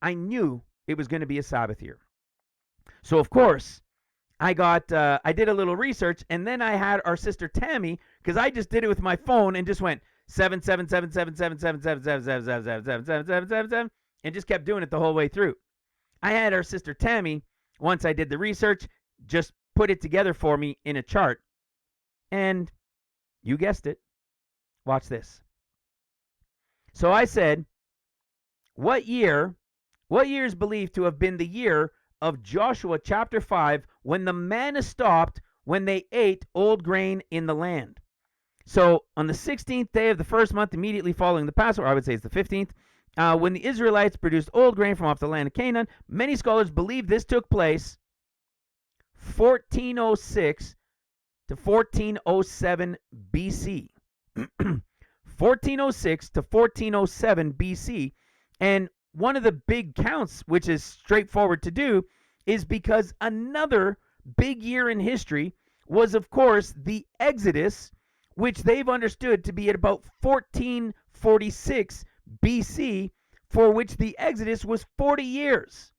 I knew it was going to be a Sabbath year. So of course, I did a little research, and then I had our sister Tammy, because I just did it with my phone and just went 777777777777777, and just kept doing it the whole way through. I had our sister Tammy, once I did the research, just put it together for me in a chart, and you guessed it. Watch this. So I said, what year is believed to have been the year of Joshua chapter 5, when the manna stopped, when they ate old grain in the land? So on the 16th day of the first month immediately following the Passover, I would say it's the 15th, when the Israelites produced old grain from off the land of Canaan. Many scholars believe this took place 1406 to 1407 BC. 1406 to 1407 BC. And one of the big counts, which is straightforward to do, is because another big year in history was, of course, the Exodus, which they've understood to be at about 1446 BC, for which the Exodus was 40 years.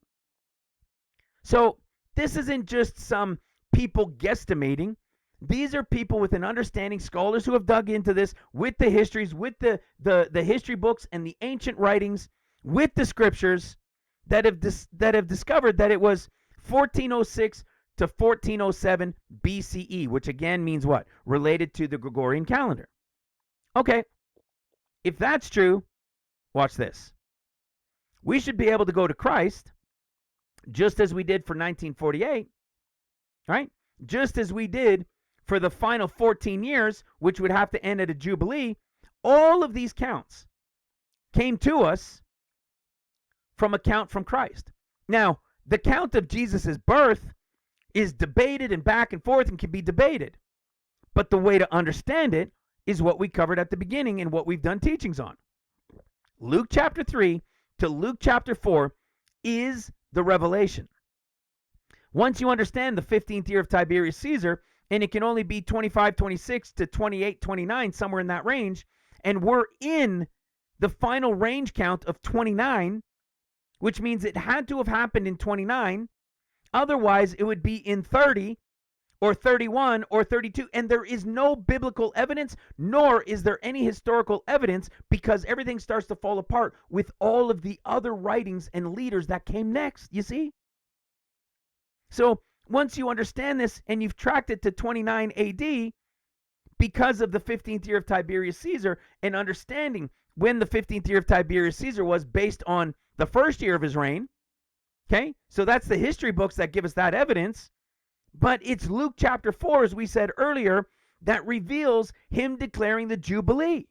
So this isn't just some people guesstimating. These are people with an understanding, scholars who have dug into this with the histories, with the history books and the ancient writings, with the scriptures, that have discovered that it was 1406 to 1407 BCE, which again means what? Related to the Gregorian calendar. Okay, if that's true, watch this. We should be able to go to Christ, just as we did for 1948, right? Just as we did for the final 14 years, which would have to end at a Jubilee. All of these counts came to us from a count from Christ. Now, the count of Jesus's birth is debated and back and forth and can be debated. But the way to understand it is what we covered at the beginning and what we've done teachings on. Luke chapter 3 to Luke chapter 4 is the revelation. Once you understand the 15th year of Tiberius Caesar, and it can only be 25, 26 to 28, 29, somewhere in that range, and we're in the final range count of 29, which means it had to have happened in 29. Otherwise, it would be in 30 or 31 or 32, and there is no biblical evidence, nor is there any historical evidence, because everything starts to fall apart with all of the other writings and leaders that came next, you see? So once you understand this and you've tracked it to 29 AD, because of the 15th year of Tiberius Caesar, and understanding when the 15th year of Tiberius Caesar was based on the first year of his reign, okay? So that's the history books that give us that evidence. But it's Luke chapter 4, as we said earlier, that reveals him declaring the Jubilee.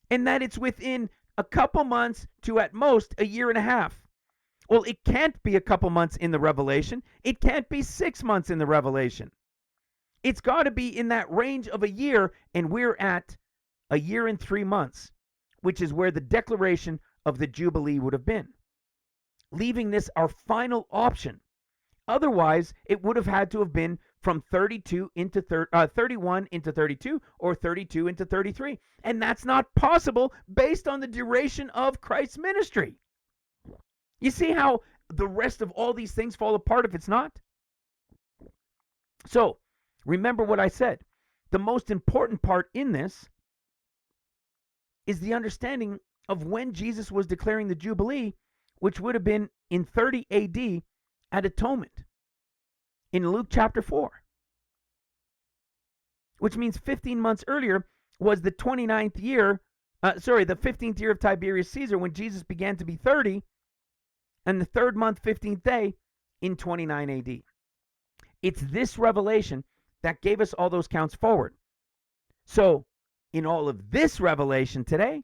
And that it's within a couple months to at most a year and a half. Well, it can't be a couple months in the Revelation. It can't be 6 months in the Revelation. It's got to be in that range of a year, and we're at a year and 3 months, which is where the declaration of the Jubilee would have been, leaving this our final option. Otherwise, it would have had to have been from 32 into 31 into 32, or 32 into 33. And that's not possible based on the duration of Christ's ministry. You see how the rest of all these things fall apart if it's not? So, remember what I said. The most important part in this is the understanding of when Jesus was declaring the Jubilee, which would have been in 30 AD at atonement in Luke chapter 4, which means 15 months earlier was the 29th year, the 15th year of Tiberius Caesar, when Jesus began to be 30, and the third month, 15th day in 29 AD. It's this revelation that gave us all those counts forward. So, in all of this revelation today,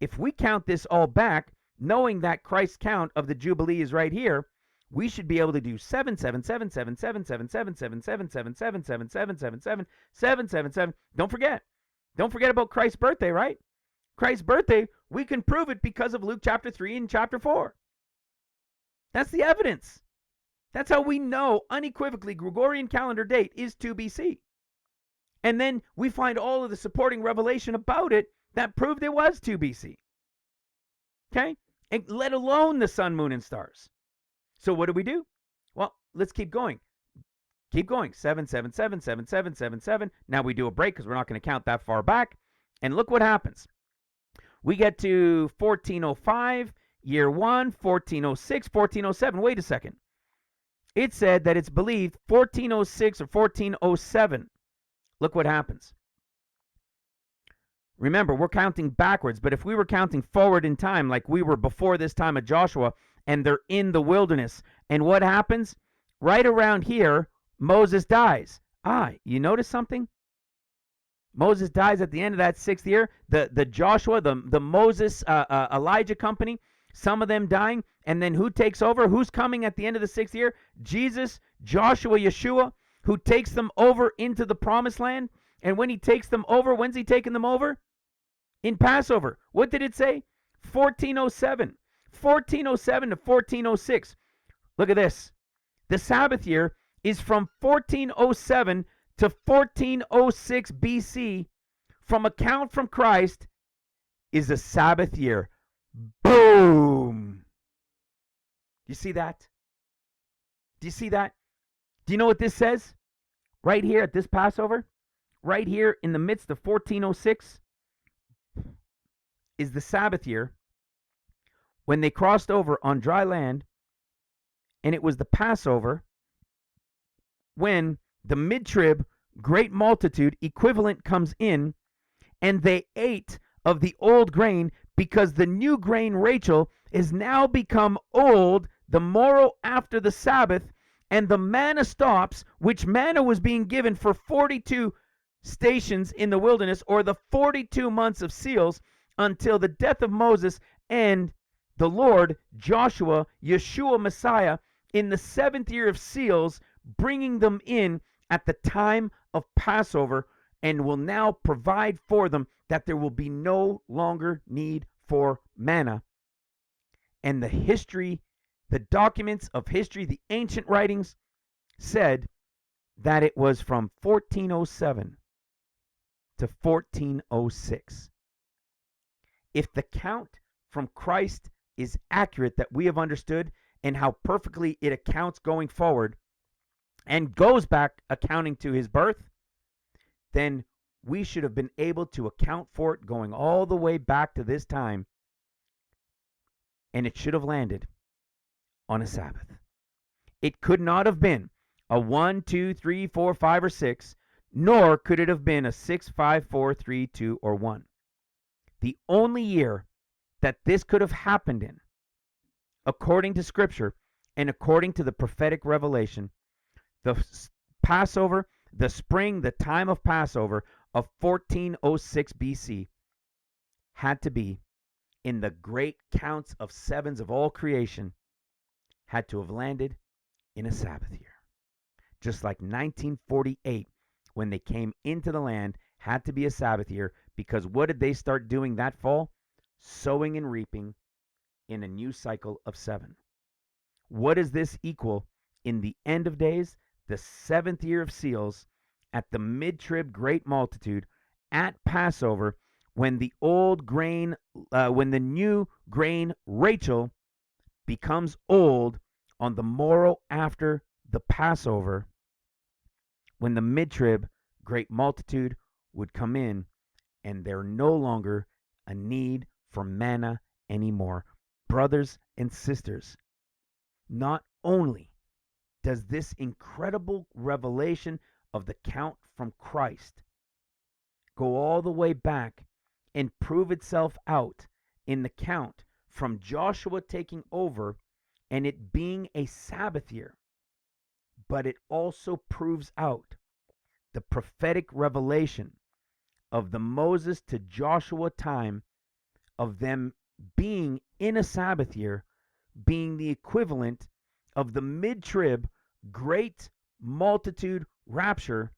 if we count this all back, knowing that Christ's count of the Jubilee is right here, we should be able to do 7, 7, 7, 7, 7, 7, 7, 7, 7, 7, 7, 7, 7, 7, 7, 7, 7, 7. Don't forget about Christ's birthday, right? Christ's birthday, we can prove it because of Luke chapter 3 and chapter 4. That's the evidence. That's how we know unequivocally Gregorian calendar date is 2 BC. And then we find all of the supporting revelation about it that proved it was 2 BC. Okay? And let alone the sun, moon, and stars. So what do? Well, let's keep going. Keep going. 7, 7, 7, 7, 7, 7, 7. Now we do a break because we're not going to count that far back. And look what happens. We get to 1405, year 1, 1406, 1407. Wait a second. It said that it's believed 1406 or 1407. Look what happens. Remember, we're counting backwards, but if we were counting forward in time, like we were before this time of Joshua, and they're in the wilderness, and what happens? Right around here, Moses dies. You notice something? Moses dies at the end of that 6th year. The Joshua, the Moses, Elijah company, some of them dying, and then who takes over? Who's coming at the end of the 6th year? Jesus, Joshua, Yeshua, who takes them over into the promised land. And when he takes them over, when's he taking them over? In Passover. What did it say? 1407. 1407 to 1406. Look at this. The Sabbath year is from 1407 to 1406 BC. From a count from Christ is a Sabbath year. Boom. Do you see that? Do you see that? Do you know what this says? Right here at this Passover, right here in the midst of 1406 is the Sabbath year, when they crossed over on dry land, and it was the Passover, when the mid-trib great multitude equivalent comes in, and they ate of the old grain, because the new grain, Rachel, is now become old the morrow after the Sabbath, and the manna stops, which manna was being given for 42 stations in the wilderness, or the 42 months of seals, until the death of Moses and the Lord, Joshua, Yeshua Messiah, in the 7th year of seals, bringing them in at the time of Passover and will now provide for them that there will be no longer need for manna. And the history, the documents of history, the ancient writings said that it was from 1407 to 1406. If the count from Christ is accurate that we have understood and how perfectly it accounts going forward and goes back accounting to his birth, then we should have been able to account for it going all the way back to this time, and it should have landed on a Sabbath. It could not have been a 1, 2, 3, 4, 5, or 6, nor could it have been a 6, 5, 4, 3, 2, or 1. The only year that this could have happened in, according to Scripture and according to the prophetic revelation, the Passover, the spring, the time of Passover of 1406 BC had to be in the great counts of sevens of all creation, had to have landed in a Sabbath year. Just like 1948, when they came into the land, had to be a Sabbath year, because what did they start doing that fall? Sowing and reaping in a new cycle of 7. What does this equal in the end of days? The 7th year of seals, at the mid-trib great multitude, at Passover, when the old grain, when the new grain, Rachel, becomes old on the morrow after the Passover, when the mid-trib great multitude would come in, and there no longer a need for manna anymore. Brothers and sisters, not only does this incredible revelation of the count from Christ go all the way back and prove itself out in the count from Joshua taking over and it being a Sabbath year, but it also proves out the prophetic revelation of the Moses to Joshua time of them being in a Sabbath year, being the equivalent of the mid-trib great multitude rapture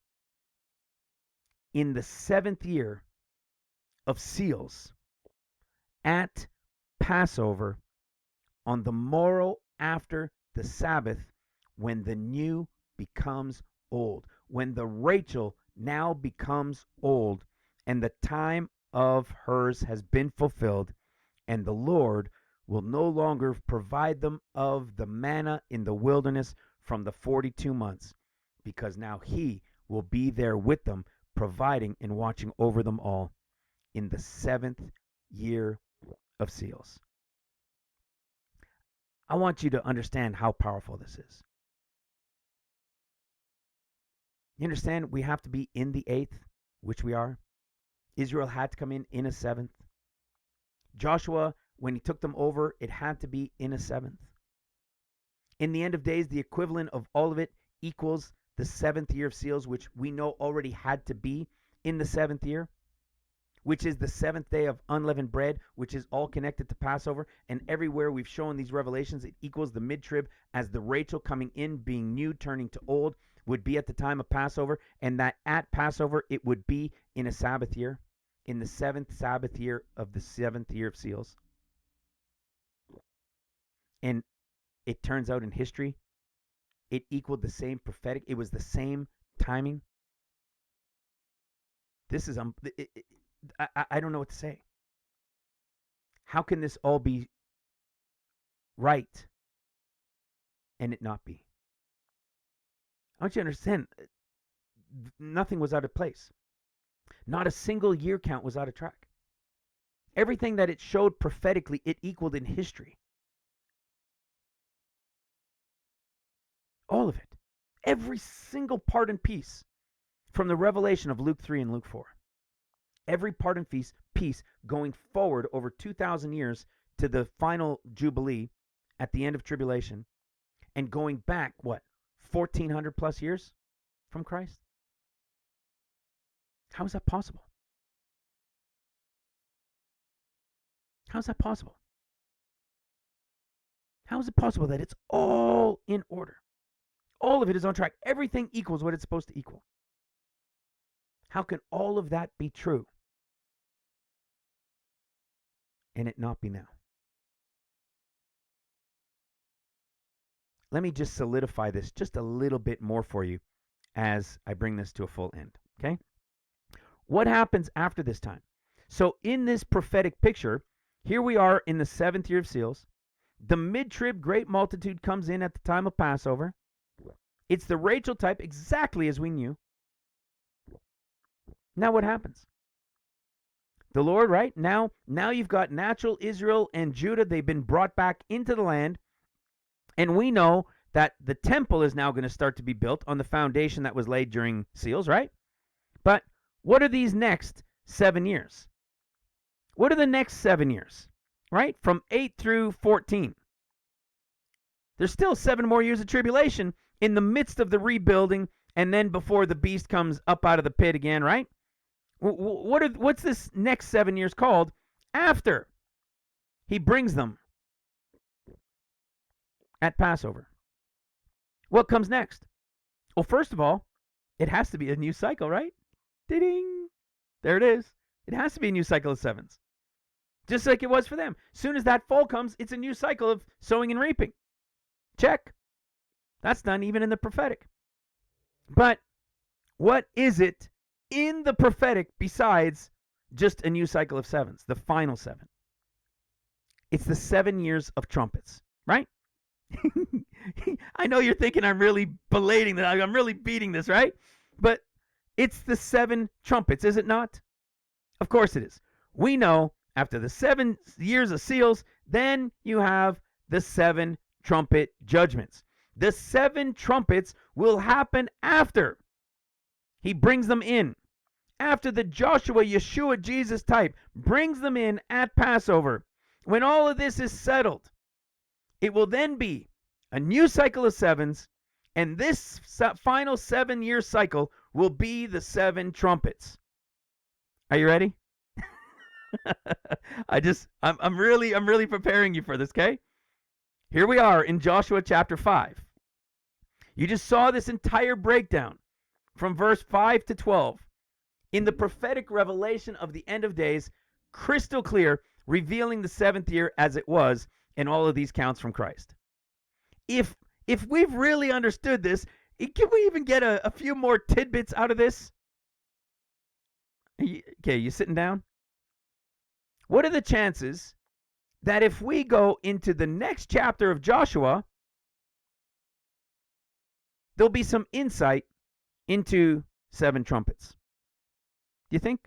in the 7th year of seals at Passover on the morrow after the Sabbath, when the new becomes old, when the Rachel now becomes old, and the time of hers has been fulfilled, and the Lord will no longer provide them of the manna in the wilderness from the 42 months, because now he will be there with them, providing and watching over them all in the 7th year of seals. I want you to understand how powerful this is. You understand we have to be in the 8th, which we are. Israel had to come in a 7th. Joshua, when he took them over, it had to be in a 7th. In the end of days, the equivalent of all of it equals the 7th year of seals, which we know already had to be in the 7th year, which is the 7th day of unleavened bread, which is all connected to Passover. And everywhere we've shown these revelations, it equals the mid-trib, as the Rachel coming in, being new, turning to old, would be at the time of Passover, and that at Passover it would be in a Sabbath year, in the 7th Sabbath year of the 7th year of seals. And it turns out in history, it equaled the same prophetic, it was the same timing. This is, I don't know what to say. How can this all be right and it not be? I want you to understand, nothing was out of place. Not a single year count was out of track. Everything that it showed prophetically, it equaled in history. All of it. Every single part and piece from the revelation of Luke 3 and Luke 4. Every part and piece going forward over 2,000 years to the final Jubilee at the end of tribulation, and going back, what, 1,400 plus years from Christ? How is that possible? How is that possible? How is it possible that it's all in order? All of it is on track. Everything equals what it's supposed to equal. How can all of that be true and it not be now? Let me just solidify this just a little bit more for you as I bring this to a full end. Okay? What happens after this time? So in this prophetic picture, here we are in the 7th year of seals. The mid-trib great multitude comes in at the time of Passover. It's the Rachel type, exactly as we knew. Now what happens? The Lord, right? Now you've got natural Israel and Judah. They've been brought back into the land. And we know that the temple is now going to start to be built on the foundation that was laid during seals, right? But what are these next 7 years? What are the next 7 years, right? From 8 through 14. There's still 7 more years of tribulation in the midst of the rebuilding, and then before the beast comes up out of the pit again, right? What's this next 7 years called after he brings them at Passover? What comes next? Well, first of all, it has to be a new cycle, right? Ding! There it is. It has to be a new cycle of 7s. Just like it was for them. Soon as that fall comes, it's a new cycle of sowing and reaping. Check. That's done even in the prophetic. But what is it in the prophetic besides just a new cycle of 7s, the final 7? It's the 7 years of trumpets, right? I know you're thinking I'm really belating that. I'm really beating this, right? But it's the 7 trumpets, is it not? Of course it is. We know after the 7 years of seals, then you have the 7 trumpet judgments. The 7 trumpets will happen after he brings them in. After the Joshua, Yeshua, Jesus type brings them in at Passover. When all of this is settled, it will then be a new cycle of 7s, and this final 7-year cycle will be the 7 trumpets. Are you ready? I'm really preparing you for this, okay? Here we are in Joshua chapter 5. You just saw this entire breakdown from verse 5 to 12 in the prophetic revelation of the end of days, crystal clear, revealing the 7th year as it was in all of these counts from Christ. If we've really understood this, can we even get a few more tidbits out of this? Okay, you sitting down? What are the chances that if we go into the next chapter of Joshua, there'll be some insight into 7 trumpets? Do you think?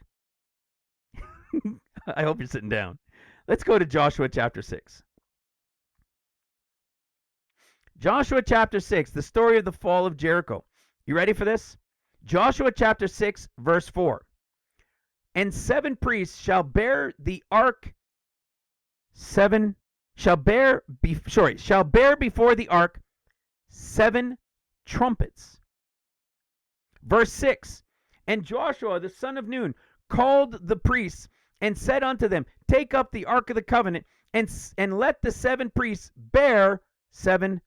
I hope you're sitting down. Let's go to Joshua chapter 6. Joshua chapter 6, the story of the fall of Jericho. You ready for this? Joshua chapter 6, verse 4. And 7 priests shall bear the ark. Shall bear before the ark 7 trumpets. Verse 6. And Joshua the son of Nun called the priests and said unto them, Take up the ark of the covenant, and let the 7 priests bear 7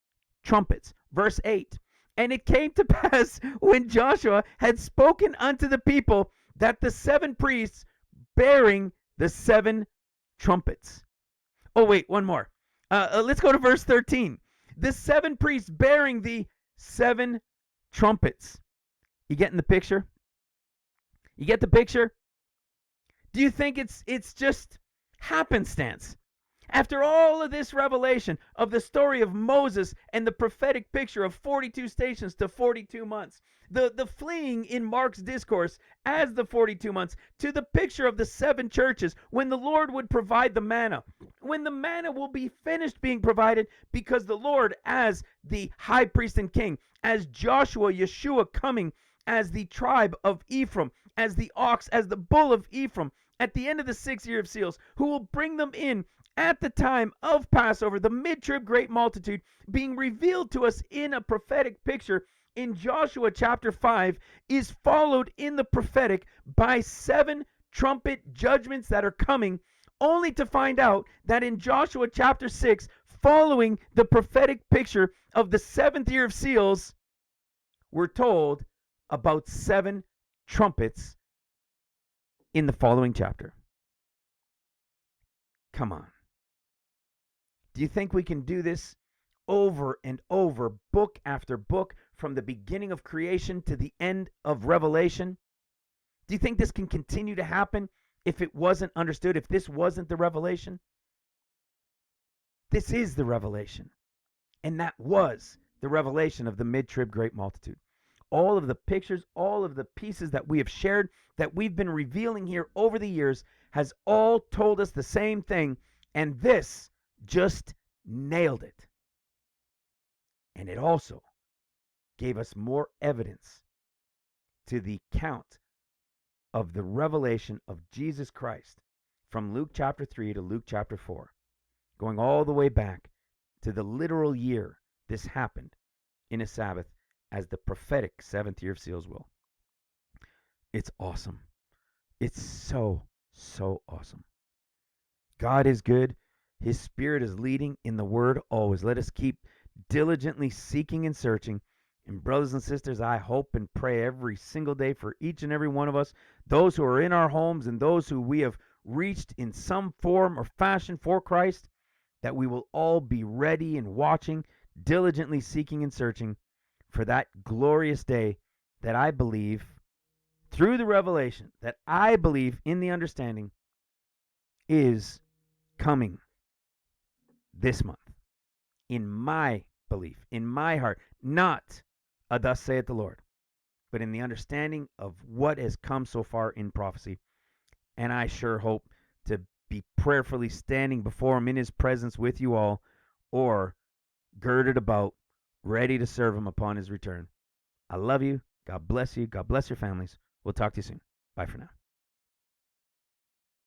trumpets. Verse 8. And it came to pass when Joshua had spoken unto the people that the 7 priests bearing the 7 trumpets. Oh, wait, one more. Let's go to verse 13. The 7 priests bearing the 7 trumpets. You getting the picture? You get the picture? Do you think it's just happenstance? After all of this revelation of the story of Moses and the prophetic picture of 42 stations to 42 months, the fleeing in Mark's discourse as the 42 months, to the picture of the 7 churches when the Lord would provide the manna, when the manna will be finished being provided because the Lord as the high priest and king, as Joshua, Yeshua coming as the tribe of Ephraim, as the ox, as the bull of Ephraim, at the end of the 6th year of seals, who will bring them in at the time of Passover, the mid-trib great multitude being revealed to us in a prophetic picture in Joshua chapter 5 is followed in the prophetic by 7 trumpet judgments that are coming, only to find out that in Joshua chapter 6, following the prophetic picture of the 7th year of seals, we're told about 7 trumpets in the following chapter. Come on. Do you think we can do this over and over, book after book, from the beginning of creation to the end of Revelation? Do you think this can continue to happen if it wasn't understood, if this wasn't the revelation? This is the revelation. And that was the revelation of the mid-trib great multitude. All of the pictures, all of the pieces that we have shared, that we've been revealing here over the years, has all told us the same thing. And this just nailed it. And it also gave us more evidence to the count of the revelation of Jesus Christ from Luke chapter 3 to Luke chapter 4, going all the way back to the literal year this happened in a Sabbath as the prophetic 7th year of seals will. It's awesome. It's so, so awesome. God is good. His Spirit is leading in the Word always. Let us keep diligently seeking and searching. And brothers and sisters, I hope and pray every single day for each and every one of us, those who are in our homes and those who we have reached in some form or fashion for Christ, that we will all be ready and watching, diligently seeking and searching for that glorious day that I believe, through the revelation, that I believe in the understanding, is coming this month. In my belief, in my heart, not a thus saith the Lord, but in the understanding of what has come so far in prophecy. And I sure hope to be prayerfully standing before him in his presence with you all, or girded about, ready to serve him upon his return. I love you. God bless you. God bless your families. We'll talk to you soon. Bye for now.